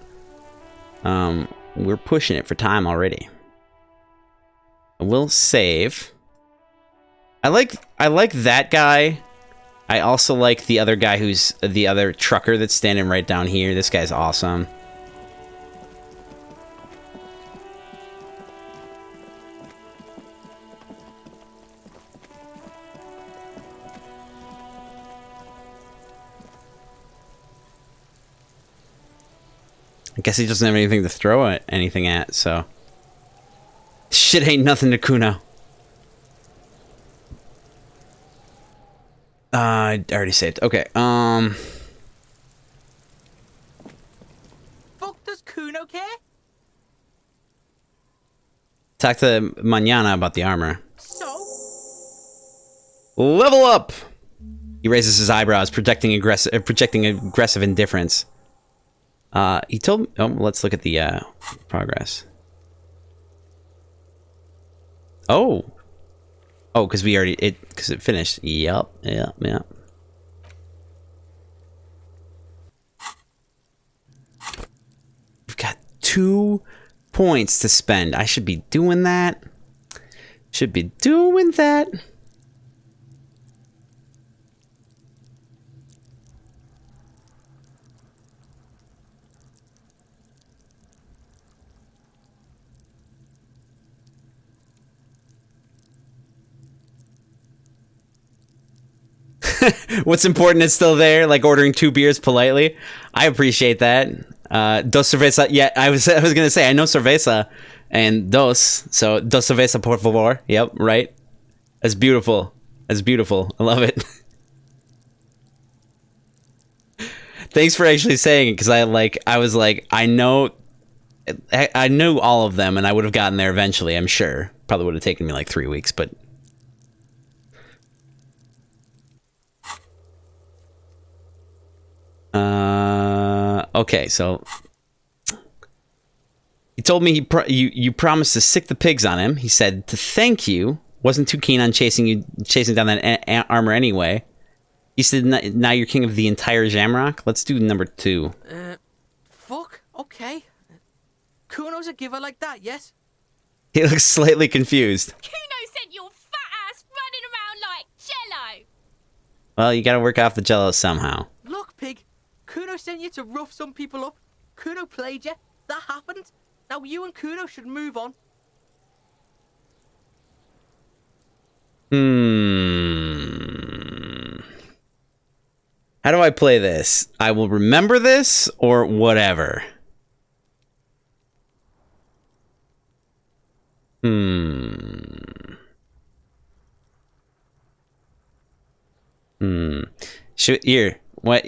we're pushing it for time already. I will save. I like that guy. I also like the other guy who's the other trucker that's standing right down here. This guy's awesome. I guess he doesn't have anything to throw anything at, so. Shit ain't nothing to Kuno. I already saved. Okay, Fuck does Kuno care? Talk to Mañana about the armor. So? Level up! He raises his eyebrows, projecting aggressive indifference. He told me... Oh, let's look at the, progress. Oh! Oh, because we already... Because it finished. Yup, yep. We've got 2 points to spend. I should be doing that. Should be doing that. What's important is still there, like ordering 2 beers politely. I appreciate that. Dos cerveza. Yeah, I was gonna say I know cerveza and dos. So dos cerveza por favor. Yep, right. That's beautiful. That's beautiful. I love it. Thanks for actually saying it, because I was like, I knew all of them, and I would have gotten there eventually. I'm sure. Probably would have taken me like 3 weeks, but. Okay, so he told me you promised to sick the pigs on him. He said to thank you. Wasn't too keen on chasing down that armor anyway. He said now you're king of the entire Jamrock. Let's do number 2. Fuck. Okay. Kuno's a giver like that, yes? He looks slightly confused. Kuno sent your fat ass Well, you gotta work off the jello somehow. Look, Pig. Kuno sent you to rough some people up. Kuno played you. That happened. Now you and Kuno should move on. How do I play this? I will remember this or whatever. Here, what?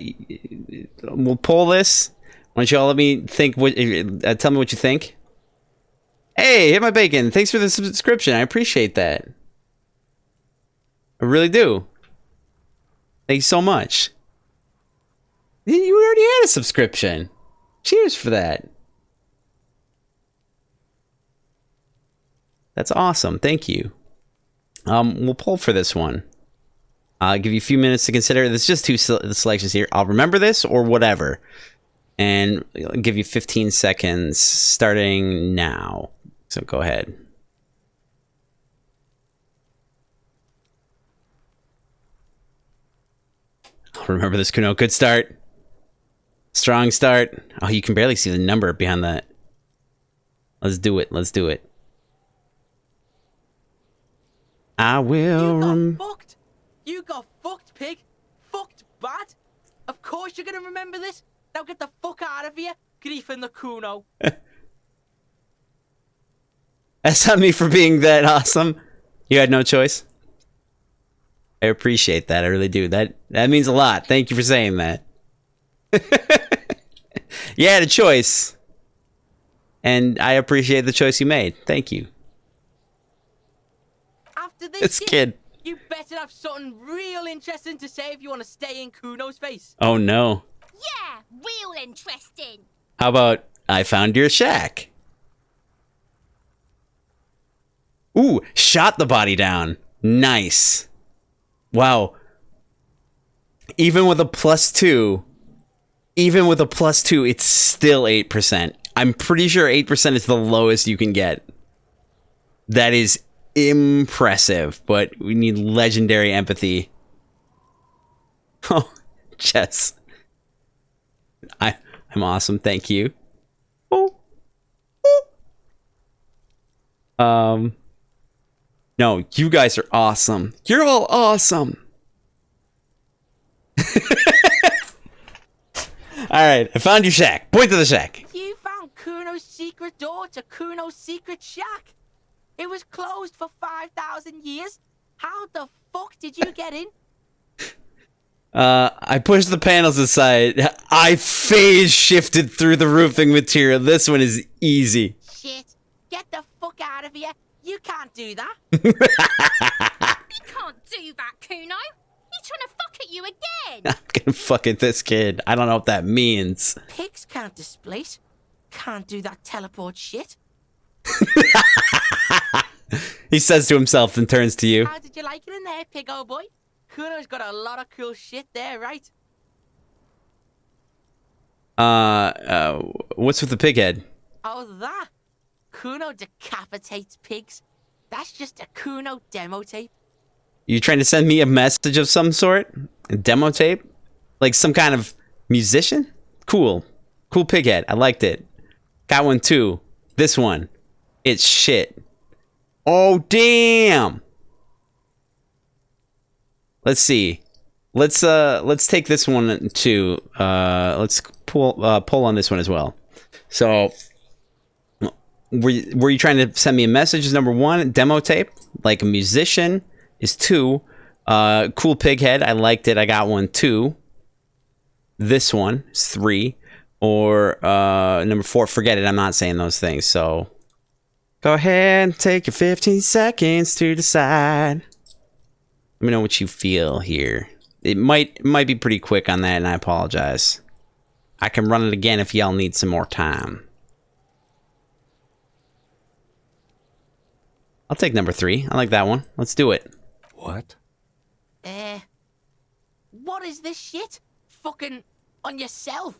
We'll pull this. Why don't you all let me think? What? Tell me what you think. Hey, hit my bacon. Thanks for the subscription. I appreciate that. I really do. Thank you so much. You already had a subscription. Cheers for that. That's awesome. Thank you. We'll pull for this one. I'll give you a few minutes to consider. There's just two selections here. I'll remember this or whatever. And I'll give you 15 seconds starting now. So go ahead. I'll remember this, Kuno. Good start. Strong start. Oh, you can barely see the number behind that. Let's do it. Let's do it. I will. You got fucked. You got fucked, Pig. Fucked bad. Of course you're gonna remember this. Now get the fuck out of here, griefing the Kuno. That's not me for being that awesome. You had no choice. I appreciate that. I really do. That means a lot. Thank you for saying that. You had a choice. And I appreciate the choice you made. Thank you. After this kid. You better have something real interesting to say if you want to stay in Kuno's face. Oh no. Yeah, real interesting. How about I found your shack? Ooh, shot the body down. Nice. Wow. Even with a +2, it's still 8%. I'm pretty sure 8% is the lowest you can get. That is impressive, but we need legendary empathy. Oh, Jess. I'm awesome, thank you. No, you guys are awesome. You're all awesome. Alright, I found your shack. Point to the shack. You found Kuno's secret door to Kuno's secret shack. It was closed for 5,000 years. How the fuck did you get in? I pushed the panels aside. I phase shifted through the roofing material. This one is easy. Shit. Get the fuck out of here. You can't do that. You can't do that, Kuno. He's trying to fuck at you again. I'm gonna fuck at this kid. I don't know what that means. Pigs can't displace. Can't do that teleport shit. He says to himself and turns to you. How did you like it in there, pig old boy? Kuno's got a lot of cool shit there, right? What's with the pig head? Oh, that? Kuno decapitates pigs. That's just a Kuno demo tape. You trying to send me a message of some sort? A demo tape? Like some kind of musician? Cool. Cool pig head. I liked it. Got one too. This one. It's shit. Oh, damn. Let's see. Let's take this one too. Let's pull on this one as well. So, were you trying to send me a message? Is number one. Demo tape, like a musician, is 2. Cool pig head. I liked it. I got one 2. This one is 3. Or number 4. Forget it. I'm not saying those things. So, go ahead and take your 15 seconds to decide. Let me know what you feel here. It might be pretty quick on that, and I apologize. I can run it again if y'all need some more time. I'll take number 3. I like that one. Let's do it. What? What is this shit? Fucking on yourself.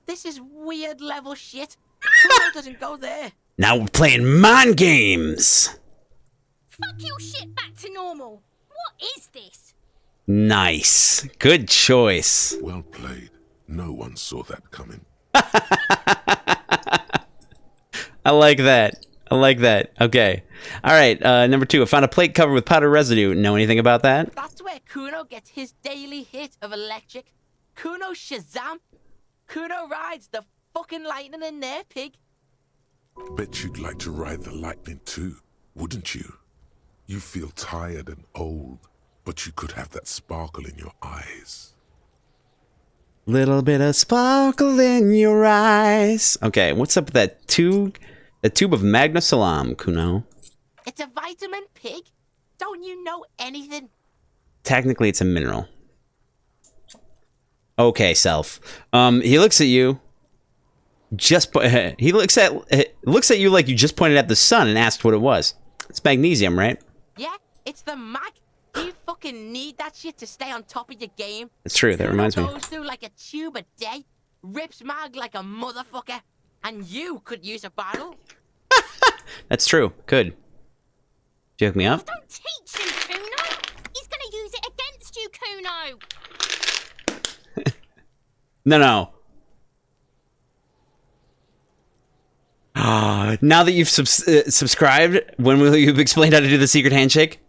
This is weird level shit. Kuno doesn't go there. Now we're playing mind games. Fuck your shit back to normal. What is this? Nice. Good choice. Well played. No one saw that coming. I like that. I like that. Okay. All right. Number 2. I found a plate covered with powder residue. Know anything about that? That's where Kuno gets his daily hit of electric. Kuno Shazam. Kuno rides the fucking lightning in there, pig. Bet you'd like to ride the lightning too, wouldn't you? You feel tired and old, but you could have that sparkle in your eyes. Little bit of sparkle in your eyes. Okay, what's up with that tube? A tube of Magna Salam, Kuno. It's a vitamin, pig. Don't you know anything? Technically, it's a mineral. Okay, self. He looks at you. He looks at you like you just pointed at the sun and asked what it was. It's magnesium, right? Yeah, it's the mag. You fucking need that shit to stay on top of your game. It's true. That reminds me. Goes through like a tube a day, rips mag like a motherfucker, and you could use a bottle. That's true. Good. Do you hook me up? Don't teach him, Kuno. He's gonna use it against you, Kuno. No. Now that you've subscribed, when will you explain how to do the secret handshake?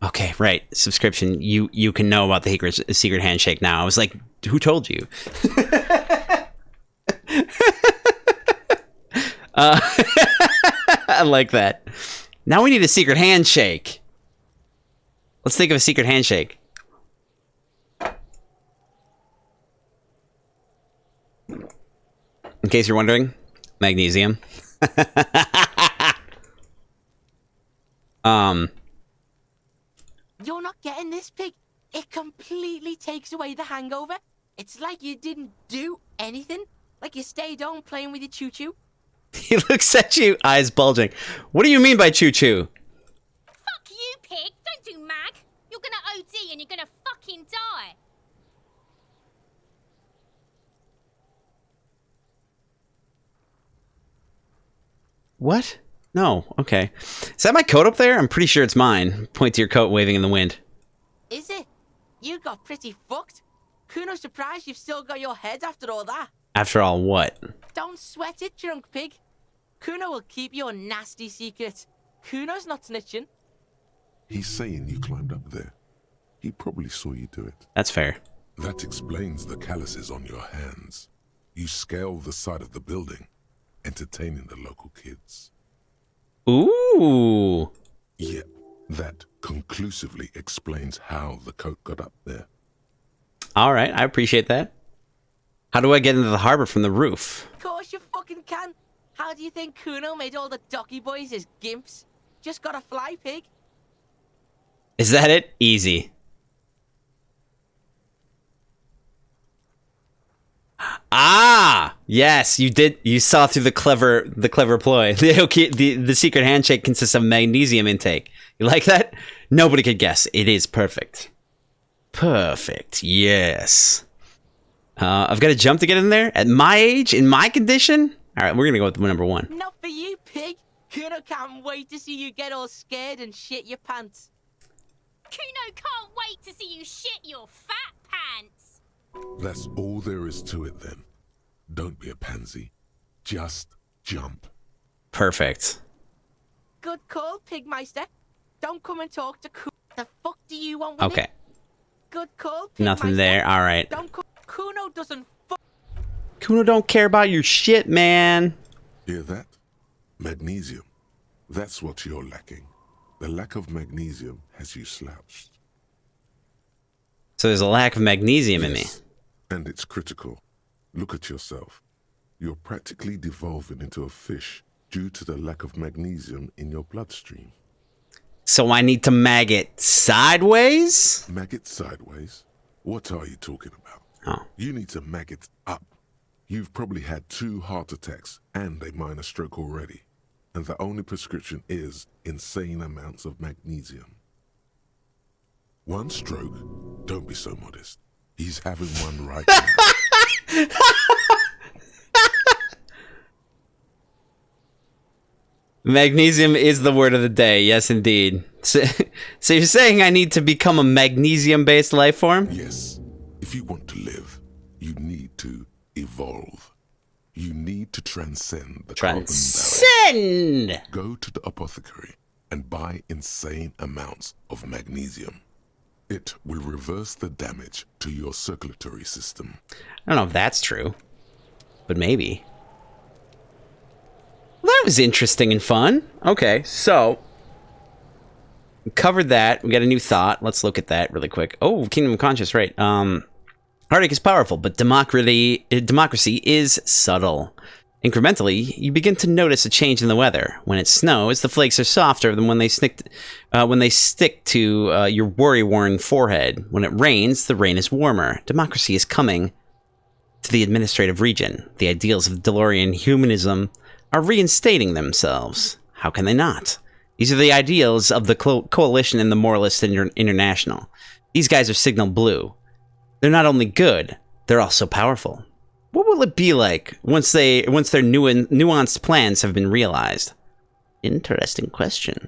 Okay, right. Subscription. You can know about the secret handshake now. I was like, who told you? I like that. Now we need a secret handshake. Let's think of a secret handshake. In case you're wondering, magnesium. You're not getting this, pig. It completely takes away the hangover. It's like you didn't do anything. Like you stayed home playing with your choo-choo. He looks at you, eyes bulging. What do you mean by choo-choo? Fuck you, pig. Don't do mag. You're gonna OD and you're gonna fucking die. What? No. Okay. Is that my coat up there? I'm pretty sure it's mine. Point to your coat waving in the wind. Is it? You got pretty fucked. Kuno's surprised you've still got your head after all that. After all, what? Don't sweat it, drunk pig. Kuno will keep your nasty secret. Kuno's not snitching. He's saying you climbed up there. He probably saw you do it. That's fair. That explains the calluses on your hands. You scale the side of the building, entertaining the local kids. Ooh. Yep, that conclusively explains how the coat got up there. All right, I appreciate that. How do I get into the harbor from the roof? Of course you fucking can. How do you think Kuno made all the docky boys his gimps? Just gotta fly, pig. Is that it? Easy. Ah, yes, you did. You saw through the clever ploy. The secret handshake consists of magnesium intake. You like that? Nobody could guess. It is perfect. Perfect. Yes. I've got to jump to get in there at my age, in my condition. All right, we're gonna go with number 1. Not for you, pig. Kuno can't wait to see you get all scared and shit your pants. Kuno can't wait to see you shit your fat pants. That's all there is to it then. Don't be a pansy. Just jump. Perfect. Good call, Pigmeister. Don't come and talk to Kuno. The fuck do you want with Okay. it? Good call, Pigmeister. Nothing there. All right. Kuno doesn't Kuno don't care about your shit, man. Hear that? Magnesium. That's what you're lacking. The lack of magnesium has you slouched. So there's a lack of magnesium in me. And it's critical. Look at yourself. You're practically devolving into a fish due to the lack of magnesium in your bloodstream. So I need to maggot sideways? Maggot sideways? What are you talking about? Oh. You need to maggot up. You've probably had 2 heart attacks and a minor stroke already. And the only prescription is insane amounts of magnesium. 1 stroke? Don't be so modest. He's having one right now. Magnesium is the word of the day. Yes, indeed. So you're saying I need to become a magnesium-based life form? Yes. If you want to live, you need to evolve. You need to transcend the carbon barrier. Go to the apothecary and buy insane amounts of magnesium. It will reverse the damage to your circulatory system. I don't know if that's true, but maybe. Well, that was interesting and fun. Okay, so we covered that. We got a new thought. Let's look at that really quick. Oh, Kingdom of Conscience, right. Heartache is powerful, but democracy is subtle. Incrementally, you begin to notice a change in the weather. When it snows, the flakes are softer than when they stick to your worry-worn forehead. When it rains, the rain is warmer. Democracy is coming to the administrative region. The ideals of DeLorean humanism are reinstating themselves. How can they not? These are the ideals of the Coalition and the Moralist International. These guys are signal blue. They're not only good, they're also powerful. What will it be like once their nuanced plans have been realized? Interesting question.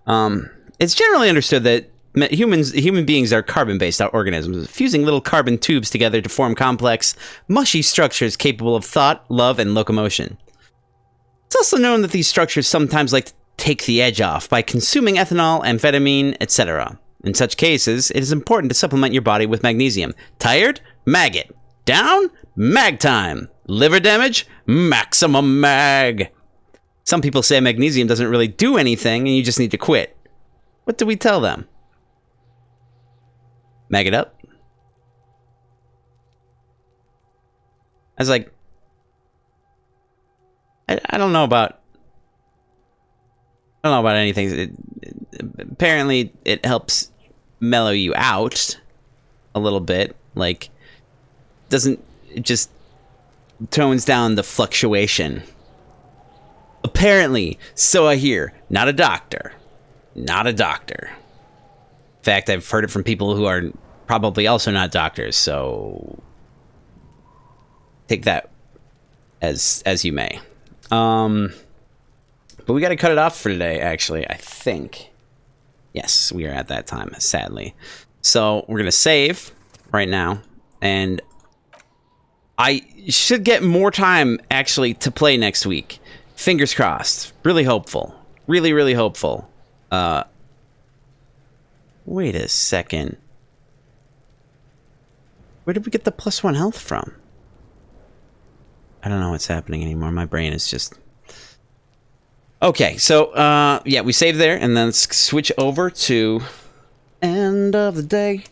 It's generally understood that human beings are carbon-based organisms, fusing little carbon tubes together to form complex, mushy structures capable of thought, love, and locomotion. It's also known that these structures sometimes like to take the edge off by consuming ethanol, amphetamine, etc. In such cases, it is important to supplement your body with magnesium. Tired? Maggot. Down? Mag time. Liver damage? Maximum mag. Some people say magnesium doesn't really do anything and you just need to quit. What do we tell them? Mag it up? I was like, I don't know about anything. Apparently, it helps mellow you out a little bit. Like, it just tones down the fluctuation. Apparently, so I hear. Not a doctor. Not a doctor. In fact, I've heard it from people who are probably also not doctors, so take that as you may. But we got to cut it off for today, actually, I think. Yes, we are at that time, sadly. So we're going to save right now, and I should get more time, actually, to play next week. Fingers crossed. Really hopeful. Really, really hopeful. Wait a second. Where did we get the +1 health from? I don't know what's happening anymore. My brain is just... Okay, so, yeah, we saved there, and then let's switch over to End of the Day.